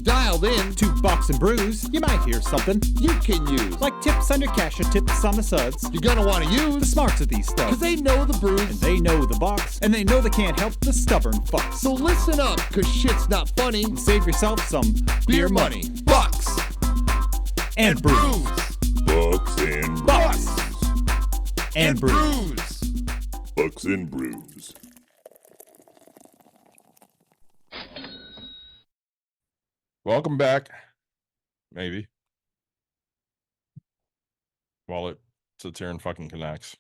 Dialed in to Box and Brews, you might hear something you can use. like tips on your cash or tips on the suds. You're gonna want to The use smarts of these stuff. because they know the brews. And they know the box, and they know they can't help the stubborn fucks. So listen up, cause shit's not funny. Save yourself some Beer money. Bucks and brews. Bucks and Bucks brews. and brews. Bucks and brews. Welcome back. Maybe. While it sits here and fucking connects.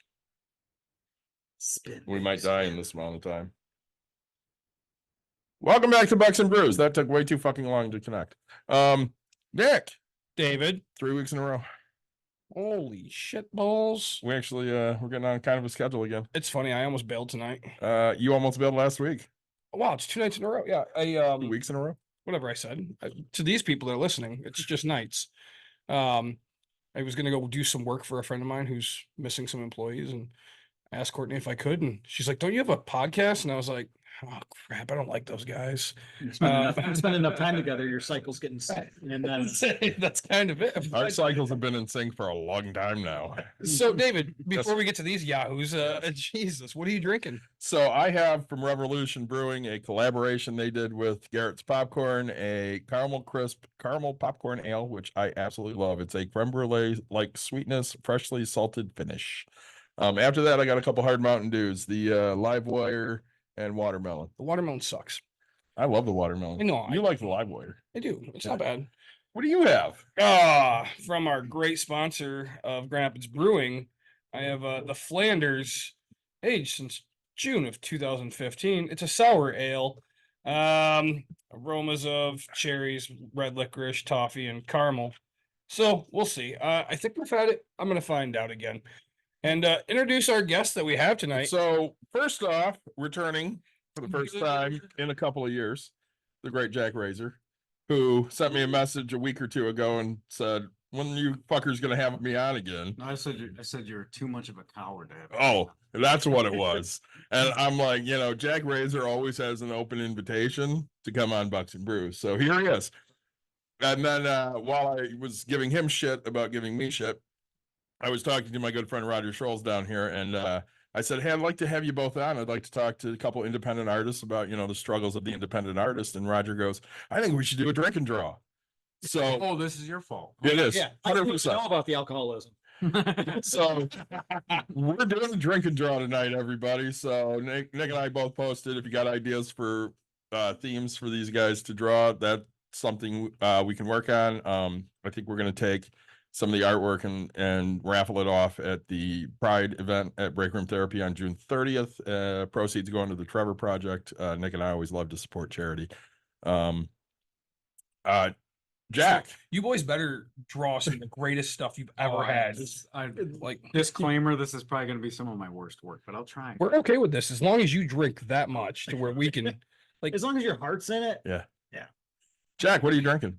Spin. We might die in this amount of time. Welcome back to Bucks and Brews. That took way too fucking long to connect. Nick. David. 3 weeks in a row. Holy shit balls. We actually we're getting on kind of a schedule again. It's funny, I almost bailed tonight. You almost bailed last week. Wow, it's 2 nights in a row. Yeah. 2 weeks in a row. Whatever I said. To these people that are listening, it's just nights. I was gonna go do some work for a friend of mine who's missing some employees, and I asked Courtney if I could, and she's like, "Don't you have a podcast?" And I was like, "Oh crap, I don't like those guys." You're spending enough time together, your cycle's getting set. And then That's kind of it. Our cycles have been in sync for a long time now. So David, before we get to these yahoos, Jesus, what are you drinking? So I have from Revolution Brewing a collaboration they did with Garrett's Popcorn, a caramel crisp caramel popcorn ale, which I absolutely love. It's a creme brulee like sweetness, freshly salted finish. After that, I got a couple hard Mountain Dews, the Live Wire and watermelon. The watermelon sucks. I love the watermelon. I know. You like the Live Wire. I do. It's not bad. What do you have? From our great sponsor of Grand Rapids Brewing, I have the Flanders, aged since June of 2015. It's a sour ale. Aromas of cherries, red licorice, toffee, and caramel. So we'll see. I think we've had it. I'm gonna find out again. And introduce our guest that we have tonight. So first off, returning for the first time in a couple of years, the great Jack Razor, who sent me a message a week or two ago and said, "When you fuckers gonna have me on again?" No, I said you're too much of a coward to have. Oh, that's what it was. And I'm like, Jack Razor always has an open invitation to come on Bucks and Brews. So here he is. And then while I was giving him shit about giving me shit, I was talking to my good friend Roger Scholz down here, and I said, "Hey, I'd like to have you both on. I'd like to talk to a couple independent artists about, the struggles of the independent artist." And Roger goes, "I think we should do a drink and draw." So this is your fault. it is. Yeah, I didn't 100%. know about the alcoholism. So we're doing a drink and draw tonight, everybody. So Nick and I both posted. If you got ideas for themes for these guys to draw, that's something we can work on. I think we're going to take some of the artwork and raffle it off at the Pride event at Break Room Therapy on June 30th. Proceeds going to the Trevor Project. Nick and I always love to support charity. Jack, You boys better draw some of the greatest stuff you've ever had. Like, Disclaimer: this is probably going to be some of my worst work, but I'll try. we're okay with this as long as you drink that much to where we can. As long as your heart's in it. Jack, what are you drinking?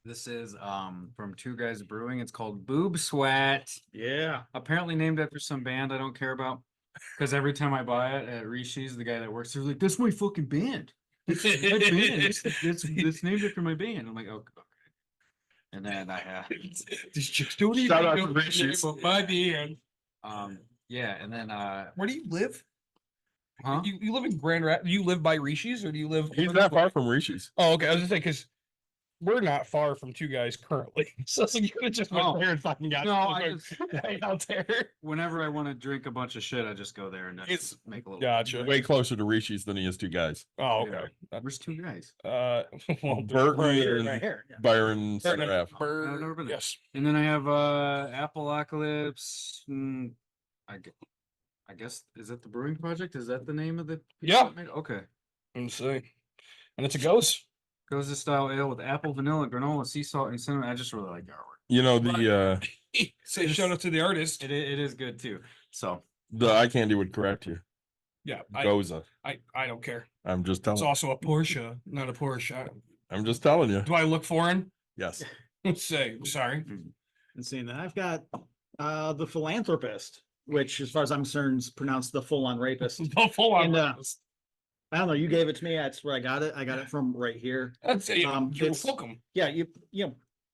This is from Two Guys Brewing. It's called Boob Sweat. Yeah. Apparently named after some band I don't care about. Because every time I buy it at Rishi's, the guy that works there's like, "That's my fucking band. It's it's named after my band." I'm like, "Oh, okay." And then I have These chicks don't even Shout out know to the Rishi's. name of my band. yeah, and then Where do you live? huh? You live in Grand Rapids? Do you live by Rishi's or do you live? He's not far from Rishi's. Oh, okay. I was just saying because we're not far from Two Guys currently, so you could have just went Oh. there and fucking got No, I just hang out there. whenever I want to drink a bunch of shit, I just go there and It's- make a little. Gotcha. Way closer to Rishi's than he is Two Guys. Oh, okay. Where's Two Guys? Well, Burton right here, and right here. Byron Burton and Saraff. Bur- I've never been there. Yes. And then I have Appalacalypse. I guess is that the brewing project? Is that the name of the? Yeah. Okay. Let's see. And it's a ghost. Goes to style ale with apple, vanilla, granola, sea salt, and cinnamon. I just really like the Say shout out to the artist. It is good too. So the eye candy would correct you. Yeah, Goza. I don't care. I'm just It's telling. also a Porsche, not a Porsche. I'm just telling you. Do I look foreign? Yes. Let's say sorry. And seeing that, I've got the philanthropist, which, as far as I'm concerned, is pronounced the full-on rapist. Full on. And, I don't know, you gave it to me, that's where I got it. I got it from right here. That's you it's- welcome. Yeah, you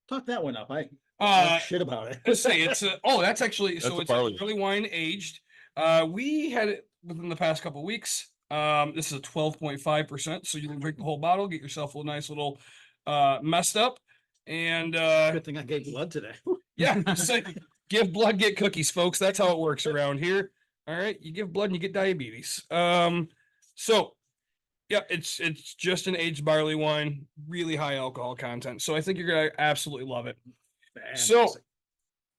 talk that one up. I Uh, shit about it. Let's say it's that's actually That's so a it's barley. barley wine aged. We had it within the past couple of weeks. This is a 12.5%, so you can drink the whole bottle, get yourself a nice little messed up, and Good thing I gave blood today. yeah, so give blood, get cookies, folks. That's how it works around here. All right, you give blood and you get diabetes. So yeah, it's just an aged barley wine, really high alcohol content. So I think you're gonna absolutely love it. So,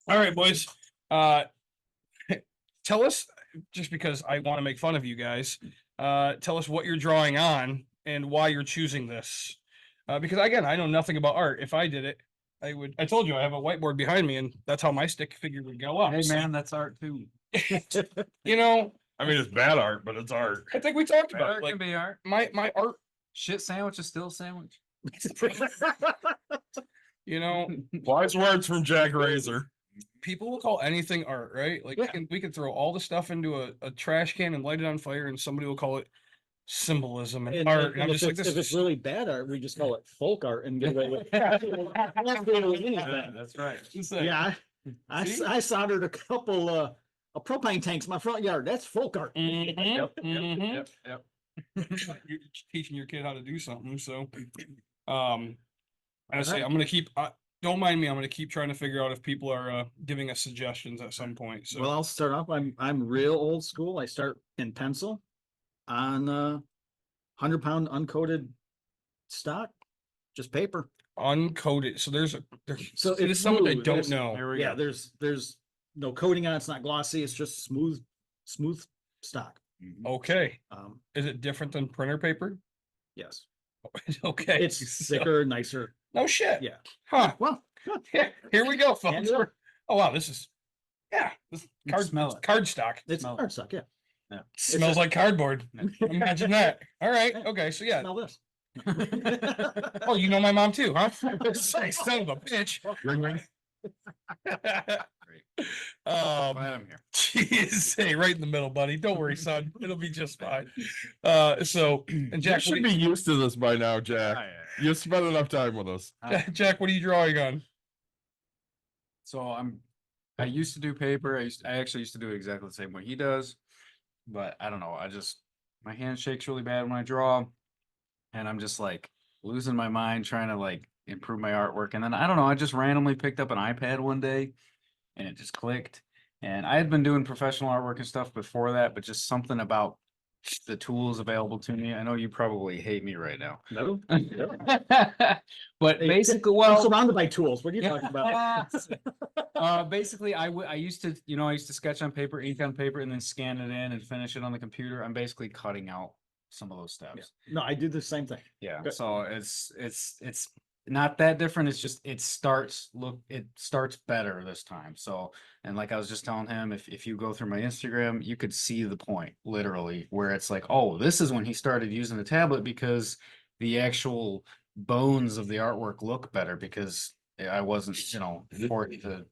all right, boys. Tell us, just because I want to make fun of you guys, tell us what you're drawing on and why you're choosing this. Because again, I know nothing about art. If I did it, I told you I have a whiteboard behind me, and that's how my stick figure would go up. Hey So, man, that's art too. you know, I mean, it's bad art, but it's art. I think we talked about Art it. Like can be art. my art, Shit sandwich is still a sandwich. you know, Wise words from Jack Razor. people will call anything art, right? Like we can throw all the stuff into a trash can and light it on fire, and somebody will call it symbolism and, art. And I'm if just like, this if it's is really bad art, we just call it folk art and get away with it. That's right. insane. Yeah, See? I soldered a couple of propane tanks in my front yard. That's folk art. Mhm, mhm. Yep. Yep. You're teaching your kid how to do something. So, I say I'm gonna keep. Don't mind me. I'm gonna keep trying to figure out if people are giving us suggestions at some point. So, Well, I'll start off. I'm real old school. I start in pencil on 100-pound uncoated stock, just paper. uncoated. So there's So see, this it's is something I smooth. don't There's- know. There we Yeah, go. there's no coating on it. It's not glossy. It's just smooth stock. Okay, Um, is it different than printer paper? yes, Okay, it's so- thicker, nicer. No shit. Yeah. Huh. Well, good. Yeah. Here we go, Hand folks. it up. Oh wow, this is this You card smell it's it. card stock. It's Smell it. hard stock. Yeah. Smells just- like cardboard. Yeah. Imagine that. All right. Yeah. Okay. So yeah. Smell this. Oh, you know my mom too, huh? Say, son of a bitch. Ring, ring. Um, Glad I'm here. Jeez, hey, right in the middle, buddy. Don't worry, son. It'll be just fine. So, and You Jack, what should do be you, used to this by now, Jack. You spent enough time with us. Jack, what are you drawing on? So I used to do paper. I actually used to do it exactly the same way he does, but I don't know. My hand shakes really bad when I draw, and I'm just like losing my mind trying to like improve my artwork. And then I don't know. I just randomly picked up an iPad one day, and it just clicked. And I had been doing professional artwork and stuff before that, but just something about the tools available to me. I know you probably hate me right now. No. But basically, I'm well, surrounded by tools. What are you talking about? basically, I used to sketch on paper, ink on paper, and then scan it in and finish it on the computer. I'm basically cutting out some of those steps. No, I do the same thing. Yeah. Good. So it's not that different. It's just it starts better this time. So, and like I was just telling him, if you go through my Instagram, you could see the point literally where it's like, oh, this is when he started using the tablet because the actual bones of the artwork look better because I wasn't, forced to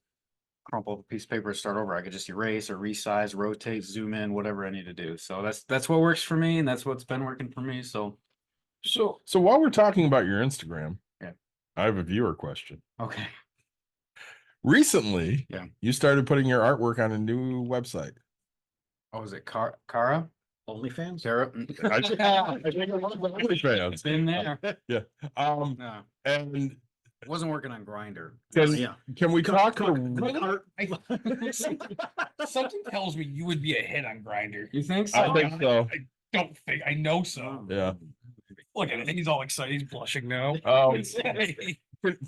crumple a piece of paper and start over. I could just erase or resize, rotate, zoom in, whatever I need to do. So that's what works for me, and that's what's been working for me. So So while we're talking about your Instagram, Yeah. I have a viewer question. okay. Recently, Yeah. you started putting your artwork on a new website. Oh, is it Kara? OnlyFans? Kara? I think I'm one of the OnlyFans. Been there. No, No, and wasn't working on Grinder. Yeah. can we talk to Something tells me you would be a hit on Grinder. You think so? I think so. Don't think I know so. Yeah. Look at it. He's all excited. He's blushing now. Um,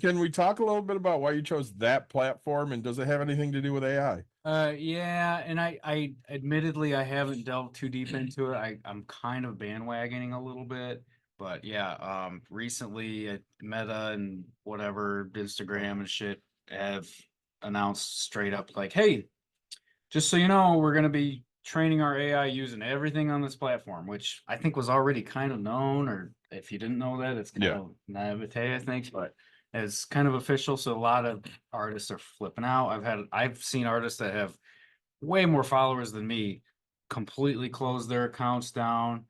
can we talk a little bit about why you chose that platform and does it have anything to do with AI? Yeah, and I admittedly I haven't delved too deep into it. I'm kind of bandwagoning a little bit, but yeah, recently Meta and whatever Instagram and shit have announced straight up like, hey, just so you know, we're gonna be training our AI using everything on this platform, which I think was already kind of known, or if you didn't know that, it's kind Yeah. of naivete, I think, but it's kind of official. So a lot of artists are flipping out. I've seen artists that have way more followers than me completely close their accounts down.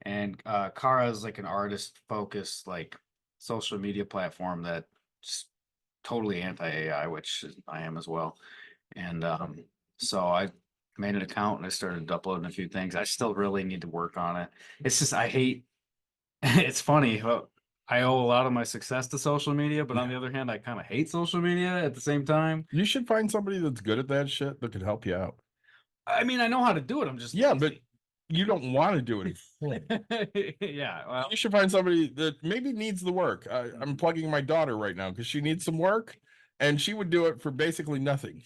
And Kara is like an artist focused like social media platform that just totally anti-AI, which I am as well. And so I made an account and I started uploading a few things. I still really need to work on it. It's just I hate it's funny. I owe a lot of my success to social media, but on the other hand, I kind of hate social media at the same time. You should find somebody that's good at that shit that could help you out. I mean, I know how to do it. I'm just Yeah, but lazy. you don't want to do it. Yeah, well, You should find somebody that maybe needs the work. I'm plugging my daughter right now because she needs some work, and she would do it for basically nothing.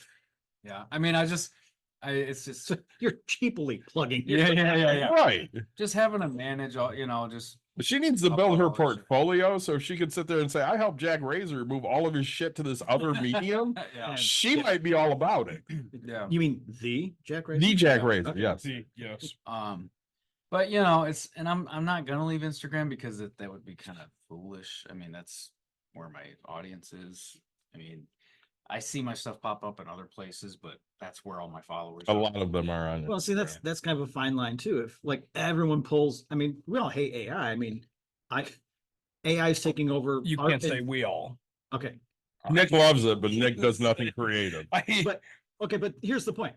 yeah. I mean, it's just You're cheaply plugging. yeah. Right. Just having to manage all, just But she needs to Upload build her all this shit. portfolio so she could sit there and say, I helped Jack Razor move all of his shit to this other medium. yeah, She might be all about it. yeah. You mean the Jack Razor? The Jack Yeah. Razor, Okay. yes. Yes. But it's and I'm not gonna leave Instagram because that would be kind of foolish. I mean, that's where my audience is. I mean, I see my stuff pop up in other places, but that's where all my followers A are. lot of them are on it. Well, see, that's kind of a fine line too. If like everyone pulls, I mean, we all hate AI. I mean, AI is taking over. You art can't say and- we all. Okay, Nick loves it, but Nick does nothing creative. but okay, but here's the point.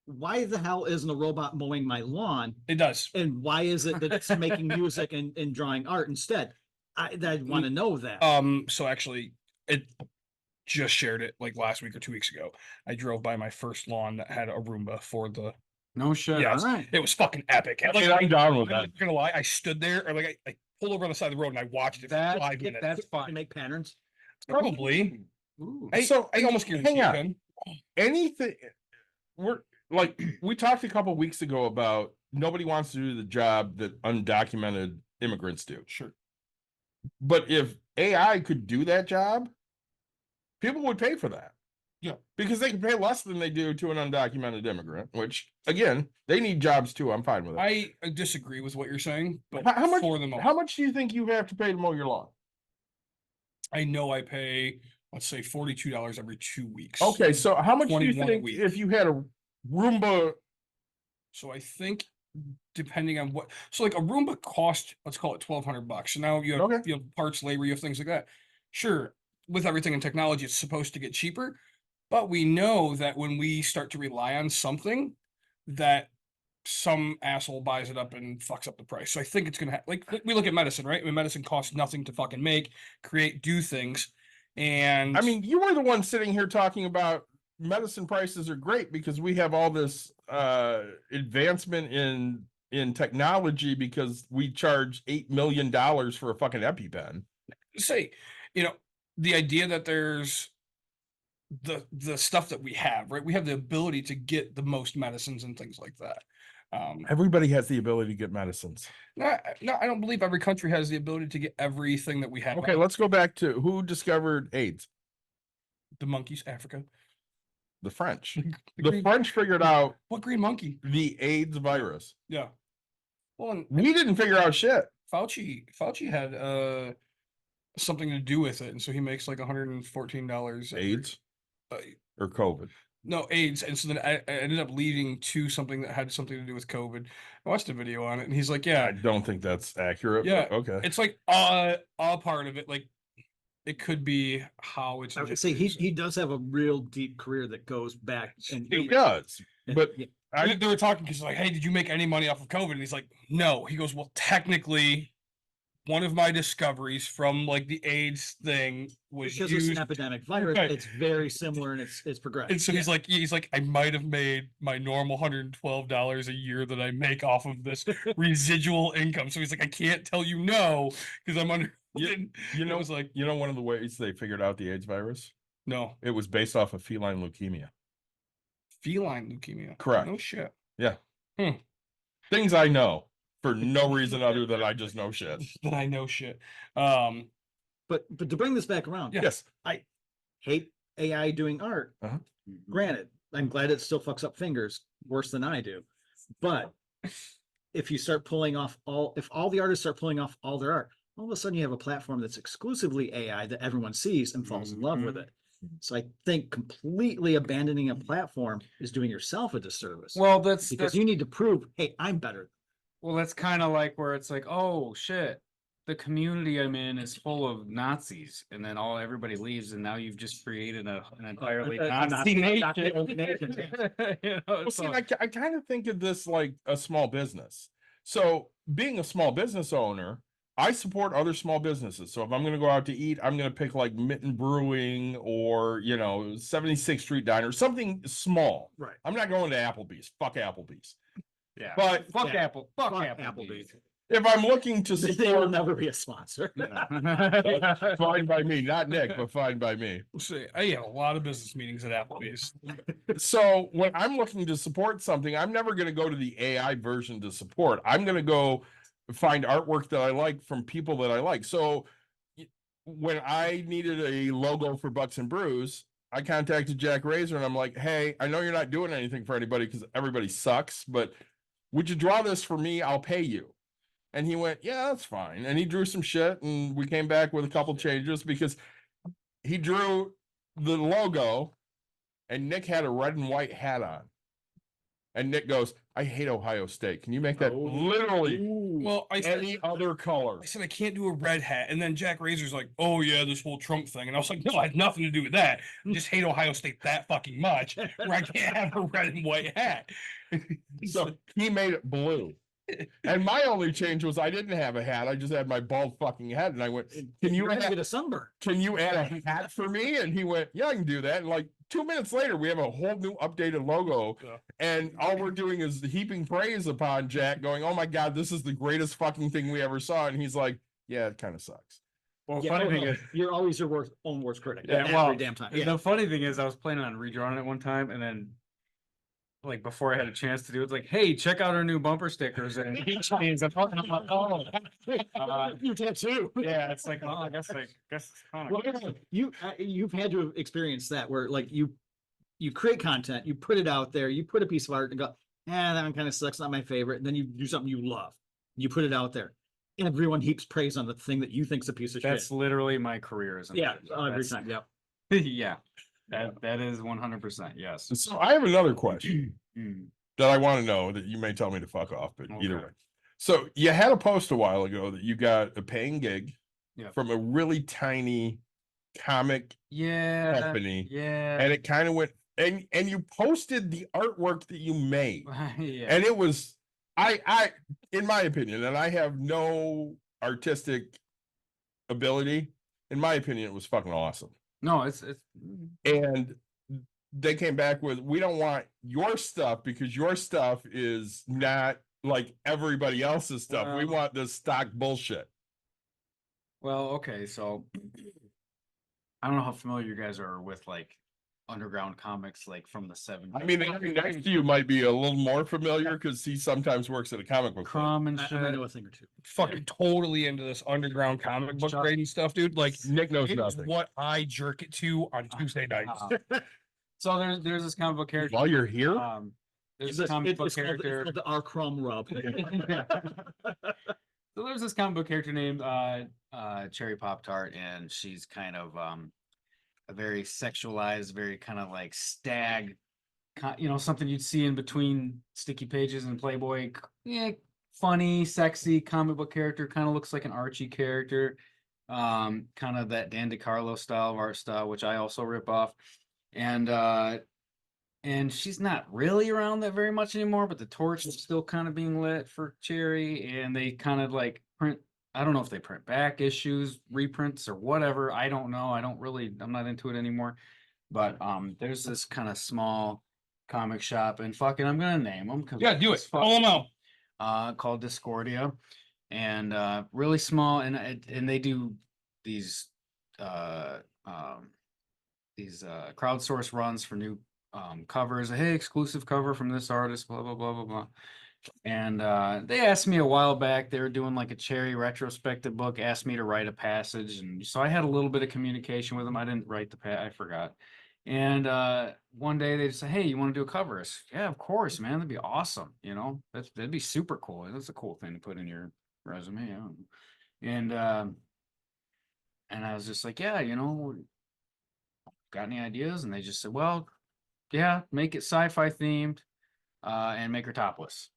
Why the hell isn't a robot mowing my lawn? It does. And why is it that it's making music and drawing art instead? I'd want to know that. So actually, it just shared it like last week or 2 weeks ago. I drove by my first lawn that had a Roomba for the. No shit. Yeah, All right. it was fucking epic. Like, I'm down with I'm that. not gonna lie, I stood there, or like I pulled over on the side of the road and I watched it for That- 5 minutes. That's To fine. make patterns. Probably. Ooh. I almost guarantee hang you on. can. Anything we're like we talked a couple weeks ago about nobody wants to do the job that undocumented immigrants do. Sure. But if AI could do that job, people would pay for that. Yeah. Because they can pay less than they do to an undocumented immigrant, which again, they need jobs too. I'm fine with it. I disagree with what you're saying, but How much- for the most, How much do you think you have to pay to mow your lawn? I know I pay, let's say $42 every 2 weeks. Okay, so how much do you 21 a think week. if you had a Roomba? So I think depending on what, so like a Roomba cost, let's call it $1,200. So now you have, Okay. you have parts, labor, you have things like that. Sure, with everything in technology, it's supposed to get cheaper, but we know that when we start to rely on something, that some asshole buys it up and fucks up the price. So I think it's gonna like we look at medicine, right? I mean, medicine costs nothing to fucking make, create, do things, and I mean, you were the one sitting here talking about medicine prices are great because we have all this advancement in technology because we charge $8 million for a fucking EpiPen. say, the idea that there's the stuff that we have, right? We have the ability to get the most medicines and things like that. Everybody has the ability to get medicines. No, I don't believe every country has the ability to get everything that we have. Okay, let's go back to who discovered AIDS? The monkeys, Africa. The French. The The green- French figured out What green monkey? the AIDS virus. Yeah. Well, and We didn't figure out shit. Fauci had something to do with it, and so he makes like $114. AIDS Uh, or COVID. No, AIDS, and so then I ended up leading to something that had something to do with COVID. I watched a video on it, and he's like, I "Yeah, don't think that's accurate. Yeah. But okay. it's like a part of it. Like it could be how it's." I would say he does have a real deep career that goes back and He does. But Yeah. They were talking because like, hey, did you make any money off of COVID? And he's like, no. He goes, well, technically, one of my discoveries from like the AIDS thing was because used. it's an epidemic virus. Right. It's very similar and it's progressive. And so he's like, I might have made my normal $112 a year that I make off of this residual income. So he's like, I can't tell you no because I'm under. You know, it was like, one of the ways they figured out the AIDS virus? no, It was based off of feline leukemia. feline leukemia. Correct. No shit. Yeah. Hmm. Things I know for no reason other than I just know shit. That I know shit. But to bring this back around, Yeah. Yes. I hate AI doing art. Uh-huh. Granted, I'm glad it still fucks up fingers worse than I do. But if you start pulling off if all the artists start pulling off all their art, all of a sudden you have a platform that's exclusively AI that everyone sees and falls in love with it. So I think completely abandoning a platform is doing yourself a disservice. Well, that's because you need to prove, hey, I'm better. Well, that's kind of like where it's like, oh shit, the community I'm in is full of Nazis, and then everybody leaves, and now you've just created an entirely a Nazi nation. nation. You know, Well, see, I kind of think of this like a small business. So, being a small business owner, I support other small businesses. So, if I'm going to go out to eat, I'm going to pick like Mitten Brewing or, 76th Street Diner, something small. Right. I'm not going to Applebee's. Fuck Applebee's. yeah, But fuck yeah, Apple, fuck Fuck Applebee's. if I'm looking to They will support, never be a sponsor. fine by me, not Nick, but fine by me. So, I have a lot of business meetings at Applebee's. So when I'm looking to support something, I'm never going to go to the AI version to support. I'm going to go find artwork that I like from people that I like. So when I needed a logo for Bucks and Brews, I contacted Jack Razor and I'm like, hey, I know you're not doing anything for anybody because everybody sucks, but would you draw this for me? I'll pay you. And he went, yeah, that's fine. And he drew some shit and we came back with a couple changes because he drew the logo and Nick had a red and white hat on. And Nick goes, I hate Ohio State. Can you make that literally Well, I said, any other color? I said I can't do a red hat, and then Jack Razor's like, "Oh yeah, this whole Trump thing," and I was like, "No, I had nothing to do with that. I just hate Ohio State that fucking much, where I can't have a red and white hat." So he made it blue. And my only change was I didn't have a hat. I just had my bald fucking head. And I went, can you get a sunburn? can you add a hat for me? And he went, yeah, I can do that. And like 2 minutes later, we have a whole new updated logo. Yeah. And all we're doing is heaping praise upon Jack, going, oh my God, this is the greatest fucking thing we ever saw. And he's like, yeah, it kind of sucks. Well, Yeah, funny oh, thing no, is, you're always your own worst critic. Yeah, Every well, damn time. the funny thing is, I was planning on redrawing it one time, and then, like, before I had a chance to do it, it's like, hey, check out our new bumper stickers and heat chains. And I'm like, oh, You tattoo. yeah, it's like, well, I guess it's kind Well, of. you've had to have experienced that where like you create content, you put it out there, you put a piece of art and go, that one kind of sucks, not my favorite. And then you do something you love, you put it out there. Everyone heaps praise on the thing that you think's a piece of That's shit. literally my career, isn't Yeah, it? every That's- time. Yeah. Yeah, that is 100%. Yes. So I have another question Mm. that I want to know that you may tell me to fuck off, but either Okay. way. So you had a post a while ago that you got a paying gig Yep. from a really tiny comic Yeah. company, Yeah. and it kind of went and you posted the artwork that you made, Yeah. and it was I in my opinion, and I have no artistic ability, in my opinion, it was fucking awesome. No, it's And they came back with, we don't want your stuff because your stuff is not like everybody else's stuff. We Well- want this stock bullshit. well, okay, so I don't know how familiar you guys are with like underground comics, like from the 70s. I mean, the guy next to you might be a little more familiar because he sometimes works at a comic book store. Crumb and I shit. know a thing or two. Fucking totally into this underground comic book Chuck- grading stuff, dude. Like, Nick knows it is nothing. what I jerk it to on Tuesday nights. So there's this comic book character. While you're here, There's It's a comic book it's called character. the R. Crumb rub. So there's this comic book character named Cherry Pop Tart, and she's kind of a very sexualized, very kind of like stag, something you'd see in between Sticky Pages and Playboy. Yeah, funny, sexy comic book character. Kind of looks like an Archie character. Kind of that Dan DeCarlo style of art style, which I also rip off. And she's not really around that very much anymore, but the torch is still kind of being lit for Cherry, and they kind of like print. I don't know if they print back issues, reprints, or whatever. I don't know. I'm not into it anymore. But there's this kind of small comic shop, and fucking, I'm gonna name them. Yeah, do it. Call them out. Called Discordia, and really small, and they do these crowdsource runs for new covers. Hey, exclusive cover from this artist, blah blah blah blah blah. And they asked me a while back, they were doing like a Cherry retrospective book, asked me to write a passage, and so I had a little bit of communication with them. I didn't write I forgot. And one day they just said, hey, you want to do a cover? I said, yeah, of course, man, that'd be awesome. That'd be super cool. That's a cool thing to put in your resume. Yeah. And I was just like, yeah, got any ideas? And they just said, well, yeah, make it sci-fi themed and make her topless.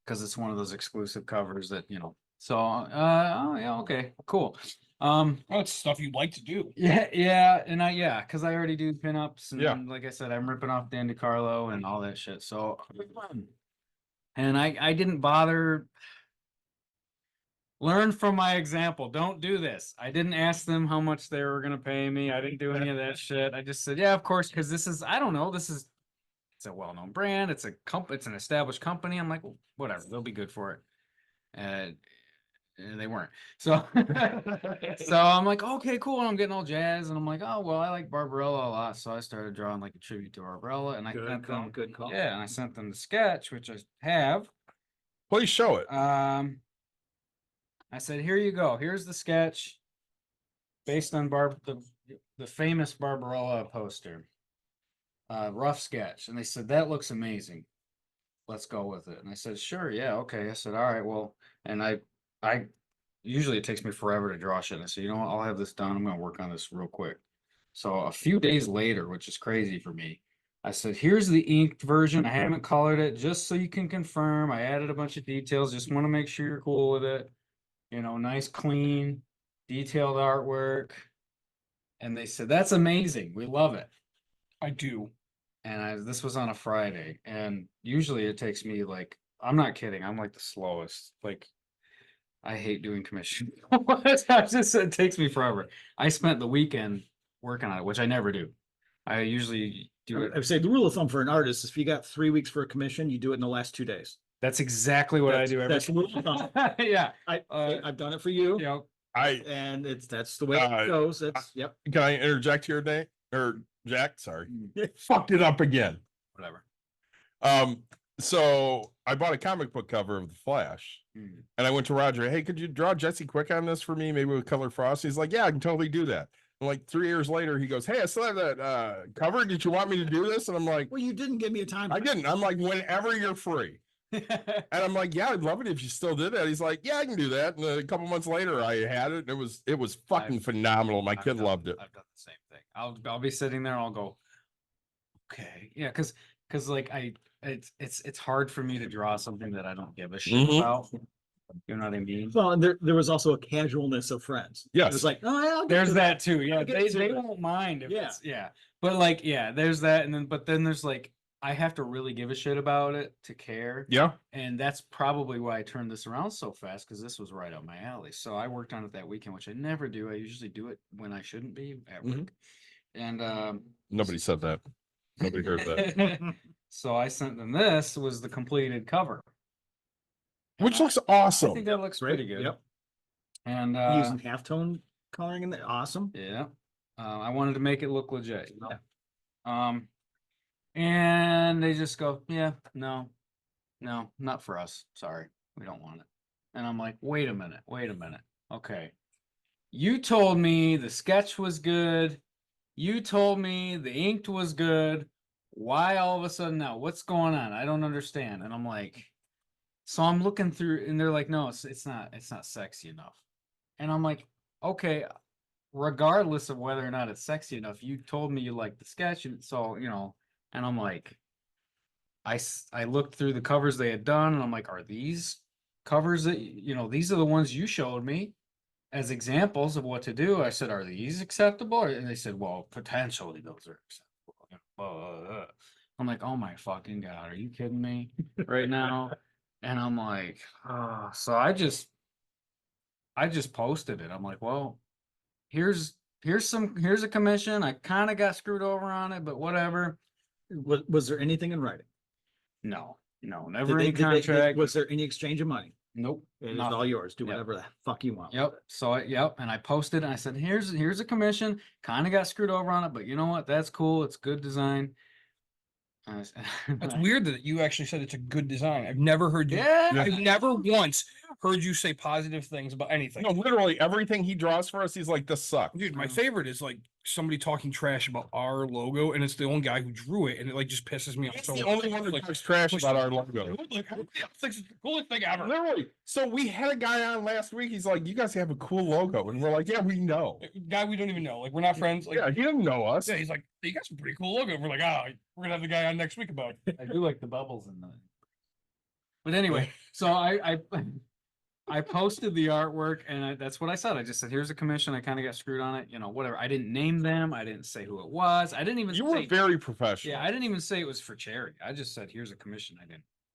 because it's one of those exclusive covers that, you know, so, oh yeah, okay, cool. That's stuff you like to do. Yeah, because I already do pinups, and Yeah. like I said, I'm ripping off Dan DeCarlo and all that shit. So, and I didn't bother. Learn from my example. Don't do this. I didn't ask them how much they were gonna pay me. I didn't do any of that shit. I just said, yeah, of course, because this is, I don't know, it's a well-known brand. It's it's an established company. I'm like, well, whatever, they'll be good for it. And they weren't. So, so I'm like, okay, cool. And I'm getting all jazzed, and I'm like, oh well, I like Barbarella a lot, so I started drawing like a tribute to Barbarella, and I Good sent call, them, good call. yeah, and I sent them the sketch, which I have. Please show it. I said, here you go. Here's the sketch based on the famous Barbarella poster. Rough sketch. And they said, that looks amazing. Let's go with it. And I said, sure, yeah, okay. I said, all right, well, and I usually it takes me forever to draw shit. And I said, you know what, I'll have this done. I'm gonna work on this real quick. So a few days later, which is crazy for me, I said, here's the inked version. I haven't colored it just so you can confirm. I added a bunch of details. Just want to make sure you're cool with it. You know, nice, clean, detailed artwork. And they said, that's amazing. We love it. I do. And this was on a Friday. And usually it takes me like, I'm not kidding. I'm like the slowest. Like, I hate doing commission. It takes me forever. I spent the weekend working on it, which I never do. I usually do it. I would say the rule of thumb for an artist is if you got 3 weeks for a commission, you do it in the last 2 days. That's exactly what I do every That's the rule of thumb. yeah. I've done it for you. You know, And that's the way it goes. It's yep. Can I interject here, Nate? Or Jack? Sorry. Fucked it up again. whatever. So I bought a comic book cover of The Flash, and I went to Roger. Hey, could you draw Jesse Quick on this for me? Maybe with color frost. He's like, yeah, I can totally do that. And like 3 years later, he goes, hey, I still have that cover. Did you want me to do this? And I'm like, Well, you didn't give me a time. I didn't. I'm like, whenever you're free. And I'm like, yeah, I'd love it if you still did that. He's like, yeah, I can do that. And a couple months later, I had it. And it was fucking phenomenal. My kid loved it. I've done the same thing. I'll be sitting there and I'll go, okay, yeah, because like it's hard for me to draw something that I don't give a shit about. You know what I mean? Well, and there was also a casualness of friends. Yes. It was like, oh, yeah, I'll get There's to that too. Yeah, I'll get to they it. won't mind if Yeah. it's But like, yeah, there's that, and then there's like, I have to really give a shit about it to care. Yeah. And that's probably why I turned this around so fast, because this was right up my alley. So I worked on it that weekend, which I never do. I usually do it when I shouldn't be at work. And Nobody said that. Nobody heard that. so I sent them, this was the completed cover. Which looks I awesome. think that looks pretty good. Yep. And Using halftone coloring in there. Awesome. yeah, I wanted to make it look legit. You know? And they just go, yeah, no, not for us. Sorry, we don't want it. And I'm like, wait a minute. Okay. You told me the sketch was good. You told me the inked was good. Why all of a sudden now? What's going on? I don't understand. And I'm like, so I'm looking through, and they're like, no, it's not sexy enough. And I'm like, okay, regardless of whether or not it's sexy enough, you told me you liked the sketch, and so, you know. And I'm like, I looked through the covers they had done, and I'm like, are these covers that, you know, these are the ones you showed me as examples of what to do. I said, are these acceptable? And they said, well, potentially those are acceptable. I'm like, oh my fucking God, are you kidding me right now? And I'm like, oh. So I just posted it. I'm like, well, here's a commission. I kind of got screwed over on it, but whatever. Was there anything in writing? No, Did never they- any did they- contract. Was there any exchange of money? Nope. It is nothing. all yours. Do Yep. whatever the fuck you want. Yep. So and I posted, and I said, here's a commission. Kind of got screwed over on it, but you know what? That's cool. It's good design. That's weird that you actually said it's a good design. I've never heard you. Yeah. I've never once heard you say positive things about anything. No, literally everything he draws for us, he's like, this sucks. Dude, my favorite is like somebody talking trash about our logo, and it's the only guy who drew it, and it like just pisses me off. He's So the only one that talks trash about our logo. Like, everybody else thinks it's the coolest thing ever. Literally. So we had a guy on last week. He's like, you guys have a cool logo. And we're like, yeah, we know. Guy we don't even know. Like, we're not friends. Like, Yeah, he didn't know us. yeah, he's like, you got some pretty cool logo. We're like, we're gonna have the guy on next week about it. I do like the bubbles in the. But anyway, so I posted the artwork, and that's what I said. I just said, "Here's a commission." I kind of got screwed on it, whatever. I didn't name them. I didn't say who it was. I didn't even You say. were very professional. Yeah, I didn't even say it was for charity. I just said, "Here's a commission."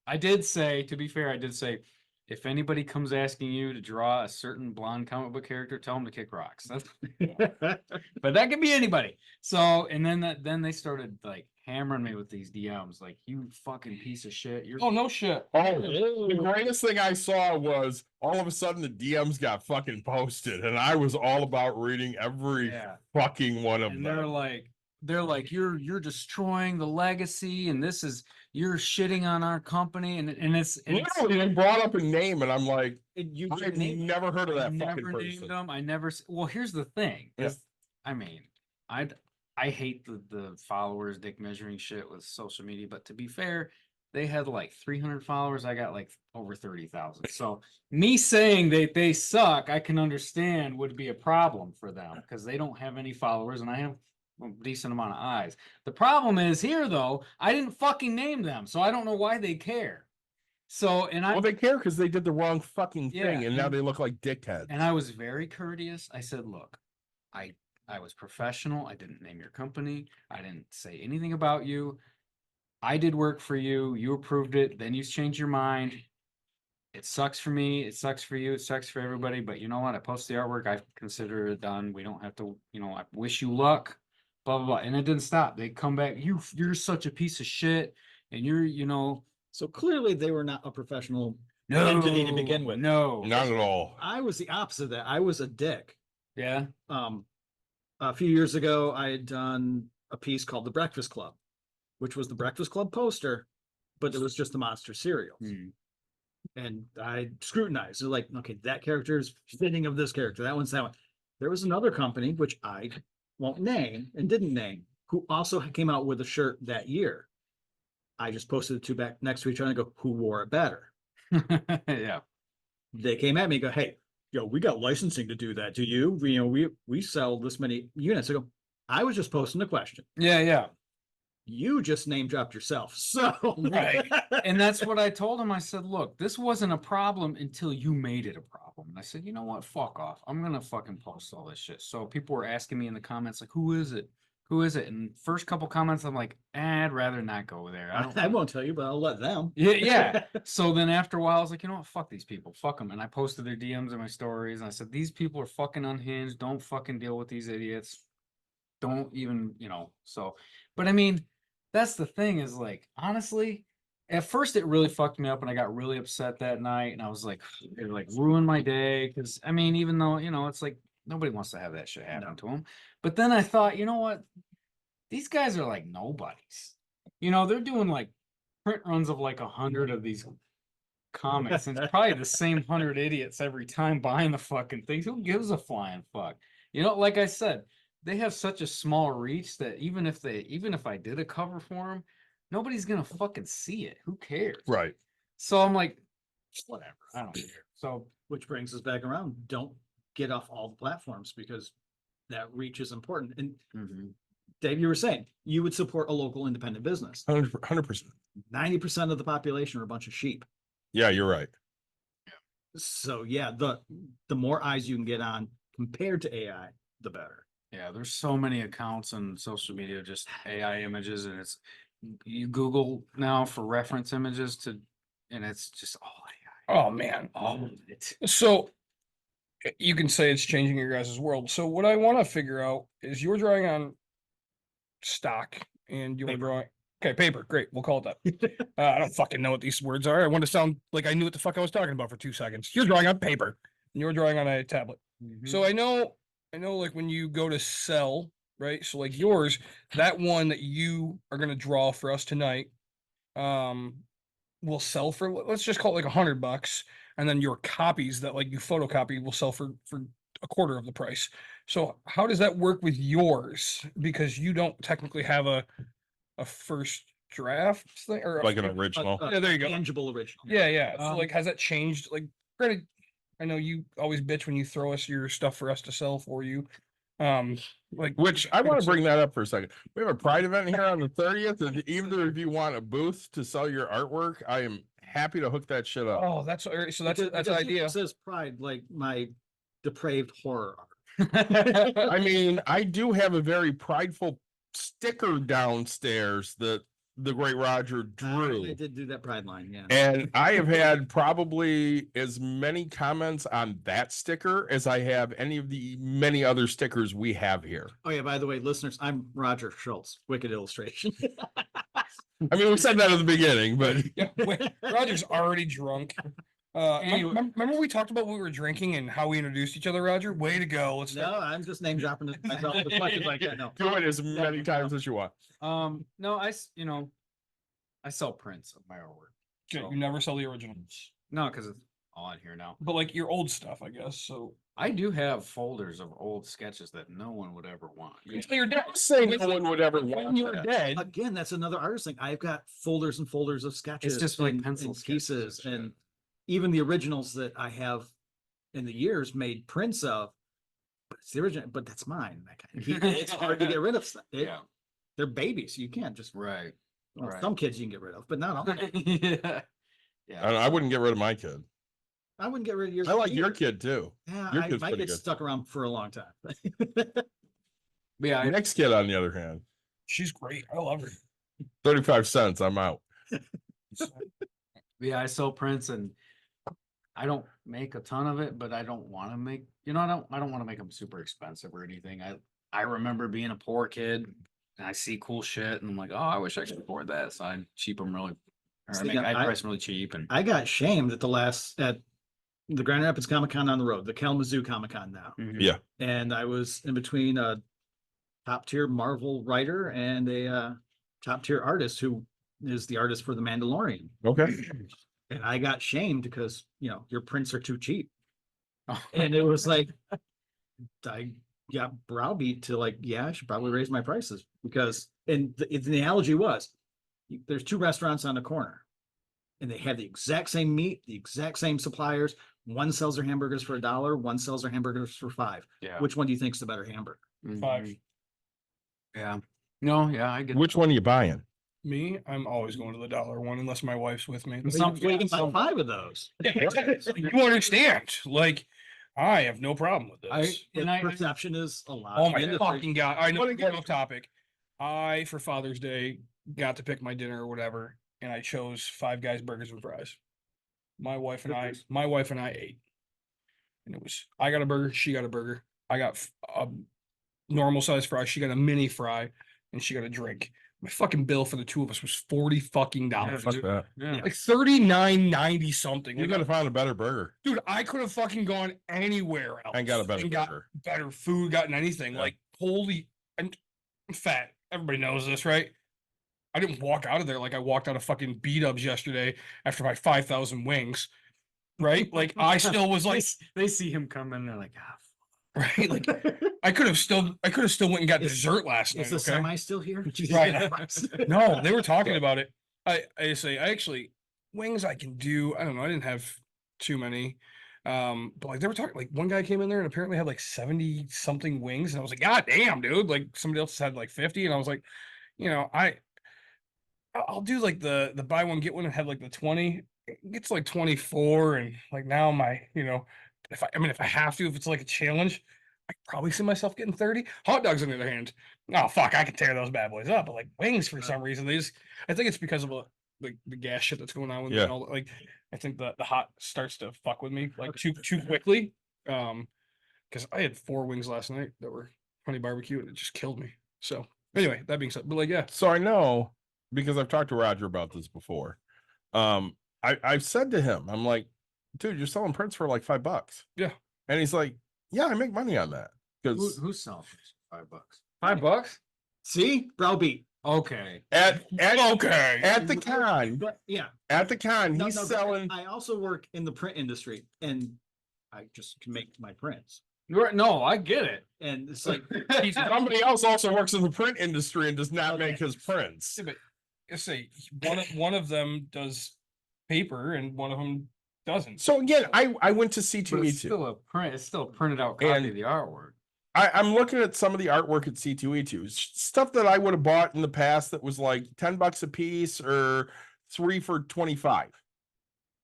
I did say, to be fair, I did say, if anybody comes asking you to draw a certain blonde comic book character, tell them to kick rocks. That's, but that could be anybody. So, and then they started like hammering me with these DMs, like, "You fucking piece of shit." You're Oh, no shit. Oh, the greatest thing I saw was all of a sudden the DMs got fucking posted, and I was all about reading every Yeah. fucking one of And them. they're like, you're destroying the legacy, and you're shitting on our company, and it's Literally, they brought up a name, and I'm like, You I've named never heard of I that fucking never named person. them. Well, here's the thing. Yeah. I mean, I hate the followers dick measuring shit with social media, but to be fair, they had like 300 followers. I got like over 30,000. So me saying that they suck, I can understand would be a problem for them because they don't have any followers and I have a decent amount of eyes. The problem is here though, I didn't fucking name them, so I don't know why they care. So, Well, they care because they did the wrong fucking Yeah, thing, and now and- they look like dickheads. And I was very courteous. I said, "Look, I was professional. I didn't name your company. I didn't say anything about you. I did work for you. You approved it. Then you changed your mind. It sucks for me. It sucks for you. It sucks for everybody. But you know what? I posted the artwork. I consider it done. We don't have to, I wish you luck, blah, blah, blah." And it didn't stop. They come back. You're such a piece of shit. And So clearly they were not a professional entity to begin with. No. Not at all. I was the opposite of that. I was a dick. Yeah. A few years ago, I had done a piece called The Breakfast Club, which was the Breakfast Club poster, but it was just the monster cereals. Hmm. And I scrutinized. They're like, okay, that character is fitting of this character. That one's that one. There was another company, which I won't name and didn't name, who also came out with a shirt that year. I just posted the two back next to each other and go, who wore it better? Yeah. They came at me and go, "Hey, we got licensing to do that. Do you? We sell this many units." I go, "I was just posting a question. Yeah, yeah. You just name dropped yourself." So Right. And that's what I told him. I said, "Look, this wasn't a problem until you made it a problem." And I said, "You know what? Fuck off. I'm gonna fucking post all this shit." So people were asking me in the comments, like, "Who is it? Who is it?" And first couple comments, I'm like, I'd rather not go there. I won't tell you, but I'll let them. Yeah, yeah. So then after a while, I was like, you know what? Fuck these people. Fuck them. And I posted their DMs in my stories. And I said, these people are fucking unhinged. Don't fucking deal with these idiots. Don't even, so. But I mean, that's the thing is like, honestly, at first it really fucked me up and I got really upset that night. And I was like, it like ruined my day. Cause I mean, even though, it's like, nobody wants to have that shit happen to them. But then I thought, you know what? These guys are like nobodies. They're doing like print runs of like 100 of these comics. And it's probably the same 100 idiots every time buying the fucking things. Who gives a flying fuck? Like I said, they have such a small reach that even if I did a cover for them, nobody's gonna fucking see it. Who cares? Right. So I'm like, whatever. I don't care. So Which brings us back around. Don't get off all the platforms because that reach is important. And Dave, you were saying you would support a local independent business. 100%. 90% of the population are a bunch of sheep. Yeah, you're right. So yeah, the more eyes you can get on compared to AI, the better. yeah, there's so many accounts on social media, just AI images, and you Google now for reference images and it's just all AI. Oh man. All of it. So you can say it's changing your guys' world. So what I want to figure out is you're drawing on stock and you're drawing. Okay, paper. Great. We'll call it that. I don't fucking know what these words are. I want to sound like I knew what the fuck I was talking about for 2 seconds. You're drawing on paper and you're drawing on a tablet. So I know like when you go to sell, right? So like yours, that one that you are going to draw for us tonight, will sell for, let's just call it like $100. And then your copies that like you photocopy will sell for a quarter of the price. So how does that work with yours? Because you don't technically have a first draft thing or Like an original. Yeah, there you go. Tangible original. Yeah. So like, has that changed? Like, granted, I know you always bitch when you throw us your stuff for us to sell for you. Like, Which I want to bring that up for a second. We have a Pride event here on the 30th, and either of you want a booth to sell your artwork, I am happy to hook that shit up. Oh, that's so that's Because an here idea. It says pride, like my depraved horror art. I mean, I do have a very prideful sticker downstairs that the great Roger drew. I did do that pride line, yeah. And I have had probably as many comments on that sticker as I have any of the many other stickers we have here. Oh yeah, by the way, listeners, I'm Roger Scholz, Wicked Illustration. I mean, we said that at the beginning, but Yeah, wait, Roger's already drunk. Anyway. Remember we talked about when we were drinking and how we introduced each other, Roger? Way to go. Let's No, I'm just name dropping myself as much as I can. No. do it as many times as you want. No, I sell prints of my artwork. Okay, So- you never sell the originals. No, because it's all on here now. But like your old stuff, I guess. So I do have folders of old sketches that no one would ever want. until you're dead. Say no one would ever When want you're that. dead. Again, that's another artist thing. I've got folders and folders of sketches. just like and- pencil and sketches pieces, and shit. and even the originals that I have in the years made prints of. But it's the original, but that's mine. It's hard to get rid of stuff. Yeah, They're babies. You can't just. right. Well, right. some kids you can get rid of, but not all. Yeah. Yeah. I wouldn't get rid of my kid. I wouldn't get rid of yours. I like your either. kid too. Yeah, your kid's my pretty kid's good. stuck around for a long time. But yeah, My next kid, on the other hand, She's great. I love her. 35 cents. I'm out. I sell prints and I don't make a ton of it, but I don't want to make, I don't want to make them super expensive or anything. I remember being a poor kid and I see cool shit and I'm like, oh, I wish I could afford that. So I cheap them really, or See, I I- price them really cheap and I got shamed at the Grand Rapids Comic Con on the road, the Kalamazoo Comic Con now. Mhm. Yeah. And I was in between a top tier Marvel writer and a top tier artist who is the artist for The Mandalorian. Okay. And I got shamed because, your prints are too cheap. Oh. And it was like, I got browbeat to like, yeah, I should probably raise my prices because, and the analogy was, there's two restaurants on the corner and they have the exact same meat, the exact same suppliers. One sells their hamburgers for $1, one sells their hamburgers for $5. Yeah. Which one do you think's the better hamburger? Mhm. 5. Yeah. No, yeah, I get Which one are you buying? Me, I'm always going to the dollar one unless my wife's with me. Some- Well, you can buy some- 5 of those. You understand? Like, I have no problem with this. The perception is a lot. Oh in my the industry. fucking god! I know. What again? Off topic. I for Father's Day got to pick my dinner or whatever, and I chose Five Guys burgers and fries. My wife and I ate, and it was I got a burger, she got a burger. I got a normal size fry, she got a mini fry, and she got a drink. My fucking bill for the two of us was $40 fucking dollars. Fuck that. Yeah. Like $39.90 something. You Like, gotta find a better burger. dude, I could have fucking gone anywhere else And got a better got burger. better food, gotten anything. Yeah. Like, holy, I'm fat. Everybody knows this, right? I didn't walk out of there like I walked out of fucking B-dubs yesterday after my 5,000 wings, right? Like, I still was like, they see him come in, they're like, right? Like, I could have still went and got Is- dessert last night. Is the Okay? semi still here? Right. No, they were talking about it. I actually wings I can do. I don't know. I didn't have too many. But like they were talking, like one guy came in there and apparently had like 70 something wings, and I was like, God damn, dude! Like somebody else had like 50, and I was like, I'll do like the buy one get one and have like the 20. It gets like 24, and like now my if I have to, if it's like a challenge, I probably see myself getting 30. Hot dogs on the other hand, oh fuck, I can tear those bad boys up. But like wings for some reason, I think it's because of the gas shit that's going on with me Yeah. and all that. Like I think the hot starts to fuck with me like too quickly. Because I had 4 wings last night that were honey barbecue and it just killed me. So anyway, that being said, but like yeah, So I know because I've talked to Roger about this before. I've said to him, I'm like, dude, you're selling prints for like $5. Yeah. And he's like, yeah, I make money on that. Because who's selling $5? $5. See, browbeat. Okay. at Okay. at the con, But yeah, at the con, no, he's no, but selling. I also work in the print industry, and I just can make my prints. No, I get it. And it's like, Somebody else also works in the print industry and does not Okay. make his prints. Yeah, but let's say one of them does paper and one of them doesn't. So again, I went to But it's C2E2. still a print. It's still a printed out copy And- of the artwork. I'm looking at some of the artwork at C2E2, stuff that I would have bought in the past that was like $10 a piece or 3 for 25.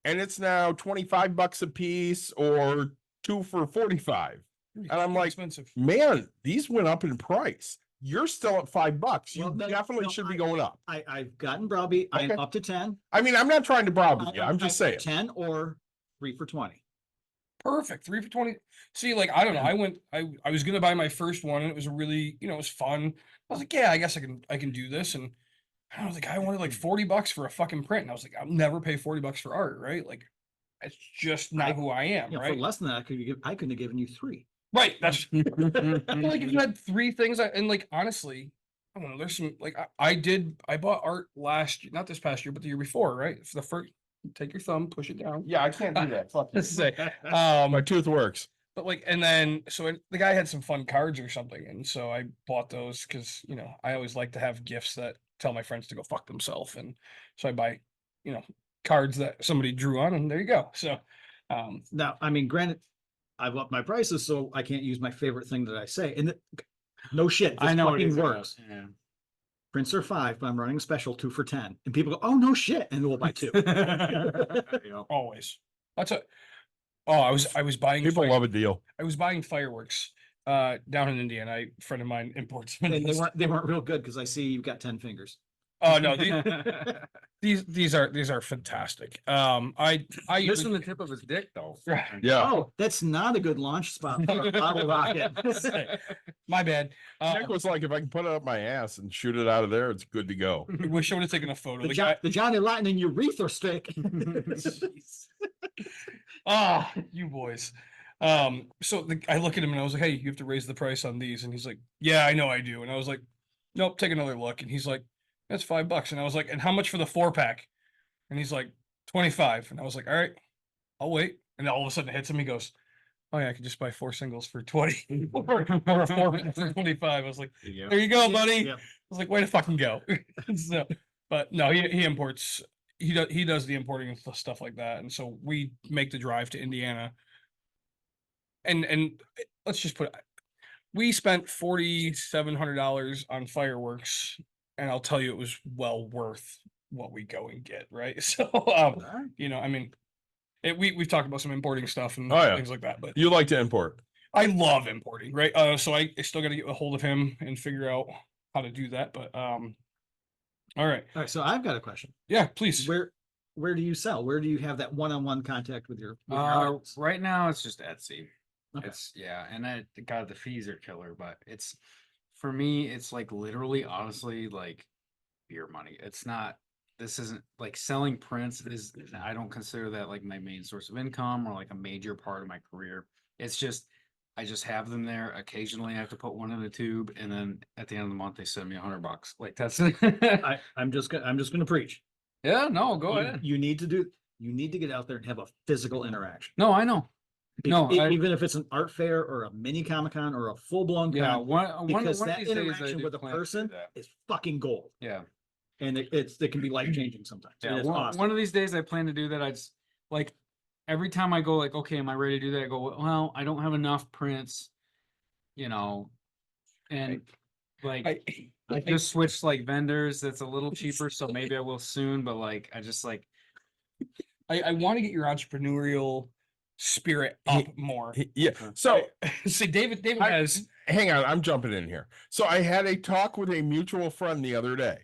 and it's now $25 a piece or 2 for 45. And I'm like, expensive. man, these went up in price. You're still at $5. You Well, no, definitely no, should be going up. I've gotten browbeat. I'm Okay. up to 10. I mean, I'm not trying to browbeat you. I'm just saying. 10 or 3 for 20. Perfect. 3 for 20. See, like, I don't know. I was gonna buy my first one and it was really, it was fun. I was like, yeah, I guess I can do this. And I don't know, the guy wanted like $40 for a fucking print. And I was like, I'll never pay $40 for art, right? Like, it's just not who I am, You know, right? for less than that, I couldn't have given you 3. Right. That's like if you had 3 things, and like honestly, I don't know. There's some like I bought art last year, not this past year, but the year before, right? For the first, take your thumb, push it down. Yeah, I can't do that. Fuck you. Let's say, My tooth works. but like, and then the guy had some fun cards or something, and so I bought those because I always like to have gifts that tell my friends to go fuck themselves, and so I buy cards that somebody drew on, and there you go. So, Now, I mean, granted, I've upped my prices, so I can't use my favorite thing that I say. And no shit, this I know it fucking is, works. Yeah. Prints are 5, but I'm running a special 2 for 10. And people go, oh, no shit. And we'll buy 2. always that's a. Oh, I was buying. People love a deal. I was buying fireworks down in Indiana. A friend of mine imports them. And they weren't real good because I see you've got 10 fingers. Oh no, these are fantastic. I Missing the tip of his dick though. Yeah. Oh, that's not a good launch spot for a bottle rocket. My bad. Nick was like, if I can put it up my ass and shoot it out of there, it's good to go. I wish I would have taken a photo. The Johnny Lightning urethra stick. Ah, you boys. So I look at him and I was like, hey, you have to raise the price on these. And he's like, yeah, I know I do. And I was like, nope, take another look. And he's like, that's $5. And I was like, and how much for the 4-pack? And he's like, 25. And I was like, all right, I'll wait. And all of a sudden it hits him. He goes, oh yeah, I could just buy 4 singles for 20 or a 4 for 25. I was like, there you go, buddy. Yep. I was like, way to fucking go. So, but no, he imports. He does the importing and stuff like that, and so we make the drive to Indiana. And let's just put it, we spent $4,700 on fireworks, and I'll tell you, it was well worth what we go and get, right? So, I mean, we've talked about some importing stuff and things like that, but You like to import. I love importing, right? So I still got to get a hold of him and figure out how to do that, but all right. All right, so I've got a question. Yeah, please. Where do you sell? Where do you have that one-on-one contact with your artists? Right now it's just Etsy. Okay. And God, the fees are killer, but it's for me, it's like literally, honestly, like beer money. It's not. This isn't like selling prints I don't consider that like my main source of income or like a major part of my career. It's just I just have them there. Occasionally I have to put one in a tube, and then at the end of the month they send me $100. Like that's I'm just gonna preach. yeah, no, go ahead. You need to get out there and have a physical interaction. No, I know. No, Even if it's an art fair or a mini Comic-Con or a full-blown Yeah, con, one because of that these days I interaction do with a plan to do person that. is fucking gold. Yeah. And it can be life-changing sometimes. Yeah, It is awesome. one of these days I plan to do that. I just like every time I go like, okay, am I ready to do that? I go, well, I don't have enough prints, and like I just switched like vendors. That's a little cheaper, so maybe I will soon. But like, I just like I want to get your entrepreneurial spirit up more. Yeah. So See, David has. hang on, I'm jumping in here. So I had a talk with a mutual friend the other day,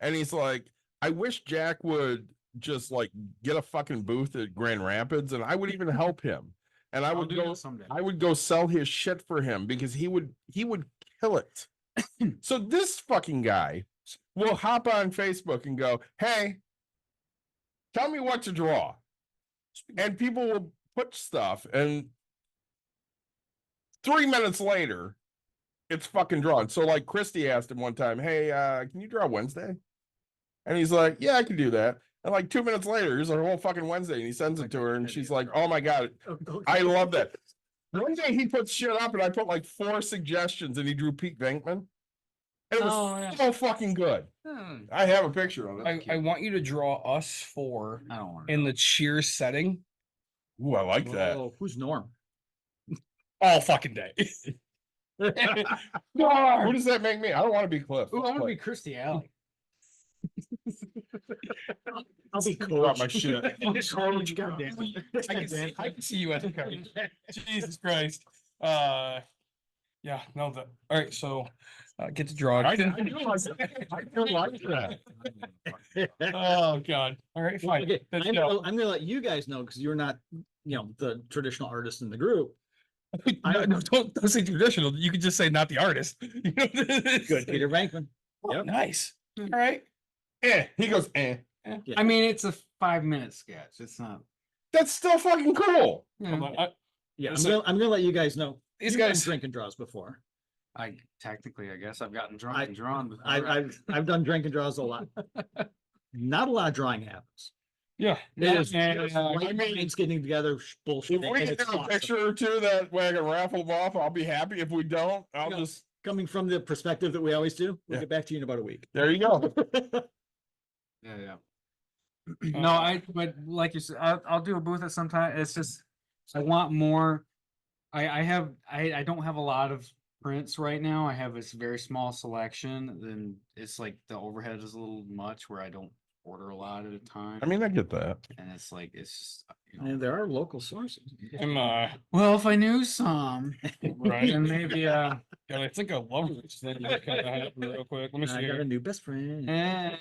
and he's like, I wish Jack would just like get a fucking booth at Grand Rapids, and I would even help him. And I'll do that someday. I would go sell his shit for him because he would kill it. So this fucking guy will hop on Facebook and go, hey, tell me what to draw. And people will put stuff, and 3 minutes later, it's fucking drawn. So like Christy asked him one time, hey, can you draw Wednesday? And he's like, yeah, I can do that. And like 2 minutes later, here's our whole fucking Wednesday, and he sends it to her, and she's like, oh my God, I love that. One day he puts shit up, and I put like 4 suggestions, and he drew Pete Venkman. And it was so fucking good. I have a picture of it. I want you to draw us 4 I don't want in the Cheers setting Ooh, I like that. Oh, who's Norm? all fucking day. Who does that make me? I don't want to be Cliff. Ooh, I want to be Christy Alley. I'll be Drop my coach. shit. Coach, goddamn it. I can see you as a coach. Jesus Christ. Yeah, no, all right, so get to draw. I do like that. Oh, God. All right, fine. Okay, Let's I'm go. gonna let you guys know because you're not, the traditional artist in the group. No, don't say traditional. You could just say not the artist. You know, Good, Peter Venkman. Oh, Yep. nice. All right. He goes, Yeah. I mean, it's a 5-minute sketch. It's not. That's still fucking cool. Hold on, Yeah, So- I'm gonna let you guys know. These You've done guys- drinking draws before. I guess I've gotten drunk I- and drawn. Before. I've done drinking draws a lot. Not a lot of drawing happens. Yeah. It is And, just uh, white minds getting together bullshit. If we can do a picture or two that way I can raffle them off, I'll be happy. If we don't, I'll Yeah. just, Coming from the perspective that we always do, we'll Yeah. get back to you in about a week. there you go. Yeah. No, but like you said, I'll do a booth at some time. It's just, I want more. I don't have a lot of prints right now. I have this very small selection. Then it's like the overhead is a little much where I don't order a lot at a time. I mean, I get that. And it's like, it's just, And there are local sources. I'm well, if I knew some, right. then maybe, God, I think I love this thing. Real quick. Let me see I got a here. new best friend. eh.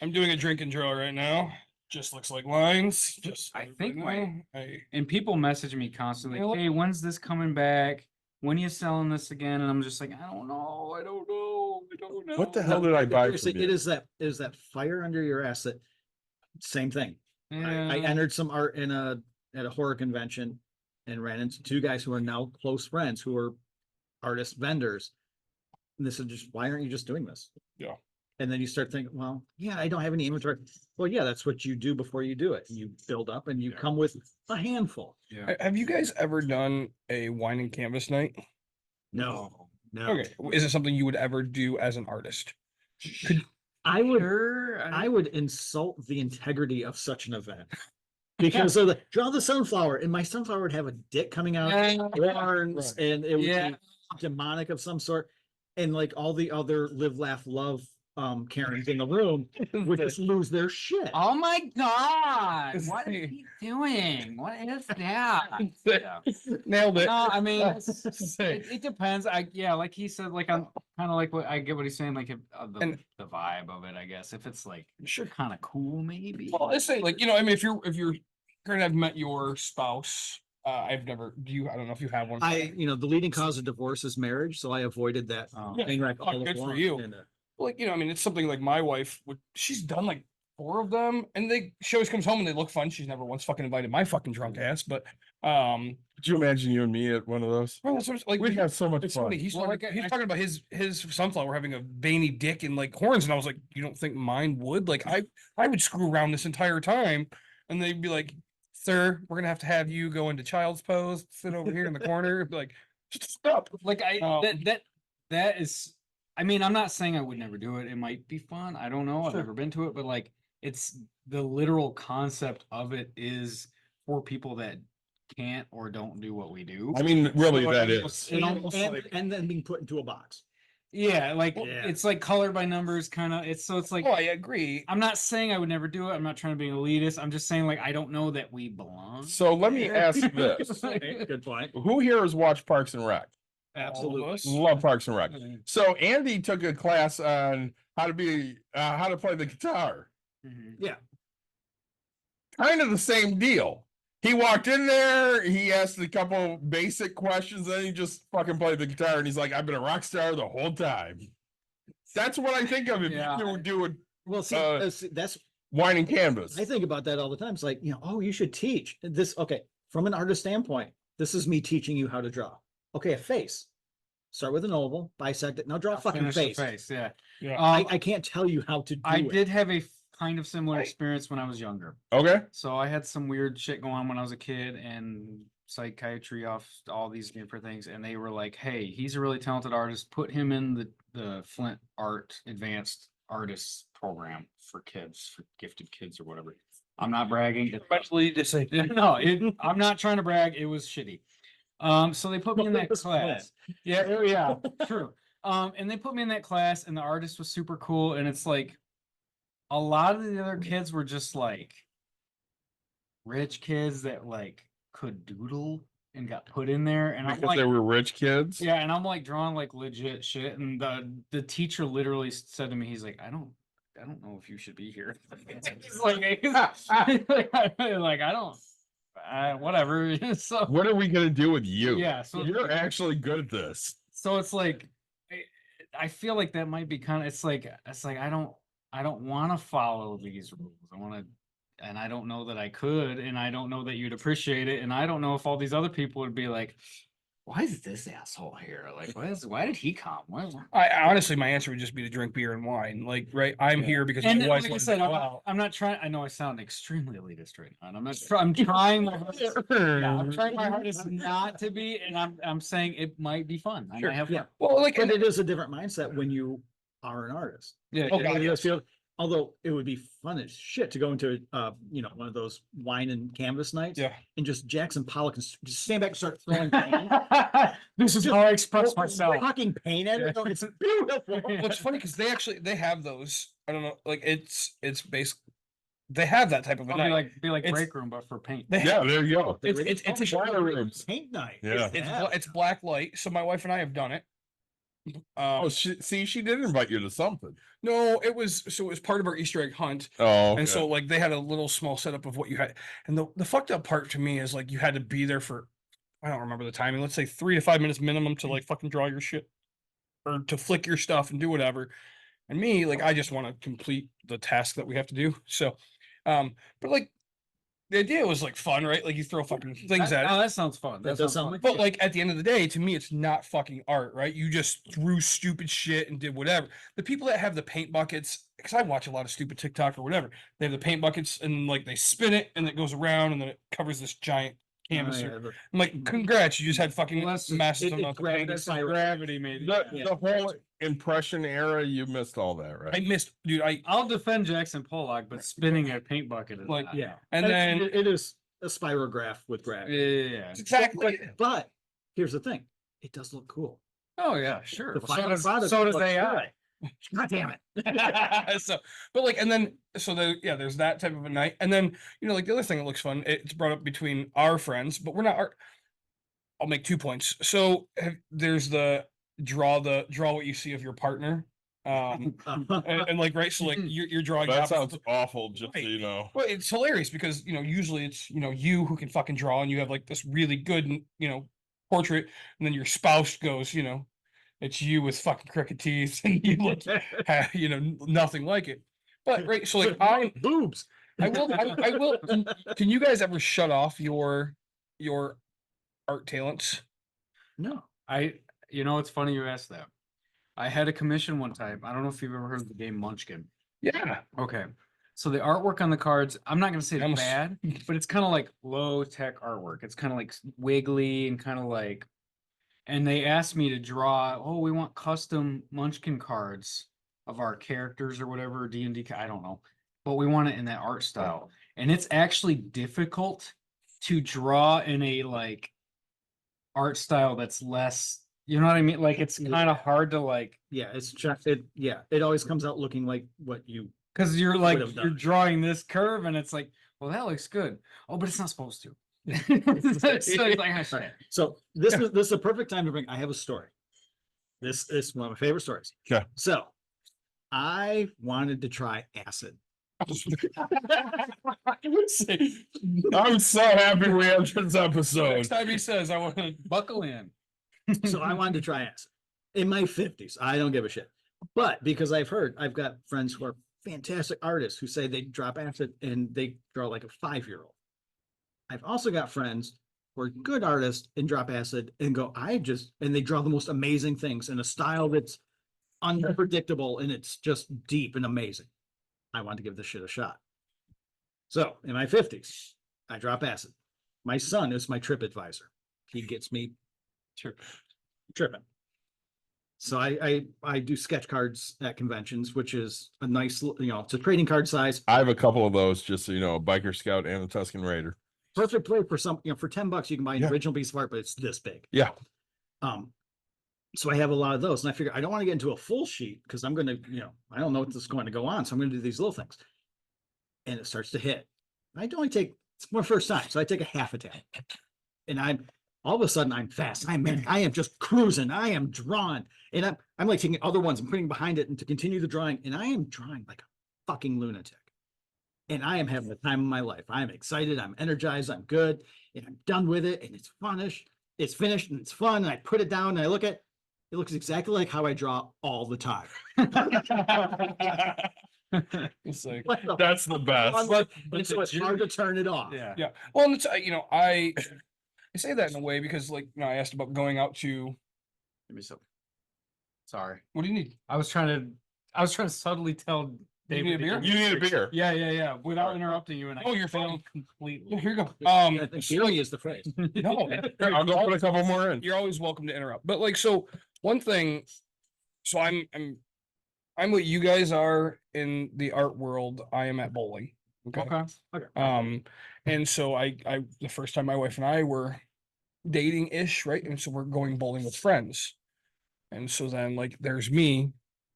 I'm doing a drink and draw right now. Just looks like lines. Just I think right now. And people message me constantly, You know what? hey, when's this coming back? When are you selling this again? And I'm just like, I don't know. What the hell did I buy Seriously, from it you? is that fire under your ass that same thing. I Yeah. entered some art at a horror convention and ran into two guys who are now close friends who are artist vendors. And they said, just why aren't you just doing this? Yeah. And then you start thinking, well, yeah, I don't have any inventory. Well, yeah, that's what you do before you do it. You build up and you come with a handful. Yeah. Have you guys ever done a wine and canvas night? No, no. Okay. Is it something you would ever do as an artist? I would Sure. I would insult the integrity of such an event. Because of the draw the sunflower, and my sunflower would have a dick coming out, horns, and it would Yeah. be demonic of some sort. And like all the other live, laugh, love Karens in the room would just lose their shit. Oh my God. What is he doing? What is that? Yeah. Nailed it. No, I mean, it depends. Like he said, like I'm kind of like what I get what he's saying, like if And- the vibe of it, I guess. If it's like Sure. kind of cool, maybe. Well, let's say like, I mean, if you're gonna have met your spouse, I don't know if you have one. The leading cause of divorce is marriage, so I avoided that. Oh. Yeah. train wreck Oh, all good for along. you. And, Like, I mean, it's something like my wife she's done like 4 of them, and she always comes home and they look fun. She's never once fucking invited my fucking drunk ass, but Could you imagine you and me at one of those? well, that's what it's like. We have so much It's fun. funny. He's Well, talking, like, he's I- talking about his sunflower having a veiny dick and like horns, and I was like, you don't think mine would? Like, I would screw around this entire time, and they'd be like, "Sir, we're gonna have to have you go into child's pose, sit over here in the corner." Be like, stop. Like Um, that is, I mean, I'm not saying I would never do it. It might be fun. I don't know. I've Sure. never been to it, but like it's the literal concept of it is for people that can't or don't do what we do. I mean, really, So it that almost- is. It almost and, like, and then being put into a box. yeah, like Yeah. it's like color by numbers kind of. It's like Oh, I agree. I'm not saying I would never do it. I'm not trying to be elitist. I'm just saying like I don't know that we belong. So let me ask this. Good point. Who here has watched Parks and Rec? Absolutely. Love Parks and Rec. Mhm. So Andy took a class on how to play the guitar. Mhm. Kind of the same deal. He walked in there, he asked a couple basic questions, then he just fucking played the guitar, and he's like, I've been a rock star the whole time. That's what I think of if Yeah. you do a Well, see, that's wine and canvas. I think about that all the time. It's like, oh, you should teach this. Okay, from an artist standpoint, this is me teaching you how to draw. Okay, a face. Start with an oval, bisect it. Now draw a fucking Finish the face. Yeah. Yeah. I can't tell you how to do I it. did have a kind of similar experience when I was younger. Okay. So I had some weird shit going on when I was a kid and psychiatry off all these different things. And they were like, hey, he's a really talented artist. Put him in the Flint Art Advanced Artists program for kids, for gifted kids or whatever. I'm not bragging. Especially to say, No, I'm not trying to brag. It was shitty. So they put me in that class. Yeah, true. And they put me in that class and the artist was super cool. And it's like, a lot of the other kids were just like rich kids that like could doodle and got put in there, and I'm Because like, they were rich kids. yeah, and I'm like drawing like legit shit, and the teacher literally said to me, he's like, I don't know if you should be here. He's like, I don't, whatever. So What are we gonna do with you? yeah, so You're actually good at this. so it's like, I feel like that might be kind of, it's like I don't want to follow these rules. I want to, and I don't know that I could, and I don't know that you'd appreciate it, and I don't know if all these other people would be like, why is this asshole here? Like, why did he come? I honestly, my answer would just be to drink beer and wine. Like, right, I'm here because And my wife like I wanted said, to go out. I'm not trying. I know I sound extremely elitist right now, and I'm not. I'm trying my hardest. Yeah, I'm trying my hardest not to be, and I'm saying it might be fun. I might have fun. Yeah. Well, like, But it is a different mindset when you are an artist. Yeah, Oh, It God, really does yes. feel, although it would be fun as shit to go into, one of those wine and canvas nights. Yeah. And just Jackson Pollock and just stand back and start throwing paint. This is Just how I express myself. Fucking paint at it. It's beautiful. well, it's funny because they have those. I don't know, like it's basic. They have that type of a It'll night. be like It's- break room, but for paint. They Yeah, have, there you go. it's a Shadow rooms. Paint night. Yeah. it's black light. So my wife and I have done it. Oh, she did invite you to something. No, it was part of our Easter egg hunt. Oh, And so like they had a little small setup of what you had. And the fucked up part to me is like you had to be there for, I don't remember the timing, let's say 3 to 5 minutes minimum to like fucking draw your shit or to flick your stuff and do whatever. And me, like I just want to complete the task that we have to do. So but like the idea was like fun, right? Like you throw fucking things at it. Oh, that sounds fun. That sounds does sound fun. like But like at the end of the day, to me, it's not fucking art, right? You just threw stupid shit and did whatever. The people that have the paint buckets, because I watch a lot of stupid TikTok or whatever, they have the paint buckets and like they spin it and it goes around and then it covers this giant canvas. I'm like, congrats, you just had fucking Well, that's just- massive it amount of paint. that's Gravity made it. The whole impression era, you missed all that, I right? missed, dude. I'll defend Jackson Pollock, but spinning a paint bucket is Like, not. Yeah. And then it is a spirograph with gravity. Yeah. exactly. But here's the thing. It does look cool. Oh yeah, sure. The Well, final product so does looks AI. God damn it. So, but like, and then, so there's that type of a night. And then, like the other thing that looks fun, it's brought up between our friends, but we're not, I'll make 2 points. So there's the draw what you see of your partner. And like, right. So like you're drawing. That opposite- sounds awful, just so Right. you know. Well, it's hilarious because, usually it's, you who can fucking draw and you have like this really good, portrait. And then your spouse goes, it's you with fucking crooked teeth and you look, nothing like it. But right. So like boobs. I will. Can you guys ever shut off your art talents? No. It's funny you asked that. I had a commission one time. I don't know if you've ever heard of the game Munchkin. Yeah. Okay. So the artwork on the cards, I'm not gonna say it's Almost- bad, but it's kind of like low tech artwork. It's kind of like wiggly and kind of like, and they asked me to draw, oh, we want custom Munchkin cards of our characters or whatever, D&D, I don't know, but we want it in that art style. And it's actually difficult to draw in a like art style that's less, you know what I mean? Like it's kind of hard to like, Yeah, it always comes out looking like what you because you're like Would've you're done. drawing this curve and it's like, well, that looks good. Oh, but it's not supposed to. So it's like, ah, shit. So this is a perfect time to bring. I have a story. This is one of my favorite stories. Okay. So I wanted to try acid. I'm so happy we had this episode. Next time he says, I want to Buckle in. So I wanted to try acid in my 50s. I don't give a shit. But because I've got friends who are fantastic artists who say they drop acid and they draw like a 5-year-old. I've also got friends who are good artists and drop acid and go, and they draw the most amazing things in a style that's unpredictable and it's just deep and amazing. I want to give this shit a shot. So in my 50s, I drop acid. My son is my trip advisor. He gets me tripping. So I do sketch cards at conventions, which is a nice, it's a trading card size. I have a couple of those, just so you know, a Biker Scout and a Tuscan Raider. Perfect play for some, for $10 you can buy an Yeah. original piece of art, but it's this big. Yeah. So I have a lot of those, and I figure I don't want to get into a full sheet because I'm going to, I don't know what this is going to go on. So I'm going to do these little things. And it starts to hit. I only take, it's my first time. So I take a half a tap. And all of a sudden I'm fast. I am just cruising. I am drawn. And I'm like taking other ones and putting behind it and to continue the drawing. And I am drawing like a fucking lunatic. And I am having the time of my life. I'm excited. I'm energized. I'm good. And I'm done with it. And it's finished. It's finished and it's fun. And I put it down and I look at it looks exactly like how I draw all the time. It's like, What the That's the best. fuck? And so it's hard to turn it off. Yeah. yeah. Well, and it's, I say that in a way because, like, I asked about going out to. Give me some. Sorry. What do you need? I was trying to subtly tell You need a beer? You need a beer. Yeah. Without interrupting you, and I Oh, you're failed fine. completely. Yeah, here you go. I think feeling is the phrase. No, Here, I'll go put a couple more in. you're always welcome to interrupt. But like, so one thing, so I'm what you guys are in the art world. I am at bowling. Okay. Okay. And so I the first time my wife and I were dating ish, right? And so we're going bowling with friends. And so then like there's me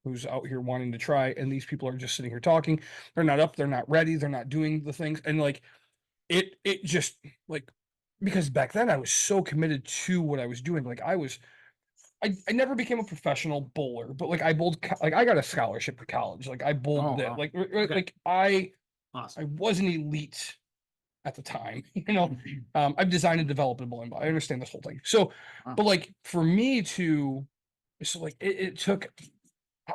who's out here wanting to try, and these people are just sitting here talking. They're not up, they're not ready, they're not doing the things. And like it just like because back then I was so committed to what I was doing. Like I never became a professional bowler, but like I bowled like I got a scholarship to college. Like I bowled Oh, it. wow. Like I Awesome. wasn't elite at the time, you know. I've designed and developed a bowling ball. I understand this whole thing. So, Wow. but like for me to, so like it took.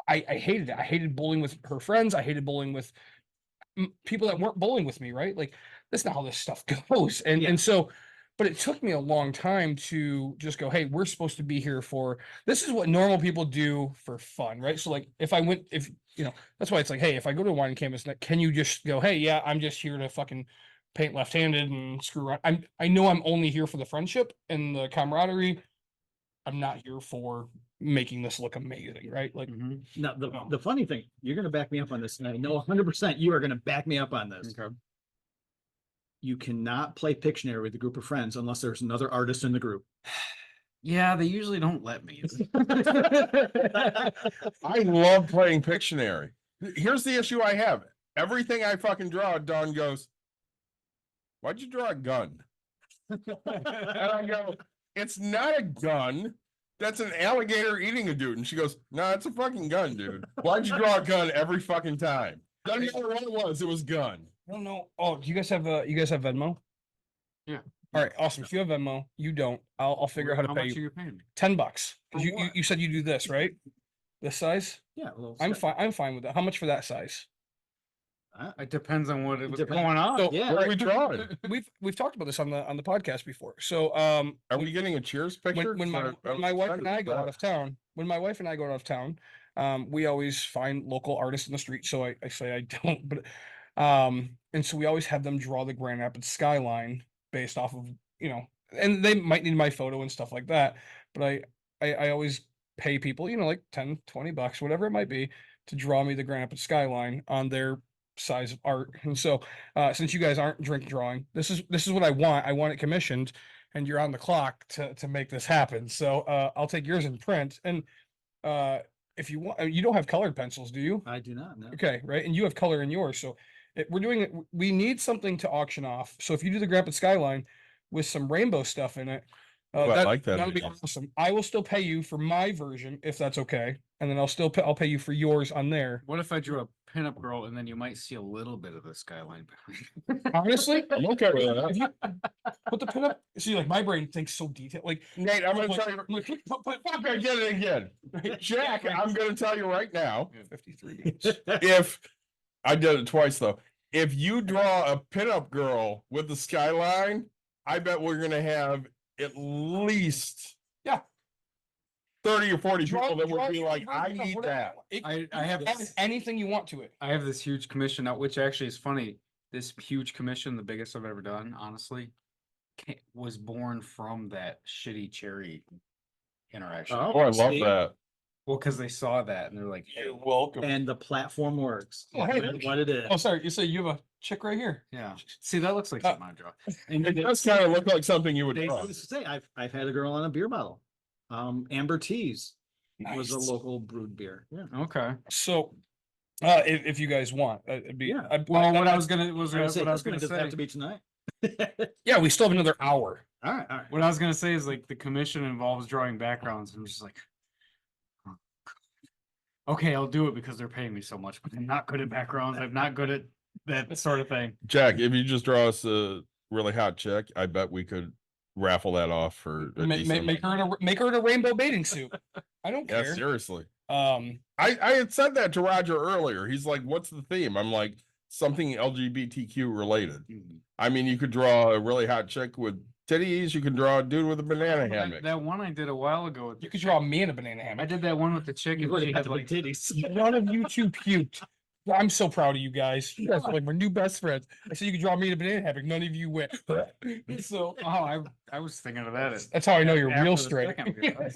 I hated it. I hated bowling with her friends. I hated bowling with people that weren't bowling with me. Right? Like that's not how this stuff goes. And so, but it took me a long time to just go, hey, we're supposed to be here for this is what normal people do for fun, right? So like if that's why it's like, hey, if I go to a wine canvas, can you just go, hey, yeah, I'm just here to fucking paint left-handed and screw around. I know I'm only here for the friendship and the camaraderie. I'm not here for making this look amazing, right? Like Mhm. Now, the funny thing, you're going to back me up on this, and I know 100% you are going to back me up on this. Okay. You cannot play Pictionary with a group of friends unless there's another artist in the group. Yeah, they usually don't let me. I love playing Pictionary. Here's the issue I have. Everything I fucking draw, Dawn goes, why'd you draw a gun? And I go, it's not a gun. That's an alligator eating a dude. And she goes, no, it's a fucking gun, dude. Why'd you draw a gun every fucking time? Doesn't matter what it was gun. I don't know. Oh, do you guys have Venmo? Yeah. All right, awesome. If you have Venmo, you don't. I'll figure out how to How pay much are you you paying me? $10. For Because you what? said you do this, right? This size? Yeah, well, I'm fine. I'm fine with that. How much for that size? It depends on what was Depends. going on. So Yeah. What are we drawing? we've talked about this on the podcast before. So Are we getting a cheers picture? when my wife and I go out of town, we always find local artists in the street. So I say I don't, but and so we always have them draw the Grand Rapids skyline based off of, and they might need my photo and stuff like that. But I always pay people, like $10-20, whatever it might be, to draw me the Grand Rapids skyline on their size of art. And so since you guys aren't drink drawing, this is what I want. I want it commissioned, and you're on the clock to make this happen. So I'll take yours in print. And if you want, you don't have colored pencils, do you? I do not know. Okay, right. And you have color in yours. So we're doing it. We need something to auction off. So if you do the Grand Rapids skyline with some rainbow stuff in it, I like that That'll be idea. awesome. I will still pay you for my version if that's okay, and then I'll pay you for yours on there. What if I drew a pinup girl and then you might see a little bit of the skyline behind? Honestly, I'm okay with that. if you put the pin up, see, like my brain thinks so detailed. Like Nate, I'm gonna like, tell you. like, Fuck, I get it again. Jack, I'm gonna tell you right now. 53 games. If I did it twice though, if you draw a pinup girl with the skyline, I bet we're gonna have at least 30 or 40 people that would be like, I need that. I have add anything you want to it. I have this huge commission out, which actually is funny. This huge commission, the biggest I've ever done, honestly, was born from that shitty cherry interaction. Oh, I love see? that. Well, because they saw that and they're like, You're welcome. And the platform works. Oh, hey. What it is. Oh, sorry. You say you have a chick right here. yeah. See, that looks like something I draw. It does kind of look like something you would I draw. was to say, I've had a girl on a beer bottle. Amber Teas was a Nice. local brewed beer. Yeah. Okay. So, if you guys want, it'd be. Yeah. Well, what I was I gonna would say what I was this one gonna doesn't have say. to be tonight. Yeah, we still have another hour. All right. All right. What I was gonna say is like the commission involves drawing backgrounds. I'm just like, oh, okay, I'll do it because they're paying me so much, but I'm not good at backgrounds. I'm not good at that sort of thing. Jack, if you just draw us a really hot check, I bet we could raffle that off for a decent Make amount. her in a rainbow bathing suit. I don't Yeah, care. seriously. I I had said that to Roger earlier. He's like, "What's the theme?" I'm like, "Something LGBTQ related." I mean, you could draw a really hot chick with titties. You can draw a dude with a banana hammock. That one I did a while ago. With You the could chick. draw me in a banana I hammock. did that one with the chick, You and would she have had to put like titties. None of you two puked. I'm so proud of you guys. You guys are like my new best friends. I said you could draw me in a banana hammock. None of you went. So oh, I was thinking of that. that's how I know you're After real the straight. second video.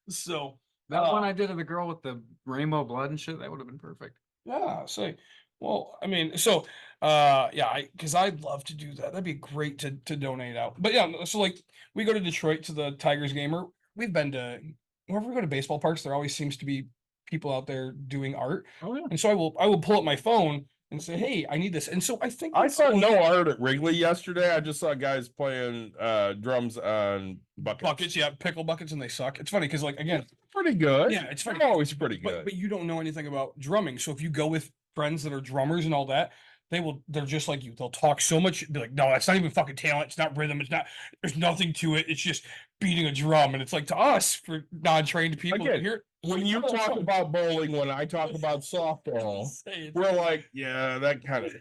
So That one I did of the girl with the rainbow blood and shit, that would have been perfect. yeah, so well, I mean, so yeah, because I'd love to do that. That'd be great to donate out. But yeah, so like we go to Detroit to the Tigers game, or we've been to whenever we go to baseball parks, there always seems to be people out there doing art. Oh yeah. And so I will pull up my phone and say, hey, I need this. And so I think I saw no art at Wrigley yesterday. I just saw guys playing drums on buckets. buckets, yeah, pickle buckets, and they suck. It's funny because like again, Pretty good. yeah, it's funny. They're always pretty But good. but you don't know anything about drumming. So if you go with friends that are drummers and all that, they're just like you. They'll talk so much, be like, no, it's not even fucking talent, it's not rhythm, it's not, there's nothing to it, it's just beating a drum. And it's like to us for non-trained people Again, here. When you talk about bowling, when I talk about softball, we're like, yeah, that kind of.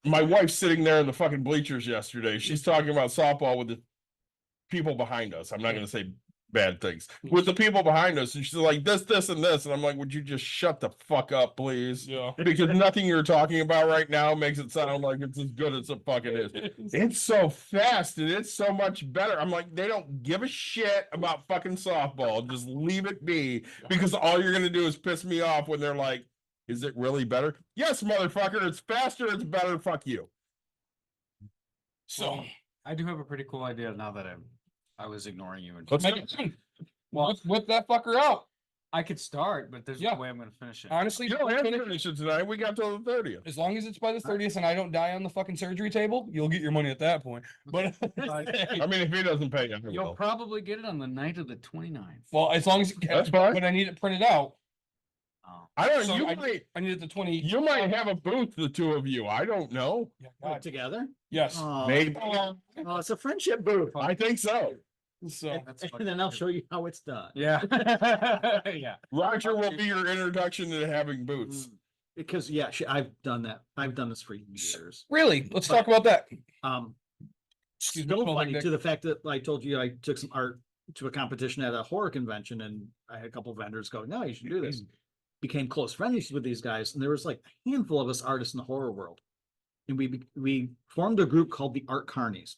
My wife's sitting there in the fucking bleachers yesterday. She's talking about softball with the people behind us. I'm not going to say bad things with the people behind us, and she's like this, and this, and I'm like, would you just shut the fuck up, please? Yeah. Because nothing you're talking about right now makes it sound like it's as good as it fucking is. It's so fast and it's so much better. I'm like, they don't give a shit about fucking softball. Just leave it be, because all you're gonna do is piss me off when they're like, is it really better? Yes, motherfucker, it's faster, it's better, fuck you. So I do have a pretty cool idea now that I was ignoring you. And let's make it fun. Well, let's whip that fucker out. I could start, but there's Yeah. no way I'm going to finish it. Honestly, You don't have to finish it tonight. We got till the 30th. as long as it's by the 30th and I don't die on the fucking surgery table, you'll get your money at that point. But I mean, if he doesn't pay you, I You'll will. probably get it on the night of the 29th. well, as long as That's fine. when I need it printed out, Oh. I don't. So You I- might. I need it the 20. You might have a booth, the two of you. I don't know. Yeah, Put it God. together. Yes. Oh, Maybe. oh, it's a friendship booth. I think so. So That's And then I'll show you how it's done. Yeah. Yeah. Roger will be your introduction to having booths. Because yeah, I've done that. I've done this for years. really, let's talk about that. Excuse me, so Paul funny Dick. to the fact that I told you I took some art to a competition at a horror convention, and I had a couple of vendors go, "No, you should do this." Became close friends with these guys, and there was like a handful of us artists in the horror world, and we formed a group called the Art Carnies.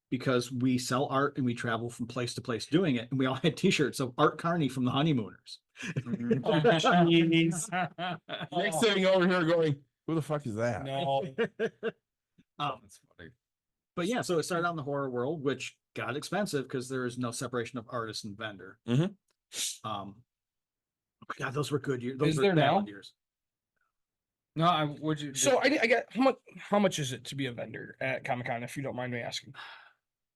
Because we sell art and we travel from place to place doing it, and we all had T-shirts of Art Carney from the Honeymooners. Jeez. Nick's sitting over here going, "Who the fuck is that?" No. That's funny. But yeah, so it started out in the horror world, which got expensive because there is no separation of artist and vendor. Mhm. Oh God, those were good years. Those Is were there now? valid years. No, I would you. So I get how much is it to be a vendor at Comic-Con, if you don't mind me asking?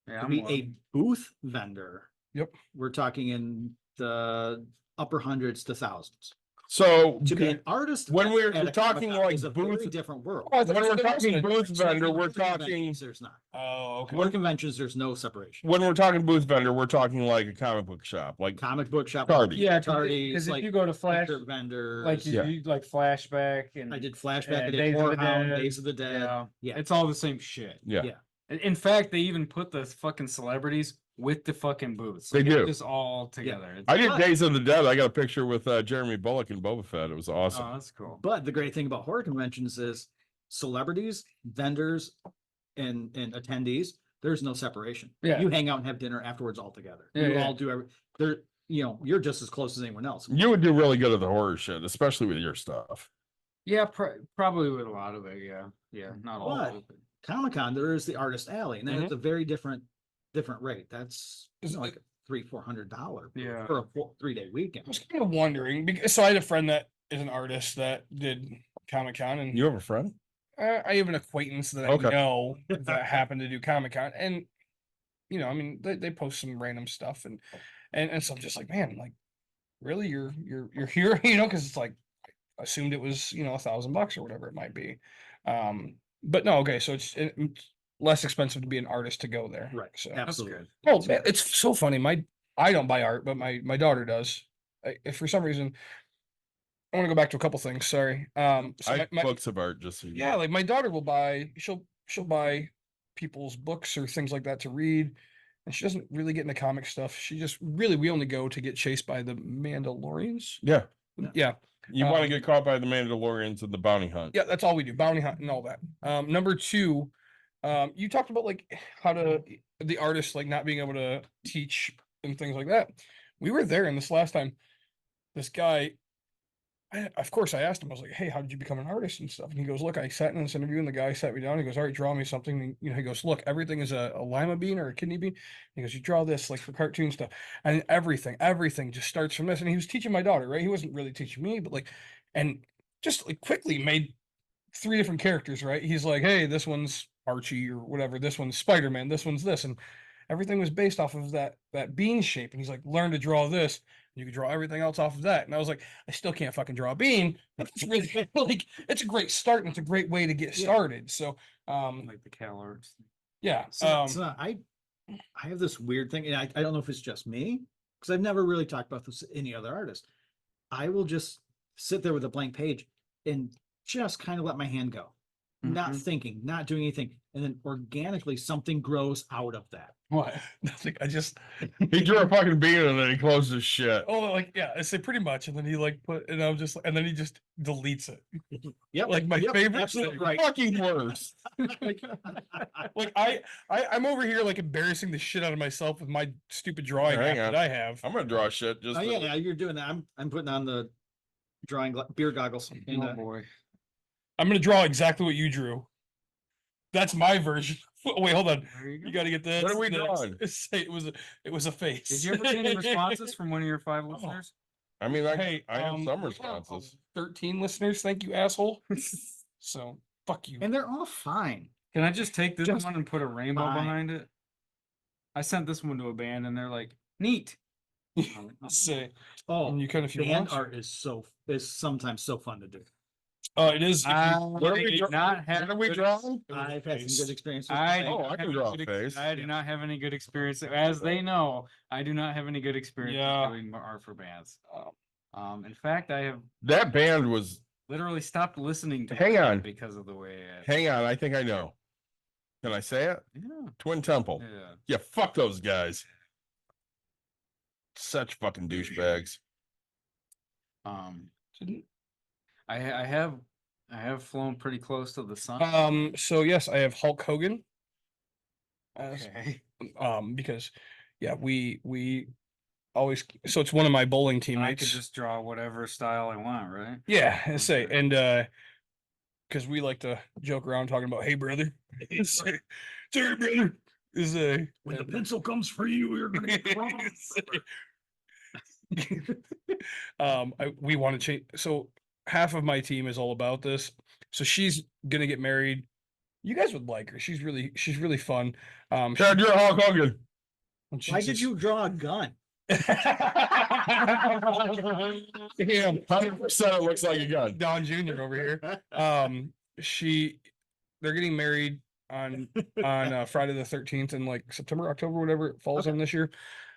yeah, To I'm be more- a booth vendor. Yep. We're talking in the upper hundreds to thousands. So To be an artist, when we're at a talking Comic-Con like is a very booth, different world. Oh, I when thought we're you said talking that was booth vendor, we're Work talking conventions, there's not. Oh, okay. Work conventions, there's no separation. when we're talking booth vendor, we're talking like a comic book shop, like Comic book shop. Tardy. Yeah, Tardies, because if like you go to Flash, t-shirt vendors. like you Yeah. do like flashback and I did flashback. I Days did of the Warhound, Dead. Days of the Dead. yeah, Yeah. it's all the same shit. yeah. Yeah. In fact, they even put the fucking celebrities with the fucking booths. They Like, it's do. just all together. It's- I did But- Days of the Dead. I got a picture with Jeremy Bullock and Boba Fett. It was awesome. Oh, that's cool. But the great thing about horror conventions is celebrities, vendors, and attendees, there's no separation. Yeah. You hang out and have dinner afterwards all together. Yeah, You yeah. all do they're you're just as close as anyone else. You would do really good at the horror shit, especially with your stuff. Yeah, probably with a lot of it. Yeah, not all. But- of it. Comic-Con, there is the artist alley, and Mm-hmm. that's a very different different rate. That's Is it like $300-400 Yeah. for a 3-day I weekend. was kind of wondering because so I had a friend that is an artist that did Comic Con, and You have a friend? I have an acquaintance that I Okay. know that happened to do Comic Con, and I mean, they post some random stuff, and so I'm just like, man, like, really, you're here, because it's like I assumed it was $1,000 or whatever it might be, but no, okay, so it's less expensive to be an artist to go there, Right. So Absolutely. oh man, it's so funny. I don't buy art, but my daughter does. If for some reason, I want to go back to a couple things. Sorry. So I my, books of art just so you yeah, know. like my daughter will buy. She'll buy people's books or things like that to read, and she doesn't really get into comic stuff. She just really we only go to get chased by the Mandalorians. Yeah. Yeah, You want to get caught by the Mandalorians and the bounty hunt. yeah, that's all we do. Bounty hunt and all that. Number two, you talked about like how to the artists like not being able to teach and things like that. We were there, and this last time, this guy. Of course, I asked him. I was like, "Hey, how did you become an artist and stuff?" And he goes, "Look, I sat in this interview, and the guy sat me down. He goes, all right, draw me something." And, he goes, "Look, everything is a lima bean or a kidney bean." He goes, "You draw this like for cartoon stuff, and everything just starts from this." And he was teaching my daughter, right? He wasn't really teaching me, but like, and just like quickly made 3 different characters, right? He's like, "Hey, this one's Archie or whatever. This one's Spider-Man. This one's this," and everything was based off of that bean shape. And he's like, "Learn to draw this. You can draw everything else off of that." And I was like, I still can't fucking draw a bean, but it's really like it's a great start and it's a great way to get started. So Like the Cal Arts. yeah. So I have this weird thing, and I don't know if it's just me, because I've never really talked about this to any other artist. I will just sit there with a blank page and just kind of let my hand go, not thinking, not doing anything. And then organically something grows out of that. What? Nothing. I just He drew a fucking bean and then he closed his shit. oh like yeah, I say pretty much, and then he like put and I'm just and then he just deletes it. Yep. Like my Yep, favorite absolutely thing. right. Fucking worse. Like I'm over here like embarrassing the shit out of myself with my stupid drawing Hang app on. that I have. I'm gonna draw shit just Oh to- yeah, you're doing that. I'm putting on the drawing beer goggles. And, Oh boy. I'm gonna draw exactly what you drew. That's my version. Wait, hold on. There you go. You got to get this. What are we this. drawing? Say it was a face. Did you ever get any responses from one of your 5 Oh. listeners? I mean, I Hey, have some we have, responses. 13 listeners. Thank you, asshole. So fuck you. and they're all fine. Can I just take this Just one and put a rainbow fine. behind it? I sent this one to a band and they're like, neat. Say, Oh, and you can if you band want. art is sometimes so fun to do. It is. If you, What are we did draw- not have What are we good- drawing? I've had some good experiences. with I, band Oh, art. I can have draw a good ex- face. I do not have any good experience. As they know, I do not have any good experience Yeah. doing art for bands. In fact, I have That band was. literally stopped listening to Hang it on. because of the way Hang on, I think I know. Can I say it? yeah. Twin Temple. Yeah. Yeah, fuck those guys. Such fucking douchebags. didn't- I have flown pretty close to the sun. So yes, I have Hulk Hogan. As, Okay. because yeah, we always so it's one of my bowling I could teammates. just draw whatever style I want, right? Yeah, I say, Okay. and because we like to joke around talking about, "Hey, brother," sorry, brother, is a When the pencil comes for you, you're gonna cry. we want to change. So half of my team is all about this. So she's gonna get married. You guys would like her. She's really fun. Dad, you're Hulk Hogan. Why did you draw a gun? Damn, 100% it looks like a gun. Don Jr. over here. They're getting married on Friday the 13th in like September, October, whatever it falls on this year.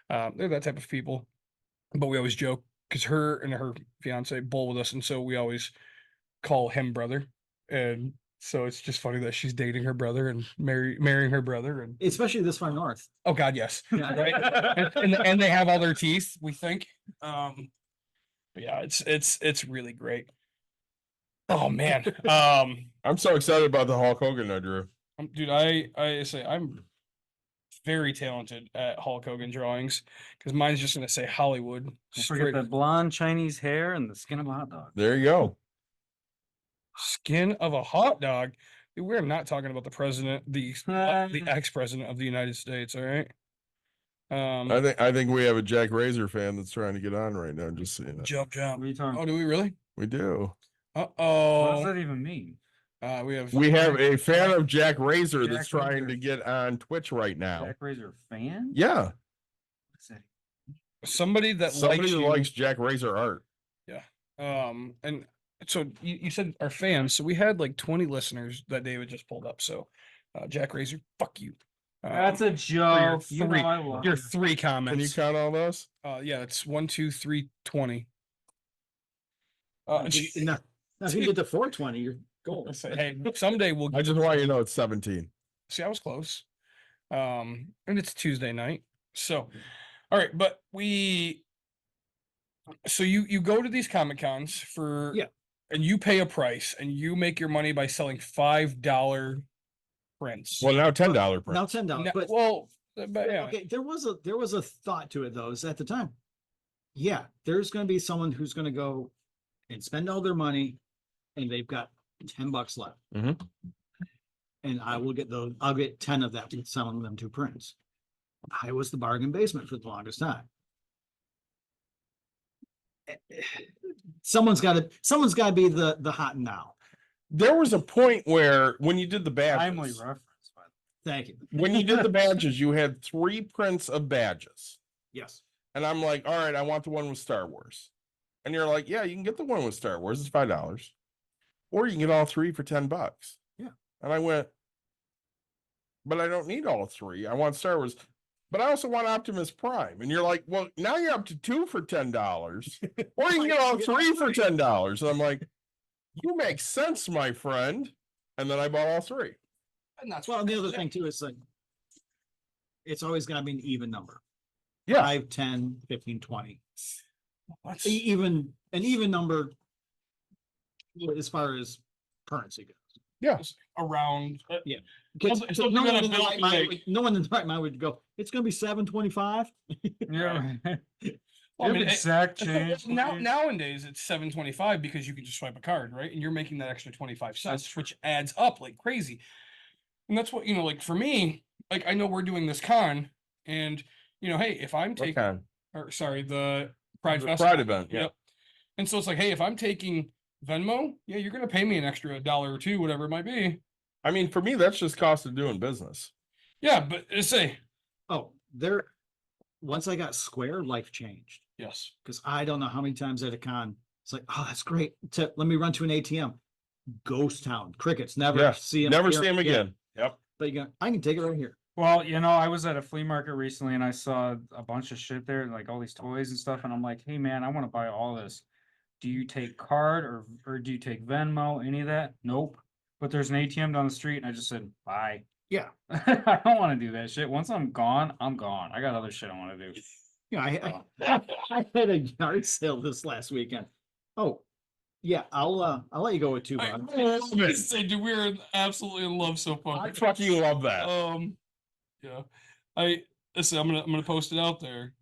They're that type of people, but we always joke because her and her fiance bowl with us, and so we always call him brother, and so it's just funny that she's dating her brother and marrying her brother, and Especially this far north. oh god, yes, Yeah. right, and they have all their teeth, we think. But yeah, it's really great. Oh man, I'm so excited about the Hulk Hogan I drew. dude, I say I'm very talented at Hulk Hogan drawings because mine's just gonna say Hollywood. Don't forget Straight that blonde Chinese hair and the skin of a hot dog. There you go. skin of a hot dog. Dude, we're not talking about the president, the ex-president of the United States. All right. I think we have a Jack Razor fan that's trying to get on right now. Just saying that. Jump. What are you talking? Oh, do we really? We do. Uh What does oh. that even mean? We have A fan of Jack Razor that's Jack trying Razor. to get on Twitch right now. Jack Razor fan? Yeah, What's that? somebody that somebody likes that you. likes Jack Razor art. And so you said our fans. So we had like 20 listeners that David just pulled up. So, Jack Razor, fuck you. That's a for your joke. You know three, I love your you. 3 Can you comments. count all those? Yeah, it's 1, 2, 3, 20. Now, if you get to 420, you're gold. Hey, someday we'll. I just want you to know it's 17. See, I was close. And it's Tuesday night. So, all right, but so you go to these Comic Cons for Yeah. and you pay a price and you make your money by selling $5 prints. Well, now $10 Now price. $10. But But yeah. okay, there was a thought to it though, is at the time. Yeah, there's gonna be someone who's gonna go and spend all their money and they've got $10 left. Mhm. And I'll get 10 of that with selling them 2 prints. I was the bargain basement for the longest time. Someone's gotta be the hot now. There was a point where when you did the Timely badges, reference. By Thank you. when you did the badges, you had 3 prints of badges. Yes. And I'm like, all right, I want the one with Star Wars. And you're like, yeah, you can get the one with Star Wars. It's $5. Or you can get all 3 for $10. Yeah. And I went, but I don't need all 3. I want Star Wars. But I also want Optimus Prime. And you're like, well, now you're up to 2 for $10. Or you can get all 3 for $10. And I'm like, you make sense, my friend. And then I bought all 3. And that's Well, and the other thing too is like, it's always gotta be an even number. Yeah. 5, 10, 15, 20. That's, Even an even number as far as currency goes. Yeah. around. Yeah. It's So something no that one a in the bill right can mind make. would- no one in the right mind would go, it's gonna be 725. Yeah. Well, I mean, exact well, change. nowadays it's $7.25 because you can just swipe a card, right? And you're making that extra 25 cents, which adds up like crazy. And that's what, like for me, like I know we're doing this con, and hey, if I'm taking, Okay. or sorry, the Pride The Festival. Pride event, yeah. Yep. And so it's like, hey, if I'm taking Venmo, yeah, you're gonna pay me an extra $1 or $2, whatever it might be. I mean, for me, that's just cost of doing business. Yeah, but say Oh, once I got Square, life changed. yes. Because I don't know how many times at a con, it's like, oh, that's great. Let me run to an ATM. Ghost town, crickets, never Yeah, see him. Never see him again. Yep. But I can take it right here. Well, I was at a flea market recently and I saw a bunch of shit there, like all these toys and stuff. And I'm like, hey man, I want to buy all this. Do you take card or do you take Venmo? Any of that? Nope. But there's an ATM down the street and I just said, bye. Yeah. I don't want to do that shit. Once I'm gone, I'm gone. I got other shit I want to do. I had a yard sale this last weekend. Oh, yeah, I'll let you go with 2 I bucks. love it. Say, dude, we're absolutely in love so far. I fucking love that. Yeah. Listen, I'm gonna post it out there.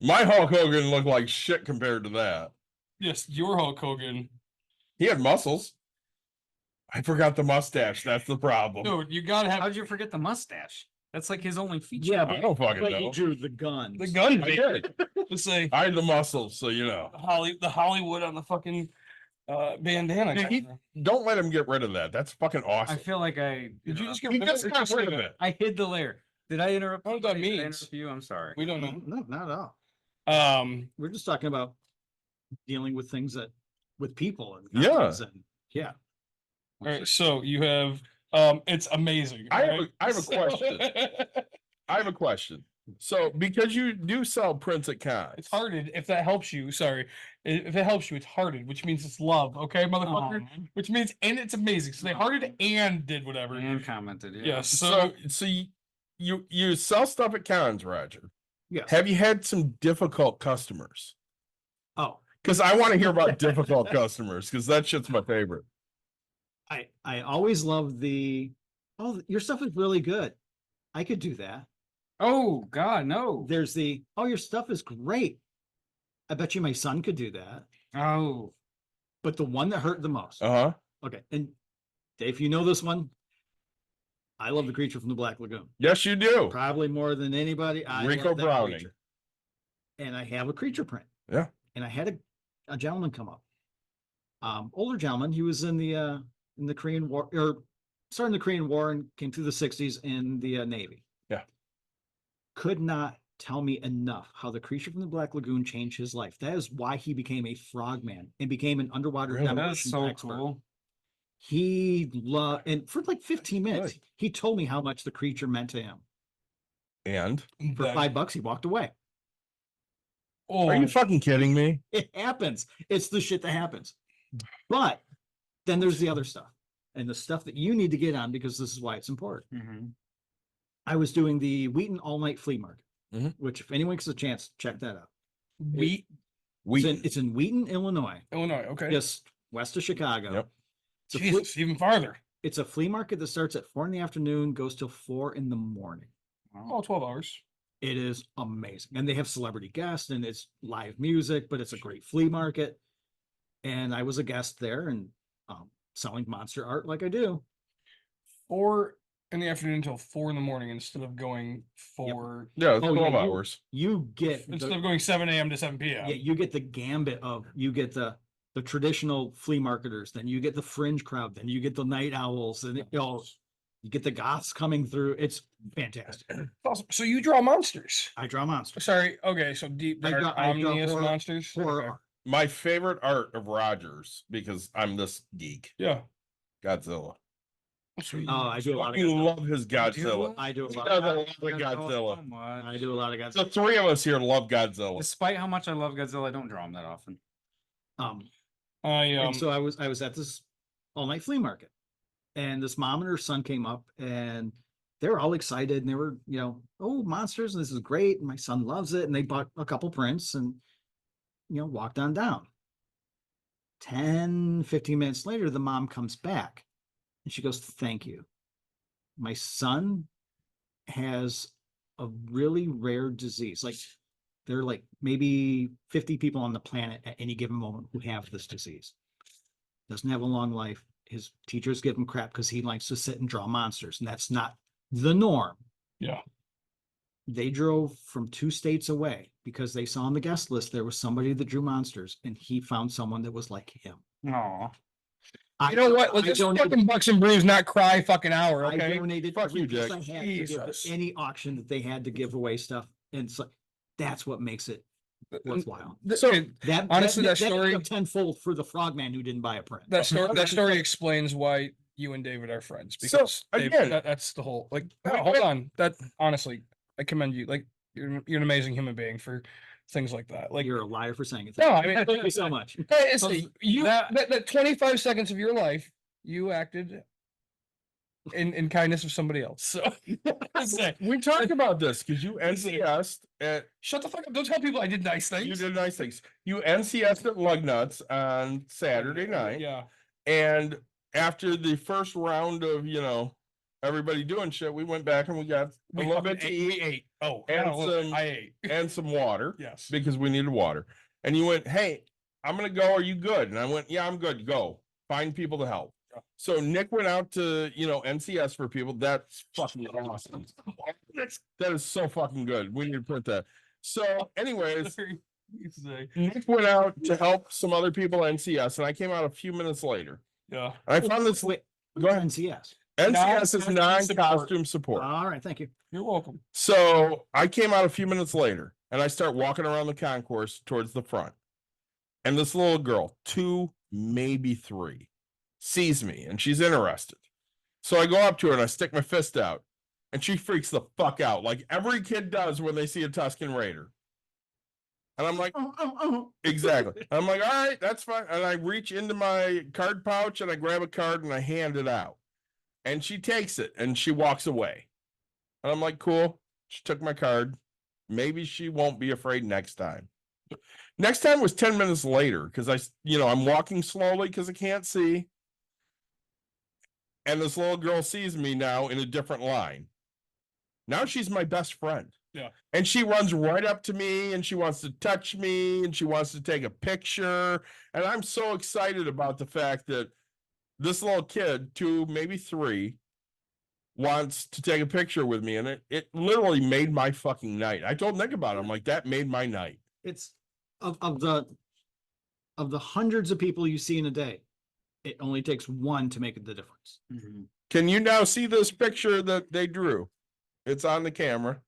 My Hulk Hogan looked like shit compared to that. Yes, your Hulk Hogan. He had muscles. I forgot the mustache. That's the problem. Dude, you gotta have How'd you forget the mustache? That's like his only feature. Yeah, I don't fucking but know. you drew the gun. the gun. I did. To say I had the muscles, so you know. the Hollywood on the fucking bandana. Yeah, Don't let him get rid of that. That's fucking I awesome. feel like I Did you just get He rid of just it? got rid of it. I hid the layer. Did I interrupt? I don't know what that Did I means. interrupt you? I'm sorry. We don't know. No, not at all. We're just talking about dealing with things with people and Yeah. companies and yeah. All right, so you have it's amazing. I have right? I have a question. I have a question. So, because you do sell prints at cons, It's hearted, if that helps you. Sorry. If it helps you, it's hearted, which means it's love, okay, motherfucker? Aw. Which means, and it's amazing. So they hearted and did whatever. And commented. Yeah. Yes. So, so you sell stuff at cons, Roger. Yes. Have you had some difficult customers? Oh, Because I want to hear about difficult customers, because that shit's my favorite. I always love your stuff is really good. I could do that. Oh God, no. There's your stuff is great. I bet you my son could do that. Oh. But the one that hurt the most. Uh-huh. Okay. And Dave, you know this one. I love the creature from the Black Lagoon. Yes, you do. Probably more than anybody. I Rico love that Browning. creature. And I have a creature print. Yeah. And I had a gentleman come up. Older gentleman. He was in the Korean War, or started in the Korean War and came through the 60s in the Navy. Yeah. Could not tell me enough how the creature from the Black Lagoon changed his life. That is why he became a frogman and became an underwater Really? That is demolition so expert. cool. He loved, and for like 15 minutes, Good. he told me how much the creature meant to him. And For $5, he walked away. Oh, are you fucking kidding me? It happens. It's the shit that happens. But then there's the other stuff and the stuff that you need to get on because this is why it's important. Mhm. I was doing the Wheaton All Night Flea Market, Mhm. which if anyone gets a chance, check that out. Wheat, It's in Wheaton, Illinois, Illinois. Okay. just west of Chicago. Yep. It's a, Jesus, even farther. it's a flea market that starts at 4 in the afternoon, goes till 4 in the morning. Oh, 12 hours. It is amazing. And they have celebrity guests and it's live music, but it's a great flea market. And I was a guest there and selling monster art like I do. 4 in the afternoon until 4 in the morning instead of going for Yeah, it's Oh, 12 yeah, hours. You get instead the, of going 7 a.m. to 7 p.m. yeah, you get the gambit of you get the traditional flea marketers, then you get the fringe crowd, then you get the night owls, and you get the goths coming through. It's fantastic. Awesome. So you draw monsters. I draw monsters. Sorry. Okay. So deep I dark, draw ominous horror- monsters. Horror Okay. art. My favorite art of Rogers, because I'm this geek, Yeah. Godzilla. Oh, I do a lot of You Godzilla. love his Godzilla. I do a He lot. does Of, a lot of Godzilla. So much. I do a lot of The Godzilla. three of us here love Godzilla. Despite how much I love Godzilla, I don't draw him that often. And so I was at this all night flea market, and this mom and her son came up, and they were all excited, and they were, oh, monsters, and this is great, and my son loves it, and they bought a couple prints, and walked on down. 10, 15 minutes later, the mom comes back, and she goes, "Thank you. My son has a really rare disease. Like, there are like maybe 50 people on the planet at any given moment who have this disease. Doesn't have a long life. His teachers give him crap because he likes to sit and draw monsters, and that's not the norm." Yeah. They drove from 2 states away because they saw on the guest list there was somebody that drew monsters, and he found someone that was like him. Aw. You know what? I Let's just donated- fucking Bucks and Brews, not cry fucking hour. I Okay. donated Fuck every you, piece Dick. I had to give Jesus. to any auction that they had to give away stuff, and so that's what makes it worthwhile. So That Honestly, that ended story- up tenfold for the frogman who didn't buy a print. that story explains why you and David are friends. So, Because again- that's the whole like. Wait, Hold wait. on. That honestly, I commend you. Like you're an amazing human being for things like that. Like You're a liar for saying it. no, I mean Thank you so much. Hey, it's, So you that- that 25 seconds of your life you acted in kindness of somebody else. So just say, We talked about this because you NCS'd at shut the fuck up. Don't tell people I did nice things. you did nice things. You NCS'd at Lugnuts on Saturday night. Yeah. And after the first round of, everybody doing shit, we went back and we got a little bit to We eat ate. Oh, and not a little, some- I ate. and some water Yes. because we needed water. And you went, "Hey, I'm going to go. Are you good?" And I went, "Yeah, I'm good. Go find people to help." Yeah. So Nick went out to, NCS for people. That's fucking awesome. That is so fucking good. We need to put that. So anyways, Nick went out to help some other people NCS, and I came out a few minutes later. Yeah. And I found this. Wait, Go ahead. NCS. NCS is Non-costume non-costume support. All right, thank you. You're welcome. So I came out a few minutes later, and I start walking around the concourse towards the front. And this little girl, 2, maybe 3, sees me, and she's interested. So I go up to her and I stick my fist out, and she freaks the fuck out, like every kid does when they see a Tuscan Raider. And I'm like, exactly. I'm like, all right, that's fine. And I reach into my card pouch and I grab a card and I hand it out. And she takes it and she walks away. And I'm like, cool. She took my card. Maybe she won't be afraid next time. Next time was 10 minutes later because I'm walking slowly because I can't see. And this little girl sees me now in a different line. Now she's my best friend. Yeah. And she runs right up to me and she wants to touch me and she wants to take a picture. And I'm so excited about the fact that this little kid, 2, maybe 3, wants to take a picture with me, and it literally made my fucking night. I told Nick about it. I'm like, that made my night. It's of the hundreds of people you see in a day, it only takes one to make the difference. Can you now see this picture that they drew? It's on the camera.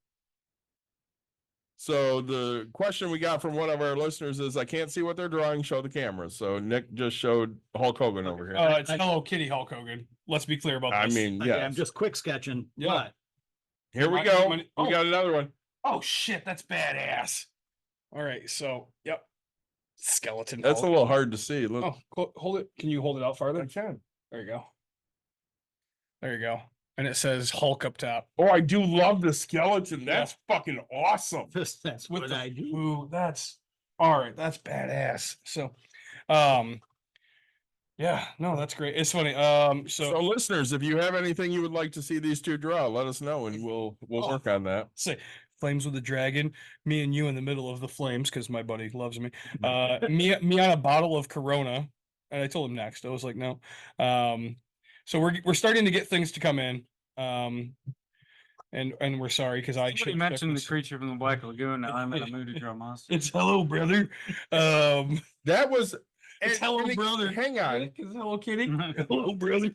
So the question we got from one of our listeners is, I can't see what they're drawing. Show the camera. So Nick just showed Hulk Hogan over here. It's Hello Kitty Hulk Hogan. Let's be clear about this. I mean, Yeah, yeah. I'm just quick sketching. Yeah. Here we My- go. my- We got another one. Oh shit, that's badass. All right, so yep, skeleton. That's a Hulk. little hard to see. Look, Hold it. Can you hold it out farther? I can. There you go. There you go. And it says Hulk up top. Oh, I do love the skeleton. That's fucking awesome. That's With what the I do. Ooh, that's all right. That's badass. So, yeah, no, that's great. It's funny. So listeners, if you have anything you would like to see these two draw, let us know and we'll Oh. work on that. say flames with a dragon, me and you in the middle of the flames because my buddy loves me. Me on a bottle of Corona, and I told him next. I was like, no. So we're starting to get things to come in. And we're sorry because I Somebody should mentioned the creature from the Black Lagoon. Now I'm in a mood to draw monster. It's hello, brother. That was It's hello, and brother. Hang on. It's hello, kitty. Hello, brother.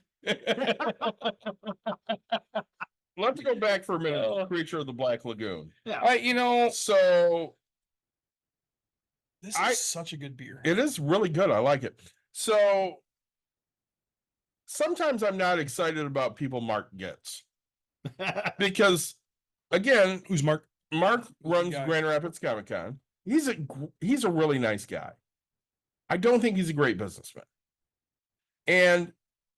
Let's go back for a minute. Oh. Creature of the Black Lagoon. You know, So this is such a good beer. it is really good. I like it. So sometimes I'm not excited about people Mark gets because, again, Who's Mark? Mark runs guy? Grand Rapids Comic Con. He's a really nice guy. I don't think he's a great businessman. And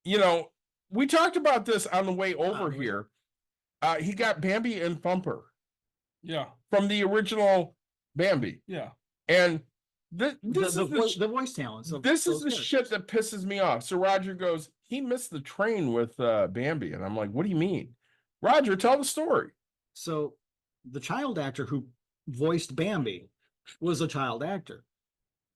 you know, we talked about this on the way over here. He got Bambi and Thumper Yeah, from the original Bambi, yeah. and this is The voice talents. of this is those the characters. shit that pisses me off. So Roger goes, he missed the train with Bambi, and I'm like, what do you mean? Roger, tell the story. So the child actor who voiced Bambi was a child actor.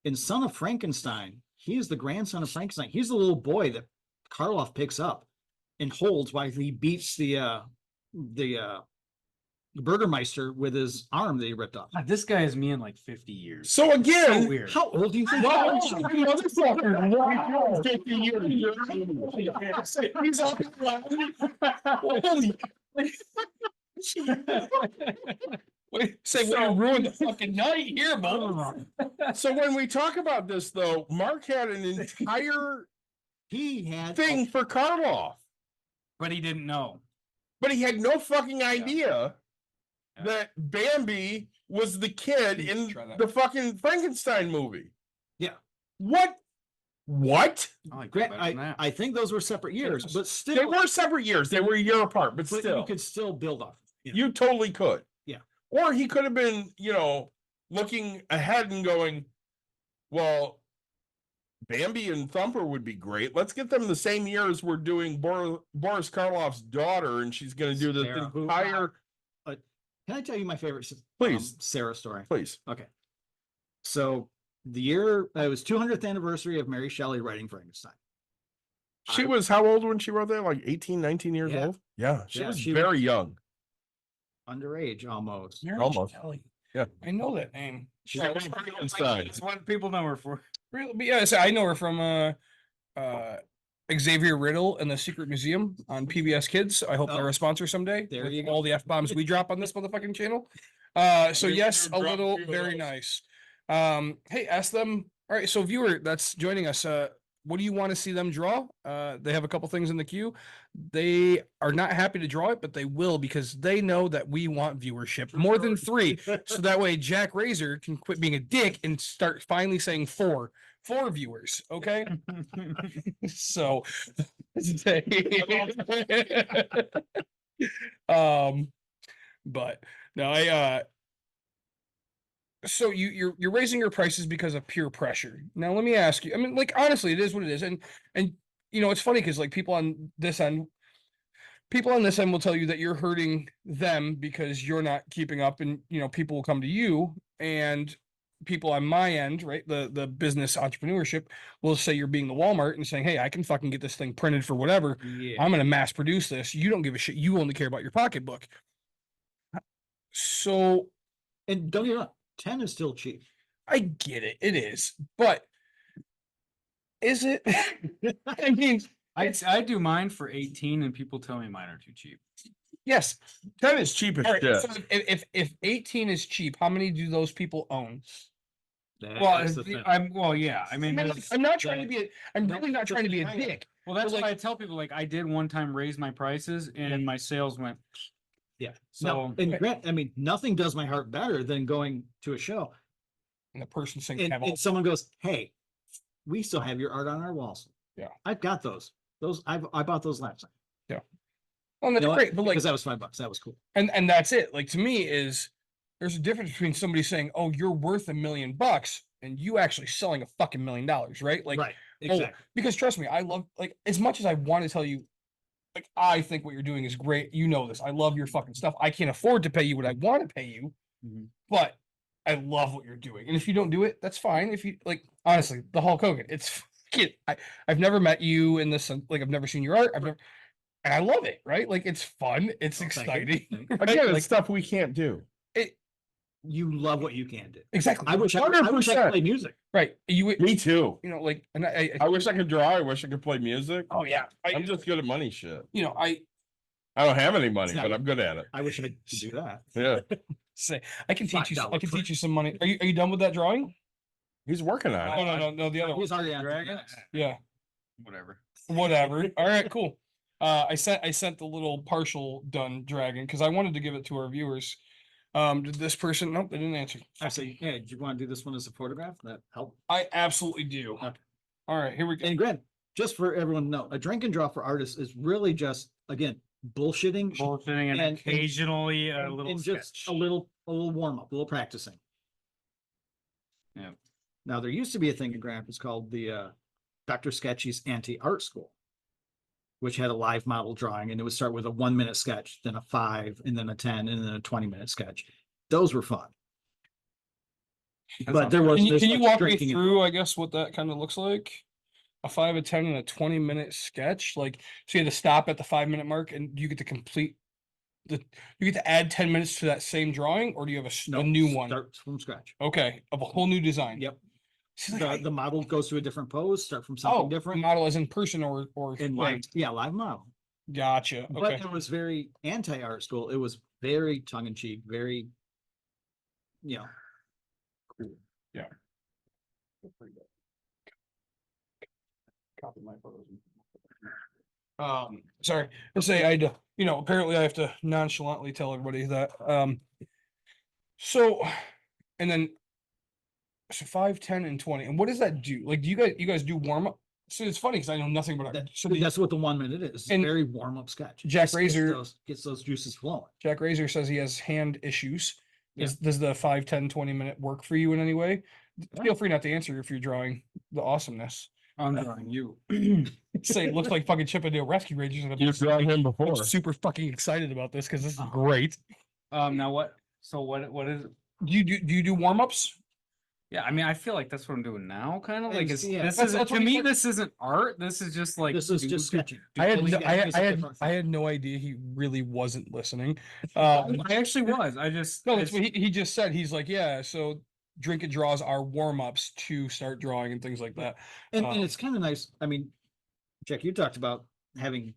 In Son of Frankenstein, he is the grandson of Frankenstein. He's the little boy that Karloff picks up and holds while he beats the Burgermeister with his arm that he ripped off. God, this guy is me in like 50 years. So again, So weird. How old do you think? Wow, he is? motherfucker. Wow, 50 years. He's up Wait, say we ruined the fucking night here, bud. So when we talk about this, though, Mark had an entire He had thing for Karloff, But he didn't know. but he had no fucking idea Yeah. that Bambi was the kid in Try that. the fucking Frankenstein movie. Yeah. What? What? I like Gra- that better than that. I think those were separate years, but They still, were separate years. They were a year apart, but but still, you could still build off. Yeah. you totally could. Yeah. Or he could have been, you know, looking ahead and going, well, Bambi and Thumper would be great. Let's get them the same year as we're doing Boris Karloff's daughter, and she's going to do this Sarah. entire. Can I tell you my favorite Please. Sarah story? Please. Okay. So the year it was 200th anniversary of Mary Shelley writing Frankenstein. She was how old when she wrote that? Like 18, 19 years Yeah. old? Yeah, she Yeah, was she very young. Underage almost. Mary Almost. Shelley. Yeah. I know that name. She's Frankenstein. It's what people know her for. Really? But yeah, so I know her from Xavier Riddle and the Secret Museum on PBS Kids. I hope they're Oh. a sponsor someday. There with you go. all the F bombs we drop on this motherfucking channel. So We yes, do a drop little a few of very those. nice. Hey, ask them. All right, so viewer that's joining us, what do you want to see them draw? They have a couple things in the queue. They are not happy to draw it, but they will because they know that we want viewership more than 3. So that way Jack Razor can quit being a dick and start finally saying 4 viewers. Okay. So but no, so you're raising your prices because of peer pressure. Now let me ask you, I mean, like honestly, it is what it is. And you know, it's funny because like people on this end will tell you that you're hurting them because you're not keeping up, and you know, people will come to you. And people on my end, right? The business entrepreneurship will say you're being the Walmart and saying, hey, I can fucking get this thing printed for whatever. Yeah. I'm gonna mass produce this. You don't give a shit. You only care about your pocketbook. So And don't get me wrong, 10 is still cheap. I get it. It is, but is it? I mean, I do mine for 18 and people tell me mine are too cheap. yes. 10 is cheap as All right, shit. so if 18 is cheap, how many do those people own? Well, That's the thing. yeah. I mean, I'm not trying to be. I'm No, really not trying to be a that's the thing. dick. well, that's But, why I tell people like I did one time raise my prices and my sales went. Yeah. So No, and Grant, I mean, nothing does my heart better than going to a show And the person saying, and, have all, and someone goes, "Hey, we still have your art on our walls." Yeah. I've got those. I bought those last time. oh, that's You know what? great. But like, Because that was $5. That was cool. and that's it. Like to me is there's a difference between somebody saying, "Oh, you're worth $1 million," and you actually selling a fucking $1 million, right? Like, Right. oh, Exactly. because trust me, I love like as much as I want to tell you, like I think what you're doing is great. You know this. I love your fucking stuff. I can't afford to pay you what I want to pay you, Mhm. but I love what you're doing. And if you don't do it, that's fine. If you like, honestly, the Hulk Hogan, it's fucking. I've never met you in this. Like, I've never seen your art. I've never, and I love it. Right? Like, it's fun. It's Oh, thank you. exciting. Thank you. right? Again, it's Like, stuff we can't do. it You love what you can do. exactly. I wish I could 100%. play music. Right. You. Me too. You know, like, and I wish I could draw. I wish I could play music. Oh yeah. I'm just good at money shit. You know, I I don't have any money, It's not- but I'm good at it. I wish I could do that. Yeah. say I can teach you. $5 I can teach you some money. Are you done with that drawing? He's working on No, it. no. The other one. He's already on Dragons? Yeah. Whatever. Whatever. All right, cool. I sent the little partial done dragon because I wanted to give it to our viewers. Did this person? Nope, they didn't answer. Actually, yeah, do you want to do this one as a photograph? That help? I absolutely do. Okay. All right, here we go. And Grant, just for everyone to know, a drink and draw for artists is really just, again, bullshitting. Bullshitting and And- occasionally a and- little and just sketch. a little warm up, a little practicing. Yeah. Now, there used to be a thing in Grant, it's called the Dr. Sketchy's Anti-Art School, which had a live model drawing, and it would start with a 1 minute sketch, then a 5, and then a 10, and then a 20-minute sketch. Those were fun. But there was. Can there's you much walk me drinking in- through? I guess what that kind of looks like. A 5, a 10, and a 20-minute sketch. Like, so you had to stop at the 5-minute mark, and you get to complete the. You get to add 10 minutes to that same drawing, or do you have a No, new one? Start from scratch. Okay, of a whole new design. Yep. See, like, The model goes to a different pose, start from oh, something different. model as in person or In live, yeah, live model. Gotcha. But Okay. it was very anti-art school. It was very tongue in cheek, very, you know, Copy my photos. Sorry. Let's say I had to, apparently I have to nonchalantly tell everybody that. So, and then, so 5, 10, and 20. And what does that do? Like, do you guys do warm up? So it's funny because I know nothing about art. So that's what the 1 minute is. It's a And very warm up sketch. Jack Just Razor- gets those juices flowing. Jack Razor says he has hand issues. Yeah. Does the 5, 10, 20-minute work for you in any way? Yeah. Feel free not to answer if you're drawing the awesomeness. I'm drawing you. Say it looks like fucking Chippendale Rescue Rangers. And You've drawn him I'm before. super fucking excited about this because this is Oh. great. Now what? So what is it? Do you do warm ups? Yeah, I mean, I feel like that's what I'm doing now, kind of Yeah, like you it's, see, yeah. this That's isn't what to you me. said. This isn't art. This is just like This is just sketching. I had Totally no, sketching is a I different had thing. no idea he really wasn't listening. I actually was. I just No, that's it's- what he just said. He's like, yeah, so drink and draws are warm ups to start drawing and things like that. And Um, it's kind of nice. I mean, Jack, you talked about having,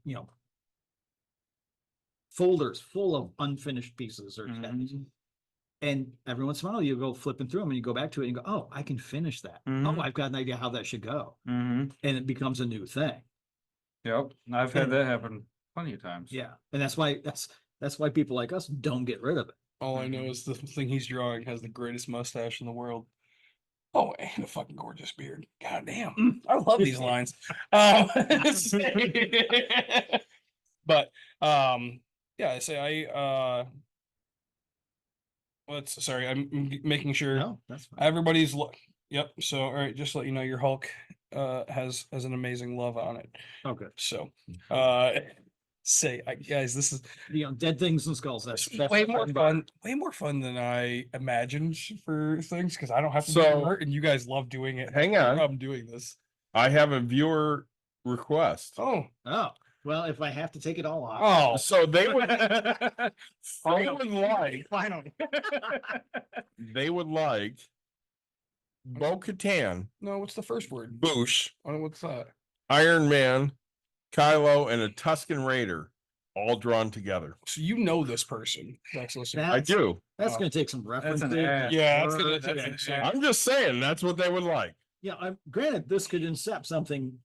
folders full of unfinished pieces or sketches. Mhm. And every once in a while you go flipping through them and you go back to it and you go, oh, I can finish that. Oh, Mhm. I've got an idea how that should go. Mhm. And it becomes a new thing. Yep, I've had And- that happen plenty of times. Yeah. And that's why people like us don't get rid of it. all I know is the thing he's drawing has the greatest mustache in the world. Oh, and a fucking gorgeous beard. God damn. I love these lines. But yeah, I say sorry, I'm making sure No, that's fine. everybody's look. Yep. So all right, just to let you know your Hulk has an amazing love on it. Okay. So say, guys, this is Dead things and skulls. That's way the more fun part. fun, way more fun than I imagined for things because I don't have to So- do it, and you guys love doing it. Hang on. I'm doing this. I have a viewer request. Oh, Oh, well, if I have to take it all off. oh, So they would Finally. like Finally. they would like Bo-Katan, No, what's the first word? Boosh, Oh, what's that? Iron Man, Kylo, and a Tusken Raider all drawn together. So you know this person that's listening. I do. That's Oh. going to take some reference. an to. ass. Yeah, that's Word. gonna. Okay. Yeah. I'm just saying that's what they would like. Yeah, granted, this could incept something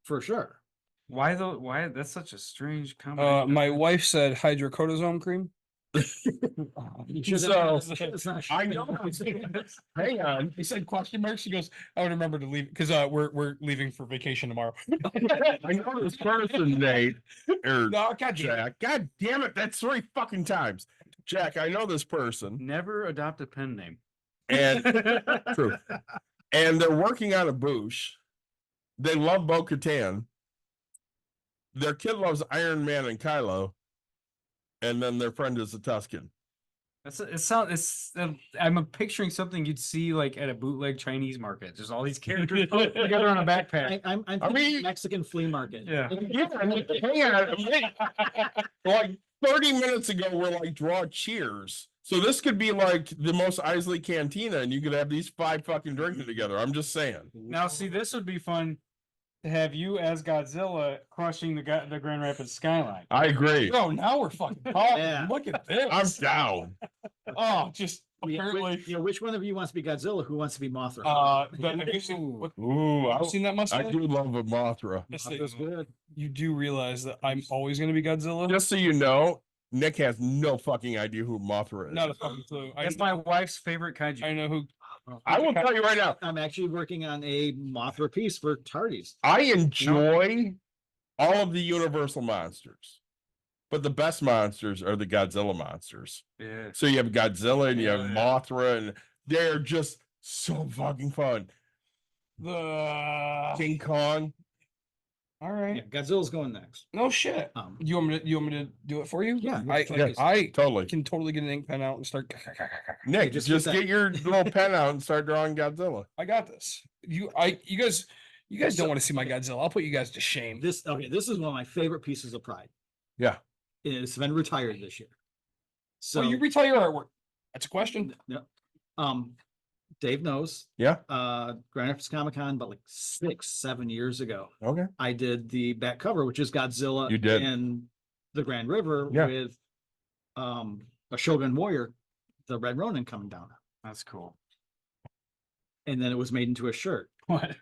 for sure. Why though? Why that's such a strange comment? My wife said hydrocortisone cream. So, It's not I know. Hang on. He said question mark. She goes, I would remember to leave because we're leaving for vacation tomorrow. I know this person, Nate, or No, God damn it. Jack. God damn it, that's 3 fucking times. Jack, I know this person, Never adopt a pen name. and true. And they're working on a Boosh. They love Bo-Katan. Their kid loves Iron Man and Kylo. And then their friend is a Tusken. I'm picturing something you'd see like at a bootleg Chinese market. Just all these characters put together on a backpack. I'm I thinking mean- Mexican flea market. Yeah. Yeah, hang on. Wait. Like 30 minutes ago, we're like, draw cheers. So this could be like the most Isley Cantina, and you could have these 5 fucking drinking together. I'm just saying. Now, see, this would be fun to have you as Godzilla crushing the Grand Rapids skyline. I agree. Bro, now we're fucking talking. Yeah. Look at this. I'm down. Oh, just Yeah, apparently. which one of you wants to be Godzilla? Who wants to be Mothra? Have you seen, Ooh, have you seen that I mustache? do love a Mothra. This Mothra's thing- good. You do realize that I'm always going to be Godzilla? Just so you know, Nick has no fucking idea who Mothra is. Not a fucking clue. That's my wife's favorite kaiju. I know who. I will tell you right now, I'm actually working on a Mothra piece for Tardies. I enjoy all of the Universal monsters, but the best monsters are the Godzilla monsters. Yeah. So you have Godzilla and you have Yeah. Mothra, and they're just so fucking fun. The. King Kong. All Yeah, right. Godzilla's going next. No shit. You You want me to do it for you? Yeah, I yes, I totally. can totally get an ink pen out and start. Nick, just just get that- get your little pen out and start drawing Godzilla. I got this. You guys don't want to see my Godzilla. I'll put you guys to shame. This is one of my favorite pieces of pride. Yeah. It's been retired this year. So So you retire artwork. That's a question. Dave knows. Yeah. Grand Rapids Comic Con, but like 6-7 years ago, Okay. I did the back cover, which is Godzilla You did. in the Grand River Yeah. with a Shogun warrior, the Red Ronin coming down. That's cool. And then it was made into a shirt. What?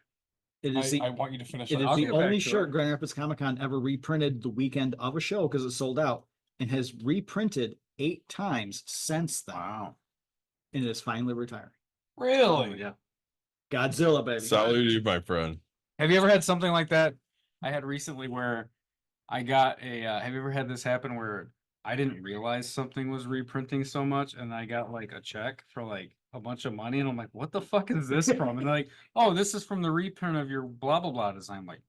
It is I the want you to finish It that. is I'll the get back only to shirt it. Grand Rapids Comic Con ever reprinted the weekend of a show because it sold out and has reprinted 8 times since then. Wow. And is finally retiring. Really? Yeah. Godzilla, baby. Salute you, my friend. Have you ever had something like that? I had recently where I got a. Have you ever had this happen where I didn't realize something was reprinting so much, and I got like a check for like a bunch of money, and I'm like, "What the fuck is this from?" And they're like, "Oh, this is from the reprint of your blah blah blah design." I'm like,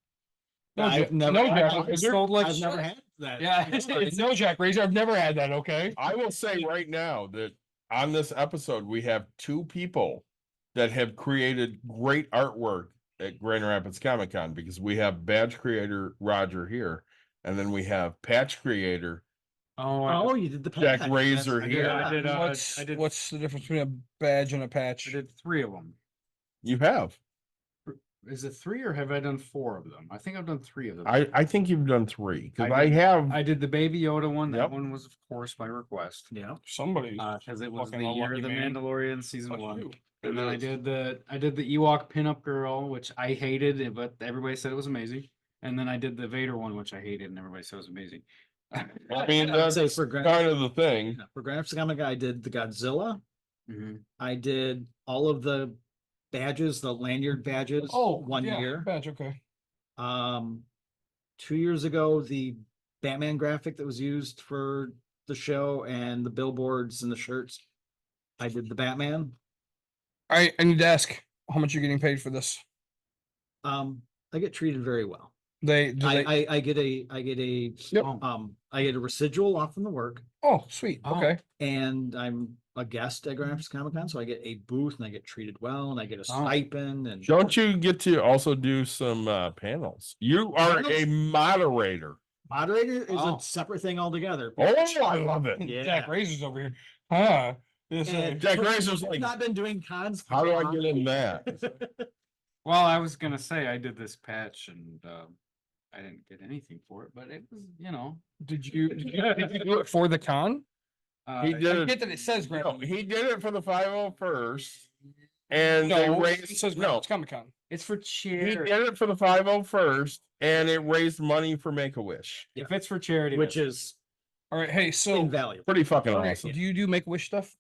No, I've Jack, never- no, I- Jack, I've Razor. sold like I've never shit. had that. Yeah, It's no Jack Razor. I've never had that. Okay. I will say right now that on this episode, we have 2 people that have created great artwork at Grand Rapids Comic Con because we have badge creator Roger here, and then we have patch creator "Oh, Oh, you did the Jack patch. Razor That's- here. I did. What's I did. what's the difference between a badge and a patch? I did 3 of them. You have. Is it 3 or have I done 4 of them? I think I've done 3 of them. I think you've done 3 because I I did. have. I did the Baby Yoda one. That Yep. one was, of course, by request. Yeah. Somebody. Because it was the Fucking year of unlucky the man. Mandalorian season Fuck 1. you. And then I did the Ewok pinup girl, which I hated, but everybody said it was amazing. And then I did the Vader one, which I hated, and everybody said it was amazing. I mean, I would say that's for Grand kind of the thing. for Grand Rapids Comic Con, I did the Godzilla. Mhm. I did all of the badges, the lanyard badges. Oh, one yeah, year. badge. Okay. 2 years ago, the Batman graphic that was used for the show and the billboards and the shirts. I did the Batman. All right. I need to ask how much you're getting paid for this. I get treated very well. They do they? I get a Yep. I get a residual off from the work, Oh, sweet. Oh. Okay. and I'm a guest at Grand Rapids Comic Con, so I get a booth and I get treated well, and I get a Oh. stipend. And Don't you get to also do some panels? You are a Panels? moderator. moderator is Oh. a separate thing altogether. Oh, I love it. Yeah. Jack Razor's over here. Huh. This, And Jack so Razor's I've like, not been doing cons. for how do I long. get in that? Well, I was gonna say I did this patch and I didn't get anything for it, but it was, did you do it for the con? He uh, did I it. get that it says Grand. No, he did it for the 501st, and they No, raised. it says Grand No, Rapids Comic Con. it's for he charity. did it for the 501st, and it raised money for Make a Wish. If it's for charity, Which that's- is All right. Hey, so invaluable. Pretty fucking all right, awesome. do you do Make a Wish stuff?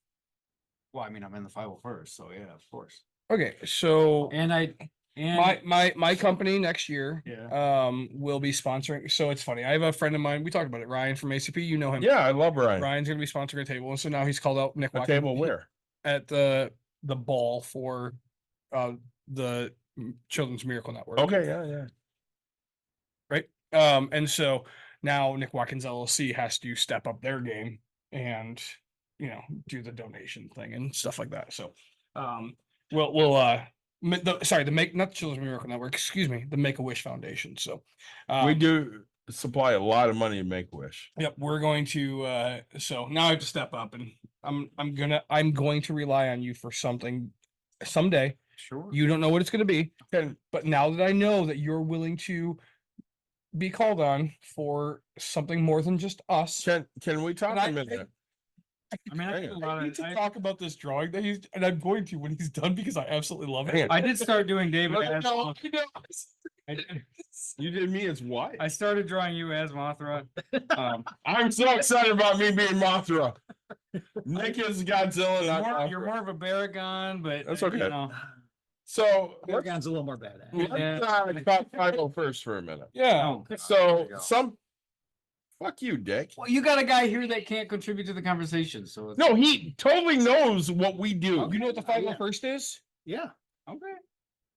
well, I mean, I'm in the 501st, so yeah, of course. Okay, so And my company next year Yeah. will be sponsoring. So it's funny. I have a friend of mine. We talked about it. Ryan from ACP. You know him. Yeah, I love Ryan. Ryan's gonna be sponsoring a table, and so now he's called out Nick A Watkins table where? at the ball for the Children's Miracle Network. Okay, yeah. Right. And so now Nick Watkins LLC has to step up their game and do the donation thing and stuff like that. So we'll the Make not the Children's Miracle Network, excuse me, the Make a Wish Foundation. So We do supply a lot of money to Make a Wish. yep, we're going to so now I have to step up, and I'm going to rely on you for something someday. sure. You don't know what it's going to be, Can but now that I know that you're willing to be called on for something more than just us, can we talk And I- a minute? I mean, I Hang did a on. lot I need of. to talk about this drawing that he's, and I'm going to when he's done because I absolutely love Hang it. on. I did start doing David No, as. no, I did- You did me as what? I started drawing you as Mothra. I'm so excited about me being Mothra. Nick is Godzilla. And I'm You're Mothra. more of a Baragon, but That's okay. So let's Oregon's a little more badass. Yeah. talk 501st for a minute. Yeah. Oh, there So you go. fuck you, Dick. Well, you got a guy here that can't contribute to the conversation, so it's No, he totally knows what we do. You know what the 501st is? Yeah. okay.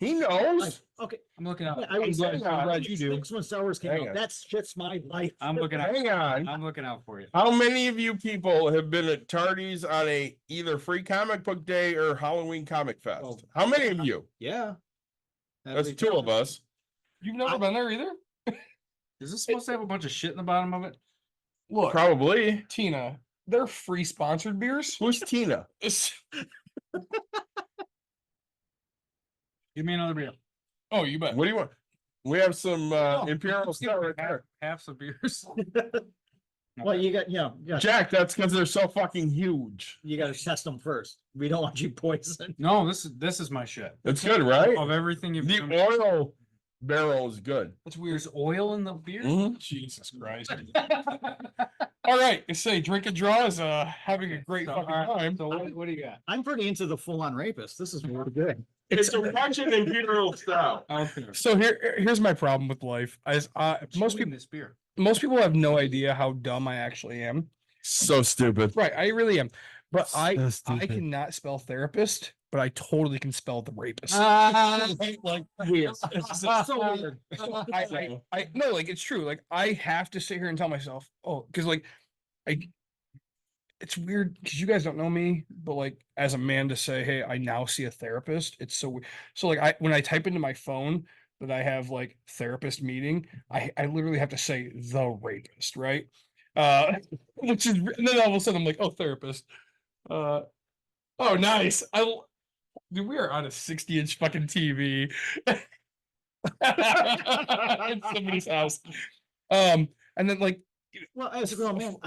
He Like, knows. okay. I'm looking out. Yeah, I was glad- I'm glad you do. Thanks when Star Wars came Hang out. on. That shit's my life. I'm looking out. Hang on. I'm looking out for you. How many of you people have been at Tardy's on a either free comic book day or Halloween comic fest? Oh. How many of you? Yeah. That's two of us. You've never been there either? Is this supposed to have a bunch of shit in the bottom of it? Look, Probably. Tina, they're free sponsored beers. Who's Tina? Give me another beer. Oh, you bet. What do you want? We have some Imperial Stout right Half, there. half some beers. Well, you got, Jack, that's because they're so fucking huge. you got to test them first. We don't want you poisoned. No, this is my shit. It's good, right? Of everything you've The done. oil barrel is good. That's weird. There's oil in the beer. Mhm. Jesus Christ. All right. I say drink and draw is having a great So, fucking all right, time. so what do you got? I'm pretty into the full-on rapist. This is really good. It's a Russian Imperial Stout. Okay. So here's my problem with life. As most people this beer. have no idea how dumb I actually am. So stupid. Right, I really am. But So I stupid. cannot spell therapist, but I totally can spell the rapist. Like, weird. So weird. I no, like it's true. Like I have to sit here and tell myself, oh, because like it's weird because you guys don't know me, but like as a man to say, hey, I now see a therapist. It's so weird. So like when I type into my phone that I have like therapist meeting, I literally have to say the rapist, right? Which is, and then all of a sudden I'm like, oh, therapist. Oh, nice. Dude, we are on a 60-inch fucking TV in somebody's house. And then like, Well, as a grown man,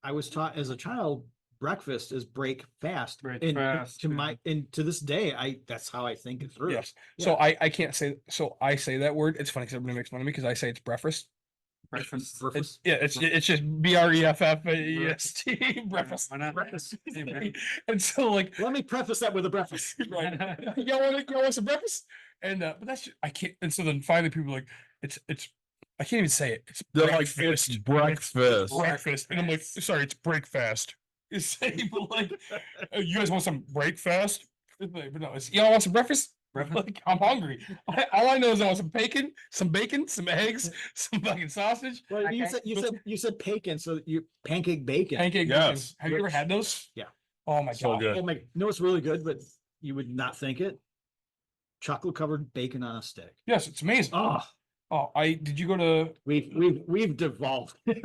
I was taught as a child, breakfast is break fast. Break and fast, to yeah. my and to this day, that's how I think it through. yes. So I can't say, so I say that word. It's funny because everybody makes fun of me because I say it's breakfast. Breakfast. Breakfast. Yeah, it's just BREFFAEST breakfast. Why not? Breakfast. Hey, man. And so like, Let me preface that with a breakfast. right. Y'all want some breakfast? And but that's I can't. And so then finally people are like, it's I can't even say it. It's They're like, breakfast. it's breakfast. Breakfast. And I'm like, sorry, it's break fast. It's but like, you guys want some break fast? But no, it's y'all want some breakfast? Like, I'm hungry. All I know is I want some bacon, some eggs, some fucking sausage. Well, you said bacon, so you pancake bacon. Pancake Yes. bacon. Have you ever had those? Yeah. Oh my So god. good. Oh my, you know what's really good, but you would not think it? Chocolate covered bacon on a stick. Yes, it's amazing. Oh, Oh, did you go to we've devolved. Wait,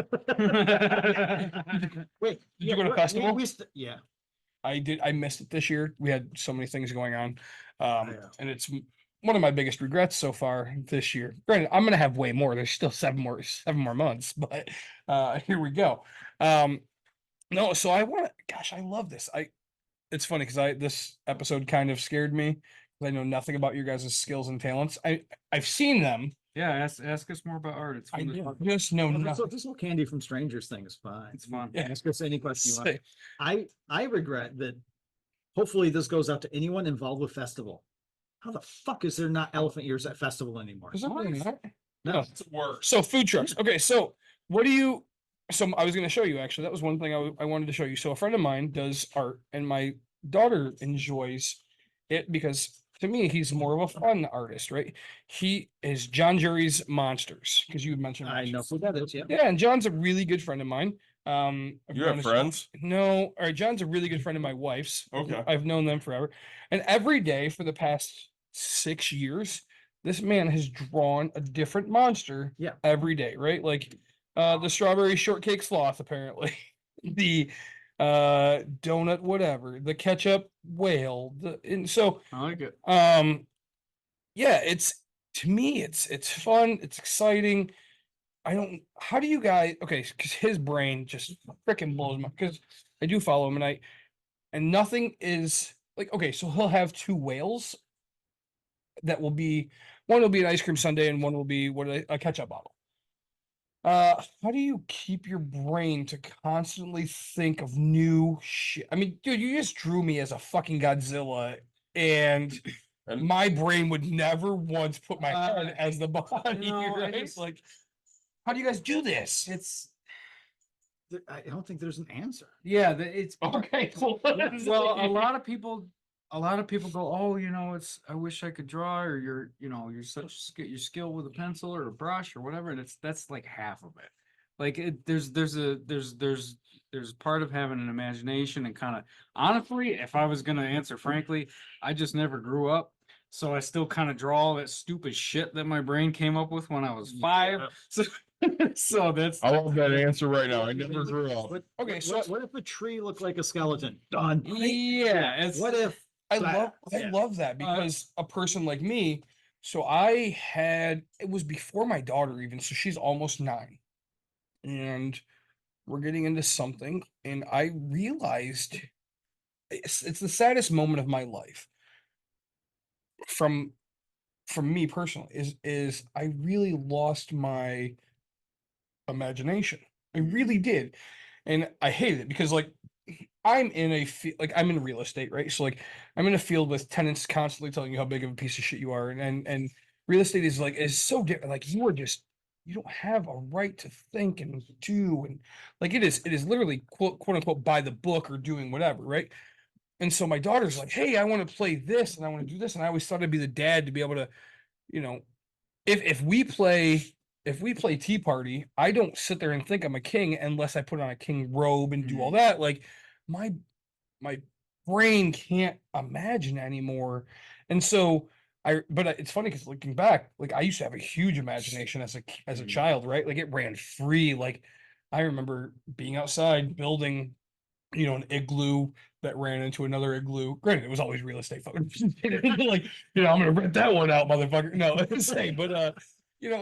Did you go to festival? Yeah. I did. I missed it this year. We had so many things going on. Yeah. And it's one of my biggest regrets so far this year. Granted, I'm gonna have way more. There's still seven more months, but here we go. No, so I want to, gosh, I love this. It's funny because this episode kind of scared me because I know nothing about your guys' skills and talents. I've seen them. Yeah, ask us more about art. It's I fun to talk about. just know So nothing. this little candy from strangers thing is fine. It's fun. Yeah. Ask us any question you want. Say, I regret that. Hopefully this goes out to anyone involved with festival. How the fuck is there not elephant ears at festival anymore? is that really not? No. It's worse. So food trucks. Okay, so what do you? So I was going to show you actually. That was one thing I wanted to show you. So a friend of mine does art, and my daughter enjoys it because to me he's more of a fun artist, right? He is John Jury's Monsters because you had mentioned. I know Monsters. who that is. Yeah. Yeah, and John's a really good friend of mine. I've You known have his- friends? No, all right. John's a really good friend of my wife's. Okay. I've known them forever, and every day for the past 6 years, this man has drawn a different monster. Yeah. Every day, right? Like, the strawberry shortcake sloth, apparently, the donut, whatever, the ketchup whale. And so, I like it. yeah, to me, it's fun, it's exciting. How do you guys, okay, because his brain just freaking blows my, because I do follow him and nothing is like, okay, so he'll have two whales that will be, one will be an ice cream sundae and one will be a ketchup bottle. How do you keep your brain to constantly think of new shit? I mean, dude, you just drew me as a fucking Godzilla and And my brain would never once put my head as the body, you know, I right? just- Like, how do you guys do this? It's I don't think there's an answer. yeah, it's Okay, cool. well, a lot of people go, oh, I wish I could draw, or you're your skill with a pencil or a brush or whatever, and that's like half of it. Like there's part of having an imagination and kind of, honestly, if I was gonna answer frankly, I just never grew up. So I still kind of draw all that stupid shit that my brain came up with when I was 5. So that's I love that answer right now. I never grew up. Okay, so what if a tree looked like a skeleton? Done. yeah. It's What if? I Yeah. love that because a person like me, so it was before my daughter even, so she's almost 9. And we're getting into something, and I realized it's the saddest moment of my life. From me personally, is I really lost my imagination. I really did. And I hated it because like I'm in real estate, right? So like I'm in a field with tenants constantly telling you how big of a piece of shit you are. And real estate is so different. Like you don't have a right to think and do, and like it is literally quote unquote by the book or doing whatever, right? And so my daughter's like, hey, I want to play this and I want to do this. And I always thought I'd be the dad to be able to, if we play Tea Party, I don't sit there and think I'm a king unless I put on a king robe and do all that. Like my brain can't imagine anymore. And so but it's funny because looking back, like I used to have a huge imagination as a child, right? Like it ran free. Like I remember being outside building, an igloo that ran into another igloo. Granted, it was always real estate fucking like, I'm gonna rent that one out, motherfucker. No, insane. But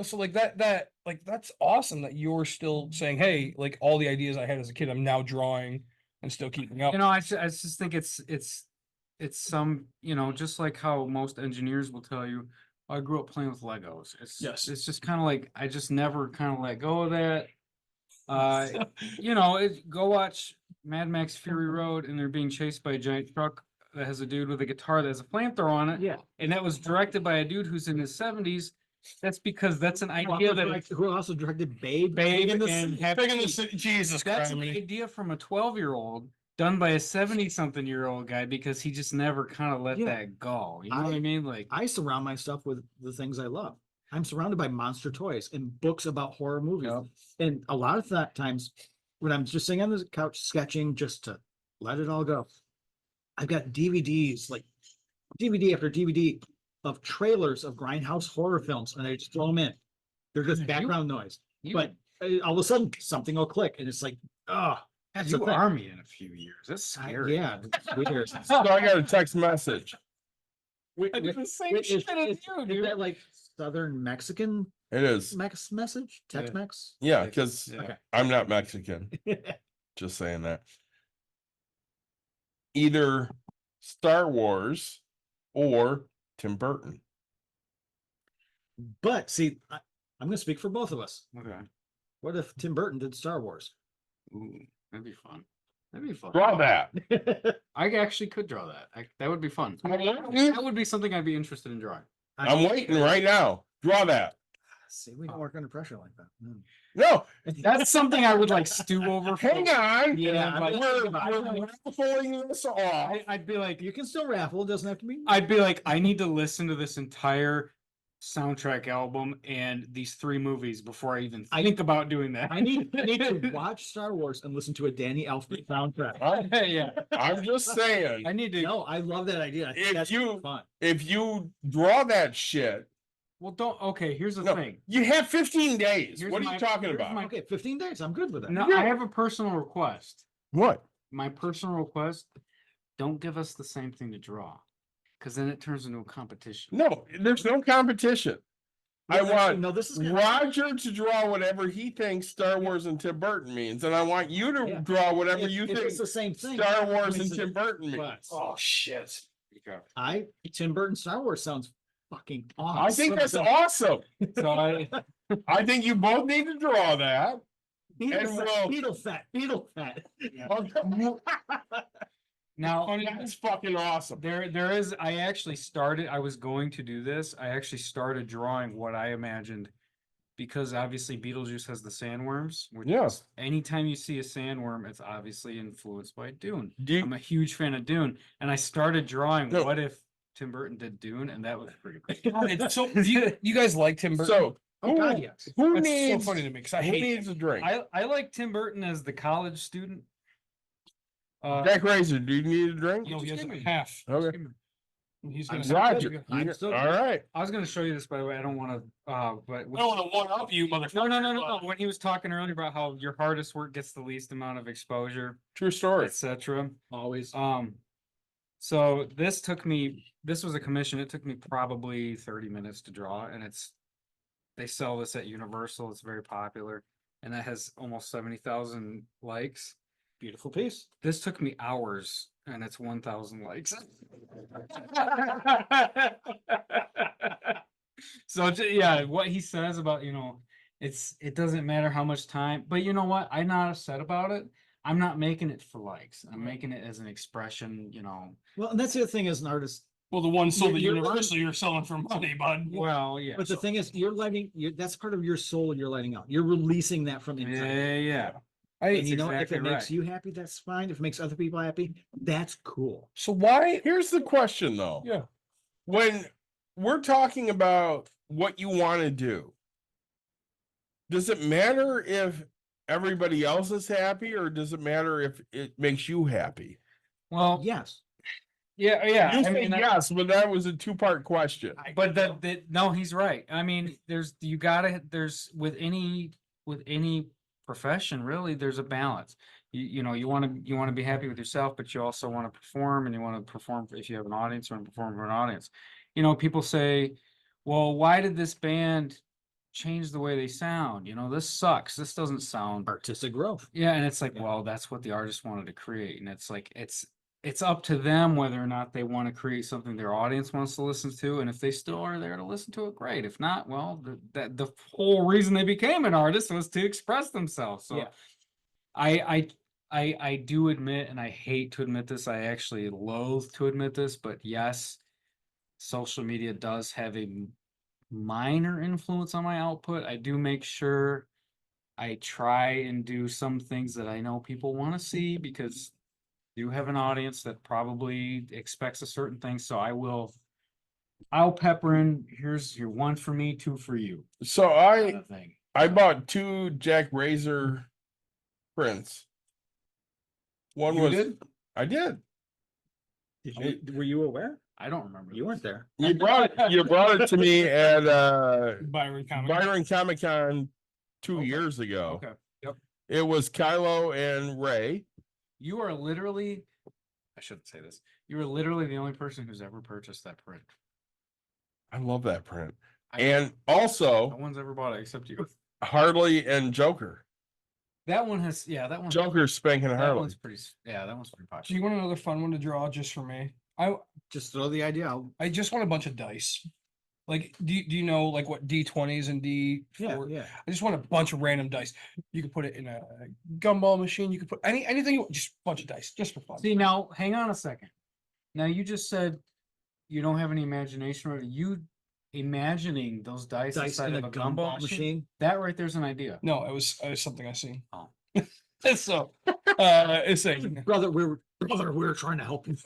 so like that like that's awesome that you're still saying, hey, like all the ideas I had as a kid, I'm now drawing and still keeping up. I just think it's some, just like how most engineers will tell you, I grew up playing with Legos. Yes. It's just kind of like, I just never kind of let go of that. Go watch Mad Max Fury Road and they're being chased by a giant truck that has a dude with a guitar that has a flamethrower on it. Yeah. And that was directed by a dude who's in his 70s. That's because that's an idea Who also directed Babe? Babe in the and Sea? Happy Big in the Feet. city, Jesus That's Christ. an idea from a 12-year-old done by a 70-something-year-old guy because he just never kind of let Yeah. that go. You know what I mean? Like, I surround myself with the things I love. I'm surrounded by monster toys and books about horror movies. Yep. And a lot of that times when I'm just sitting on the couch sketching just to let it all go, I've got DVDs, like DVD after DVD of trailers of grindhouse horror films, and I just throw them in. They're just You- background noise. you, But all of a sudden something will click and it's like, oh, that's the you thing. are me in a few years. That's scary. Yeah, it's weird. So I got a text message. I do the same Is- shit as is- you, is dude. that like Southern Mexican It is. message? Tex-Mex? Yeah, because Yeah. Okay. I'm not Mexican. Just saying that. Either Star Wars or Tim Burton. But see, I'm gonna speak for both of us. Okay. What if Tim Burton did Star Wars? Ooh, that'd be fun. That'd be fun. Draw that. I actually could draw that. That would be fun. I'm That would be something I'd be interested in drawing. waiting right now. Draw that. See, we don't work under pressure like that. No. No, That's something I would like stew over. for- hang on. Yeah, like, We're raffling this off. I'd be like, You can still raffle. It doesn't have to be. I'd be like, I need to listen to this entire soundtrack album and these 3 movies before I even think about doing that. I need to watch Star Wars and listen to a Danny Elfman soundtrack. Yeah, I'm just saying, I need to. No, I love that idea. I think If that's you- fun. if you draw that shit, Well, don't. Okay, here's the no, thing. you have 15 days. Here's What are my- you talking here's about? my- Okay, 15 days. I'm good with that. No, Yeah. I have a personal request. What? My personal request: don't give us the same thing to draw, because then it turns into a competition. No, there's no competition. I Well, actually, want no, this is Roger to draw whatever he thinks Star Wars and Tim Burton means, and I want you to Yeah. draw whatever if, you if think it's the same thing. Star Wars and makes it- Tim Burton but means. Oh shit! Tim Burton Star Wars sounds fucking awesome. I think that's awesome. So I think you both need to draw that. Beetle and fat, we'll- beetle fat. now That's fucking awesome. there is. I actually started. I was going to do this. I actually started drawing what I imagined, because obviously Beetlejuice has the sandworms. Which Yeah. is- anytime you see a sandworm, it's obviously influenced by Dune. Do you- I'm a huge fan of Dune, and I started drawing. No. What if Tim Burton did Dune, and that was pretty cool. So you guys like Tim Burton? So Oh, who, God, yes. who That's needs so funny to me because I who hate needs him. a drink? I like Tim Burton as the college student. Jack Razor, do you need a drink? No, he has Just give me- half. Okay. He's I'm gonna. sorry. Roger. I'm you- still- all right. I was gonna show you this, by the way. I don't want to. But I don't want to one up you, motherfucker. no. When he was talking earlier about how your hardest work gets the least amount of exposure, True story. etc. Always. So this took me. This was a commission. It took me probably 30 minutes to draw, and they sell this at Universal. It's very popular, and it has almost 70,000 likes. Beautiful piece. This took me hours, and it's 1,000 likes. So yeah, what he says about, it doesn't matter how much time, but you know what? I'm not upset about it. I'm not making it for likes. I'm making it as an expression, Well, and that's the other thing as an artist. Well, the one sold at You're- Universal, you're selling for money, bud. Well, yeah. But the thing is, that's part of your soul you're letting out. You're releasing that from inside. yeah. And That's you know, if exactly it makes right. you happy, that's fine. If it makes other people happy, that's cool. So why? Here's the question though. Yeah. When we're talking about what you want to do, does it matter if everybody else is happy, or does it matter if it makes you happy? Well, Yes. yeah. You I say mean, yes, but that was a 2-part question. but no, he's right. I mean, there's with any profession, really, there's a balance. You want to be happy with yourself, but you also want to perform, and you want to perform if you have an audience, you want to perform for an audience. People say, well, why did this band change the way they sound? This sucks. This doesn't sound. Artistic growth. Yeah, and it's like, well, that's what the artist wanted to create, and it's like it's up to them whether or not they want to create something their audience wants to listen to, and if they still are there to listen to it, great. If not, well, the whole reason they became an artist was to express themselves. So, Yeah. I do admit, and I hate to admit this, I actually loathe to admit this, but yes, social media does have a minor influence on my output. I do make sure I try and do some things that I know people want to see, because do have an audience that probably expects a certain thing, so I'll pepper in, here's your one for me, two for you. So Kind of thing. I bought 2 Jack Razor prints. One You was did? I did. Were you aware? I don't remember. You weren't there. You brought it to me at Byron Comic. Byron Comic Con 2 Okay. years ago. Okay. Yep. It was Kylo and Ray. You are literally, I shouldn't say this. You are literally the only person who's ever purchased that print. I love that print. I- And No also one's ever bought it except you. Harley and Joker. That one has, yeah, that one. Joker's spanking That Harley. one's pretty. Yeah, that one's pretty Do popular. you want another fun one to draw just for me? Just throw the idea out. I just want a bunch of dice. Like, do you know like what D20s and D4? Yeah. I just want a bunch of random dice. You could put it in a gumball machine. You could put anything you want, just a bunch of dice, just for fun. See, now hang on a second. Now you just said you don't have any imagination. Or you imagining those dice, Dice inside in of a a gumball gumball machine? machine. That right there's an idea. No, it was something I seen. Oh. So, it's saying Brother, we're trying to help you.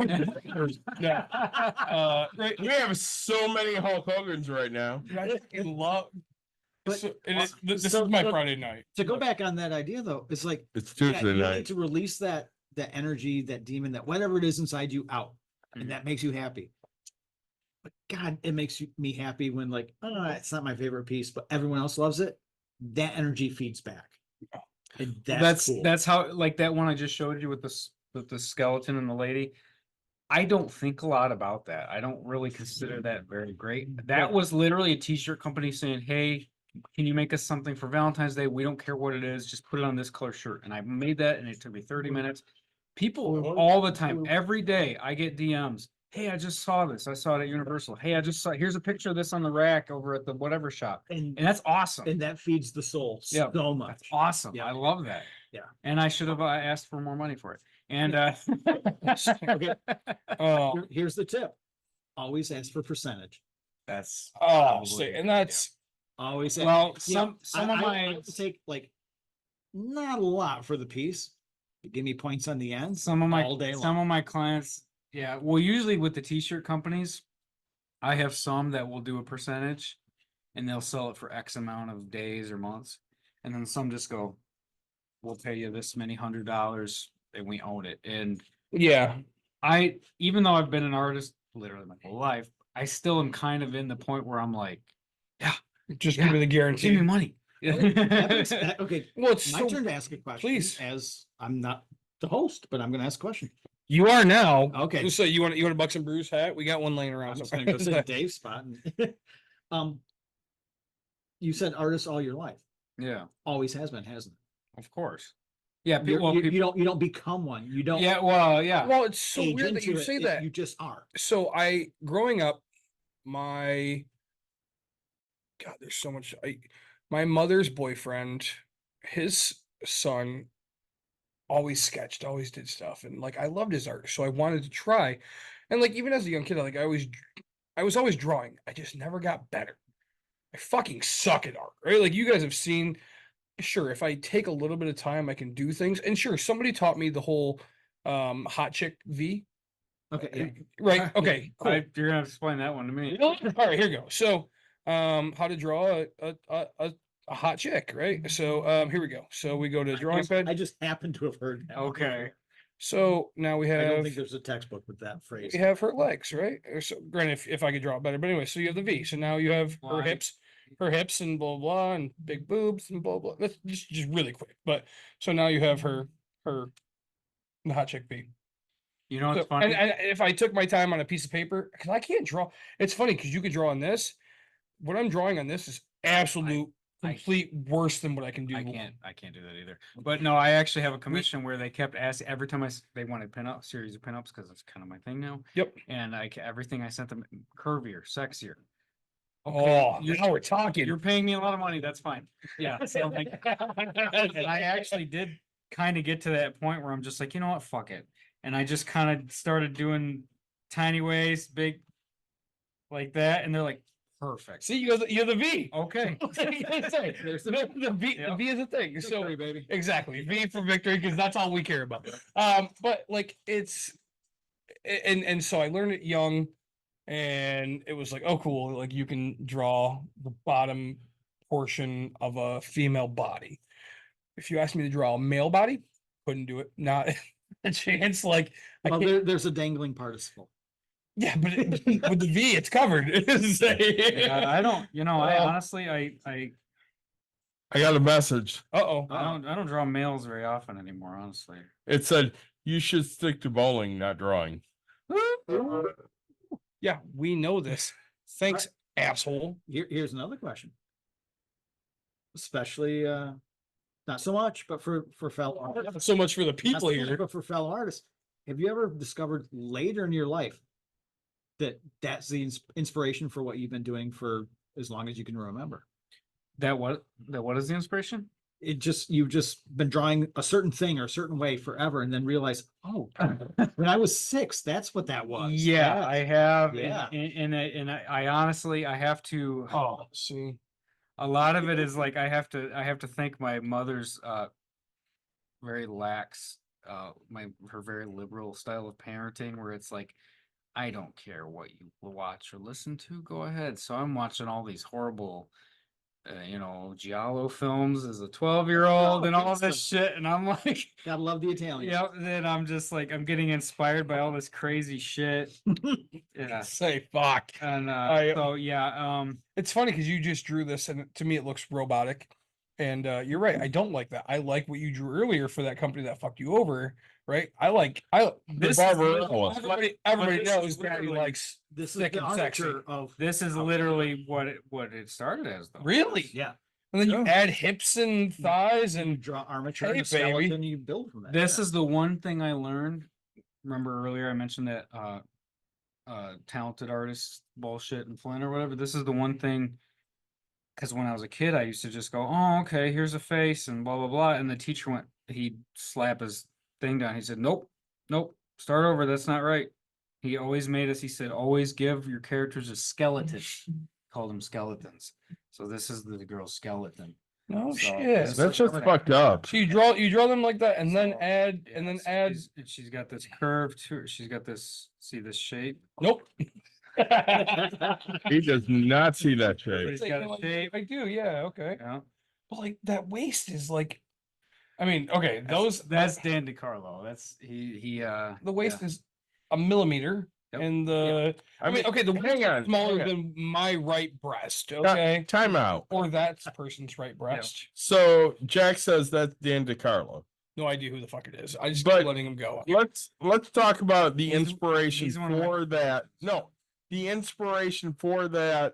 yeah. Right. We have so many Hulk Hogan's right now. I fucking love. But- So, this so- is my so- Friday night. To go back on that idea though, it's like It's yeah, Tuesday you night. need to release that energy, that demon, that whatever it is inside you out, Mhm. and that makes you happy. But God, it makes me happy when like, oh, it's not my favorite piece, but everyone else loves it. That energy feeds back. And that's cool. That's how, like that one I just showed you with the skeleton and the lady. I don't think a lot about that. I don't really consider that very great. That was literally a t-shirt company saying, hey, can you make us something for Valentine's Day? We don't care what it is, just put it on this color shirt. And I made that and it took me 30 minutes. People all the time, every day I get DMs. Hey, I just saw this. I saw it at Universal. Hey, I just saw, here's a picture of this on the rack over at the whatever shop. and And that's awesome. and that feeds the soul Yeah, so much. That's awesome. Yeah. I love that. Yeah. And I should have asked for more money for it. And Okay. Oh, Here's the tip. Always ask for percentage. that's oh, see, probably- and that's Always. well, you know, some of I my like to take like not a lot for the piece, but give me points on the end. some of my all day long. some of my clients, yeah. Well, usually with the t-shirt companies, I have some that will do a percentage and they'll sell it for X amount of days or months. And then some just go, we'll pay you this many $100 and we own it. And yeah. even though I've been an artist literally my whole life, I still am kind of in the point where I'm like, Just Yeah, give me the give guarantee. me money. Okay, Well, it's my so, turn to ask a question. Please. As I'm not the host, but I'm gonna ask a question. you are now. Okay. So you want a Bucks and Brews hat? We got one laying around. I'm just somewhere. gonna go sit in Dave's spot. You said artist all your life. Yeah, Always has been, hasn't of course. Yeah, it? people, You don't become one. You don't. yeah, well, yeah. Well, it's so age weird that into you it. say that. You just are. So growing up, God, there's so much. My mother's boyfriend, his son, always sketched, always did stuff, and like I loved his art, so I wanted to try. And like even as a young kid, I was always drawing. I just never got better. I fucking suck at art, right? Like you guys have seen. Sure, if I take a little bit of time, I can do things. And sure, somebody taught me the whole hot chick V. Okay. Yeah. Right. Okay. Cool. You're gonna have to explain that one to me. All right, here you go. So, how to draw a hot chick, right? So, here we go. So we go to drawing I pad. just happen to have heard that. Okay. So now we I don't have think there's a textbook with that phrase. we have her legs, right? So granted, if I could draw it better, but anyway, so you have the V. So now you have Why? her hips and blah blah and big boobs and blah blah. That's just really quick. But so now you have her the hot chick V. You know what's So, funny? and if I took my time on a piece of paper, because I can't draw, it's funny because you could draw on this. What I'm drawing on this is absolute complete worse than what I can do. I can't do that either. But no, I actually have a commission where they kept asking every time they wanted pinup series of pinups because it's kind of my thing now. Yep. And everything I sent them curvier, sexier. Oh, you're- now we're talking. You're paying me a lot of money. That's fine. Yeah. So like, and I actually did kind of get to that point where I'm just like, you know what, fuck it. And I just kind of started doing tiny ways, big like that. And they're like, Perfect. See, you're the V. Okay. There's the V. Yeah. The V is a thing. So Victory, baby. exactly V for victory because that's all we care about. But like it's and so I learned it young, and it was like, oh cool, like you can draw the bottom portion of a female body. If you asked me to draw a male body, couldn't do it. Not a chance. Like I Well, can't, there's a dangling participle. yeah, but with the V, it's covered. Yeah, I don't, I Well- honestly, I I got a message. Uh-oh. I don't draw males very often anymore, honestly. It said you should stick to bowling, not drawing. Yeah, we know this. Thanks, asshole. Here's another question. Especially, not so much, but for fellow artists. Not so much for the Not people so much, here. but for fellow artists, have you ever discovered later in your life that that's the inspiration for what you've been doing for as long as you can remember? That what is the inspiration? You've just been drawing a certain thing or a certain way forever and then realize, oh, when I was 6, that's what that was. Yeah, I have. Yeah. And I honestly, I have to, Oh, see. a lot of it is like, I have to thank my mother's, very lax, her very liberal style of parenting where it's like, I don't care what you watch or listen to, go ahead. So I'm watching all these horrible, Giallo films as a 12-year-old and all this shit. And I'm like, Gotta love the Italians. yeah, then I'm just like, I'm getting inspired by all this crazy shit. Yeah. Say fuck. And I- so yeah, It's funny because you just drew this, and to me it looks robotic. And you're right. I don't like that. I like what you drew earlier for that company that fucked you over, right? The This is Barbarella. literally- Everybody this knows is that he literally- likes This is thick the and sexy. armature of, this is literally what it started as though. Really. yeah, And then you Yeah. add hips and thighs you and draw armature Hey, and a skeleton, baby. you build from that. This yeah. is the one thing I learned. Remember earlier I mentioned that talented artist bullshit and Flynn or whatever. This is the one thing, because when I was a kid, I used to just go, oh, okay, here's a face and blah blah blah. And the teacher he'd slap his thing down. He said, nope, start over. That's not right. He always made us, he said, always give your characters a skeleton. Called them skeletons. So this is the girl's skeleton. no So, shit. this That's is just what I- fucked up. So you draw them like that, and then So, add yeah, and then so add. and she's got this curve to her. She's got this, see this shape. Nope. He does not see that shape. He's got a shape. I do, yeah, okay. Yeah. But like that waist is like, I mean, okay, those That's Dan DiCarlo. That's he the waist yeah. is a millimeter, Yep. and the I mean, okay, the waist hang on, is smaller hang on. than my right breast, okay, Time out. or that person's right breast. So Jack says that's Dan DiCarlo. No idea who the fuck it is. I just But- keep letting him go. Let's talk about the He's- inspiration he's one of my- for that. No, the inspiration for that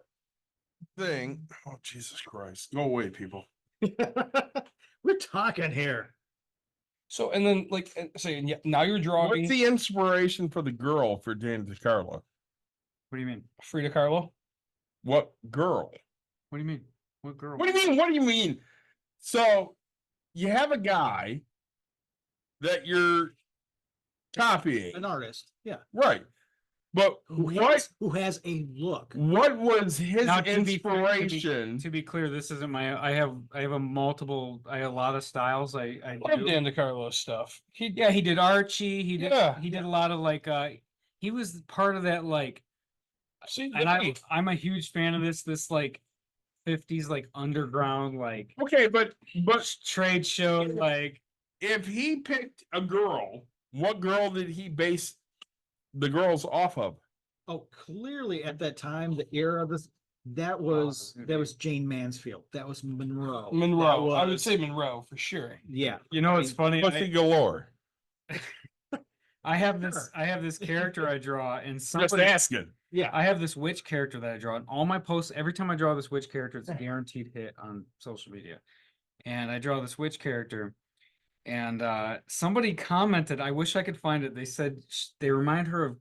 thing. Oh Jesus Christ! Go away, people. We're talking here. So and then like so yeah, now you're drawing What's the inspiration for the girl for Dan DiCarlo? What do you mean? Frida Kahlo. What girl? What do you mean? What girl? What do you mean? What do you mean? So you have a guy that you're copying, An artist, yeah. right? But Who has a look. what was his Now, to be fair- inspiration? To be clear, this isn't my. I have a lot of styles. I Love do. Dan DiCarlo stuff. He Yeah, he did Archie. He did. Yeah. He did a lot of like. He was part of that like. see, And I'm a huge fan of this like 50s like underground like Okay, but trade show like. if he picked a girl, what girl did he base the girls off of? Oh, clearly at that time, the era of this, that was Jane Mansfield. That was Monroe. Monroe. That I would was- say Monroe for sure. Yeah. You know what's funny? Pussy galore. I have this character I draw and Just somebody asking. Yeah. I have this witch character that I draw, and all my posts, every time I draw this witch character, it's a guaranteed hit on social media. And I draw this witch character, and somebody commented, I wish I could find it. They said they remind her of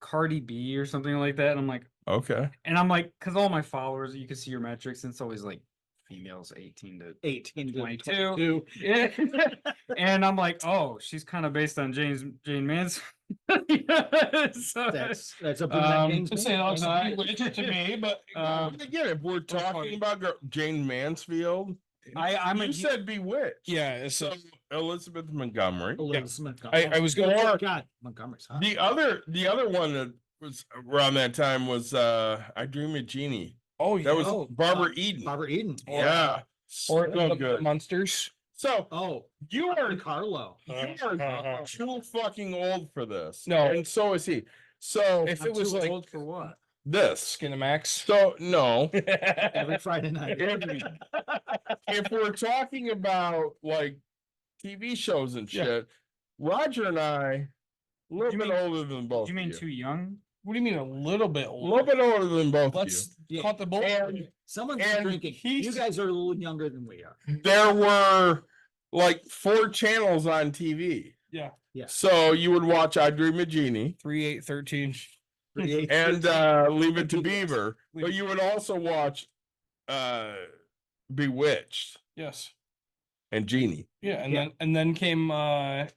Cardi B or something like that. And I'm like, Okay. because all my followers, you can see your metrics, and it's always like females 18 to 18 to 22. 22. Yeah. And I'm like, oh, she's kind of based on Jane Mansfield. So, That's a brunette James To say it looks Mansfield. bewitched to me, but Again, if we're funny. talking about Jane Mansfield, I'm you a said Bewitched. yeah. So So Elizabeth Montgomery. Elizabeth I was Montgomery. gonna- Oh, God, Montgomery's hot. The other one that was around that time was I Dream of Jeannie. oh yeah, That was Oh, Barbara Eden. Barbara Eden. Yeah. or so the good. Monsters. So Oh, you are Carlo. too fucking old for this. No. And so is he. So If I'm it was too like old for what? this. Skinamax. So no. Every Friday night. If we're talking about like TV shows and Yeah. shit, Roger and I, a little You bit mean- older than both you mean of you. too young? What do you mean a little bit A older? little bit older than both Let's of you. Yeah. cut the bull. And Someone's And drinking. he's- You guys are a little younger than we are. there were like 4 channels on TV. Yeah. Yeah. So you would watch I Dream of Jeannie 3, 8, 13. and Leave It to Beaver. But you would also watch Bewitched Yes. and Jeannie. Yeah, and Yeah. then came the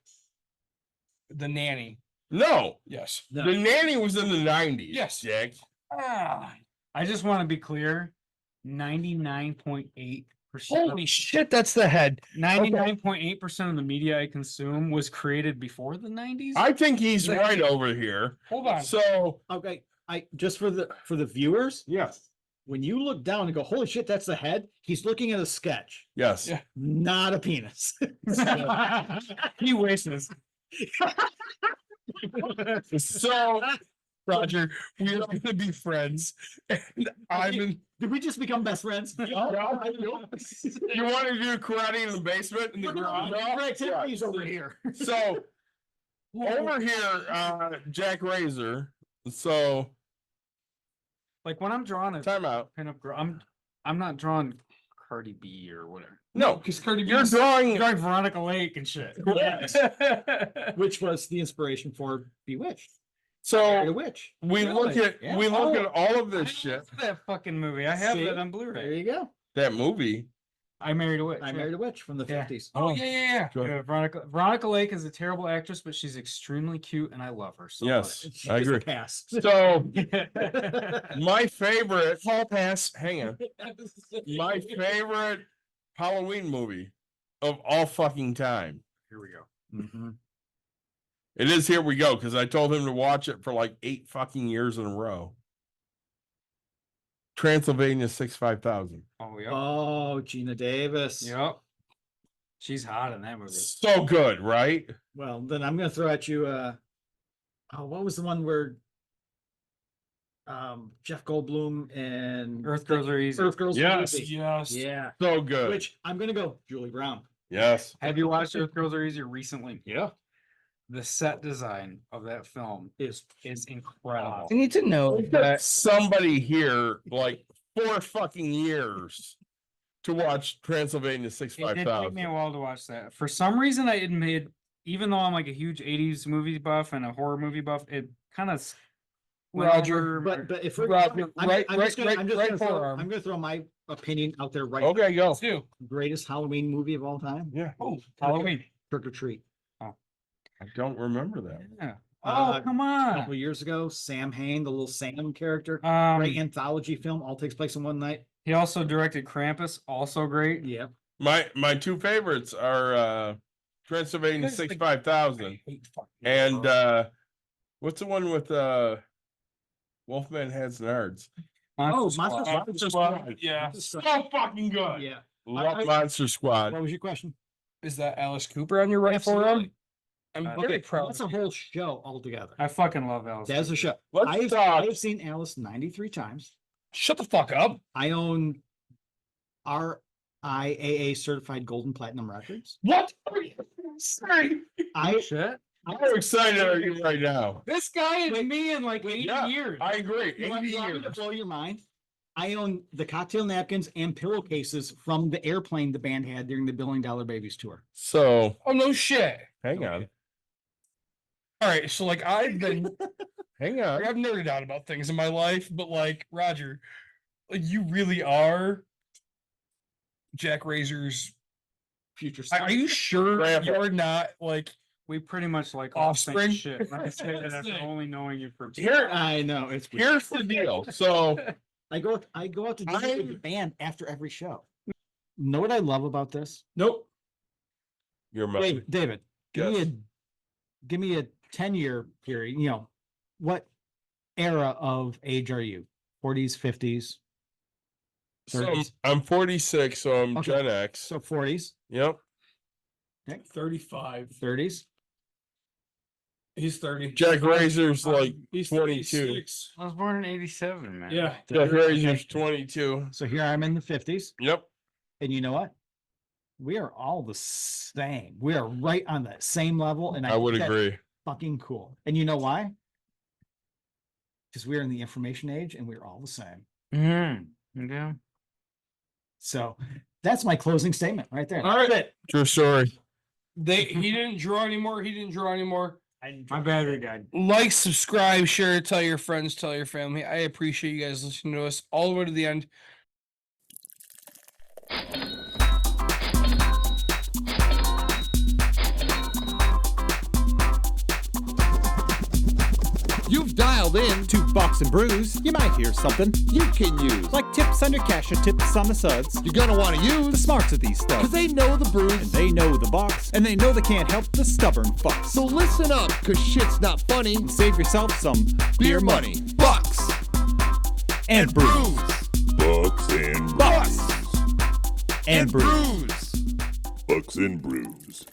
nanny. No, Yes. No. the nanny was in the 90s. Yes. Jack. Ah, I just want to be clear. 99.8%. holy shit, that's the head. 99.8% of the media I consume was created before the 90s. I think he's right over here. Hold on. So Okay, I just for the viewers, yes, when you look down and go, holy shit, that's the head, he's looking at a sketch, yes. Yeah. not a penis. He wishes. So Roger, we are gonna be friends. And I'm in Did we just become best friends? you want to do karate in the basement in the Look at garage? all the activities over here. So over here, Jack Razor. So Like when I'm drawing a time out. pinup girl, I'm not drawing Cardi B or whatever. No, because Cardi B you're is- I'm drawing. drawing Veronica Lake and shit. Which was the inspiration for Bewitched. Married So a witch. we look Really? at Yeah. we look Oh, at all of I this shit. love that fucking movie. I have See? that on There Blu-ray. you go. That movie. I Married a Witch. I yeah. married a witch from the Yeah. 50s. Oh yeah. Go ahead. Yeah, Veronica Lake is a terrible actress, but she's extremely cute and I love her so Yes, She's I a agree. Pass. So much. my favorite hall pass. Hang on. My favorite Halloween movie of all fucking time. Here we go. Mhm. It is Here We Go, because I told him to watch it for like 8 fucking years in a row. Transylvania 65000. Oh yeah. Oh, Gina Davis. Yep. She's hot in that movie. So good, right? Well, then I'm gonna throw at you what was the one where Jeff Goldblum and Earth Girls Are Easy. Earth Girls Are Yes. Easy. Yes. Yeah. So good. Which I'm gonna go Julie Brown. Yes. Have you watched Earth Girls Are Easy recently? Yeah. The set design of that film Is is incredible. I need to know We've got that somebody here like 4 fucking years to watch Transylvania It did take me 65000. a while to watch that. For some reason, I it made, even though I'm like a huge 80s movie buff and a horror movie buff, it kind of Roger, but if we're Roger, I'm right- just gonna, right- I'm just right gonna throw, forearm. I'm gonna throw my opinion out there right Okay, go. let's do. now. Greatest Halloween movie of all time. Yeah. Oh, Halloween. Trick or Treat. I don't remember that. Yeah. Uh, Oh, come A on. couple years ago, Sam Hain, the little Sam character. Um, Great anthology film, all takes place in one night. he also directed Krampus, also great. Yep. My 2 favorites are Transylvania Guys, like- 65000 and what's the one with Wolfman Heads Nards? Oh, Monster Monster Squad. Squad. Yeah. So fucking good. Yeah. Love I- Monster Squad. What was your question? Is that Alice Cooper on your right forearm? Absolutely. I'm Uh, very Okay, proud. that's a whole show altogether. I fucking love Alice. That's a show. Let's I talk. have seen Alice 93 times. Shut the fuck up. I own RIAA certified gold and platinum records. What are you saying? I Shit. How excited are you right now? This guy is me in like 80 Yeah, years. I agree. you want 80 me to years. blow your mind. I own the cocktail napkins and pillowcases from the airplane the band had during the Billion Dollar Babies tour. So Oh no shit. hang on. All right, so like I've been Hang on. I've nerded out about things in my life, but like Roger, like you really are Jack Razor's. Future. Are you sure Grandpa. you're not like We pretty much like all the same Offspring? shit. I can say that after only knowing you for Here, I know it's weird. here's the deal. So I go out to dinner with the I'm- band after every show. Know what I love about this? nope? your message. David, Yes. give me a 10-year period. You know, what era of age are you? 40s, 50s, So 30s? I'm 46, so I'm Okay. Gen X. So 40s, Yep. 35. 30s. He's 30. Jack Razor's like He's 22. 36. I was born in 87, man. Yeah. Jack Razor's 22. So here I'm in the 50s. Yep. And you know what? We are all the same. We are right on the same level. And I would think that's agree. fucking cool. And you know why? Because we're in the information age and we're all the same. Yeah. So that's my closing statement right there. All right. That's it. True story. He didn't draw anymore. He didn't draw anymore. My battery died. Like, subscribe, share, tell your friends, tell your family. I appreciate you guys listening to us all the way to the end. You've dialed in. To Bucks and Brews, you might hear something You can use. like tips on your cash or tips on the suds. You're gonna want to The use. smarts of these stuff. Because they know the And brews. they know the Bucks, and they know they can't help the stubborn fucks. So listen up, cause shit's not funny. Save yourself some Beer money. Bucks. and brews. Bucks and Bucks brews. and brews. Brews. Bucks and brews.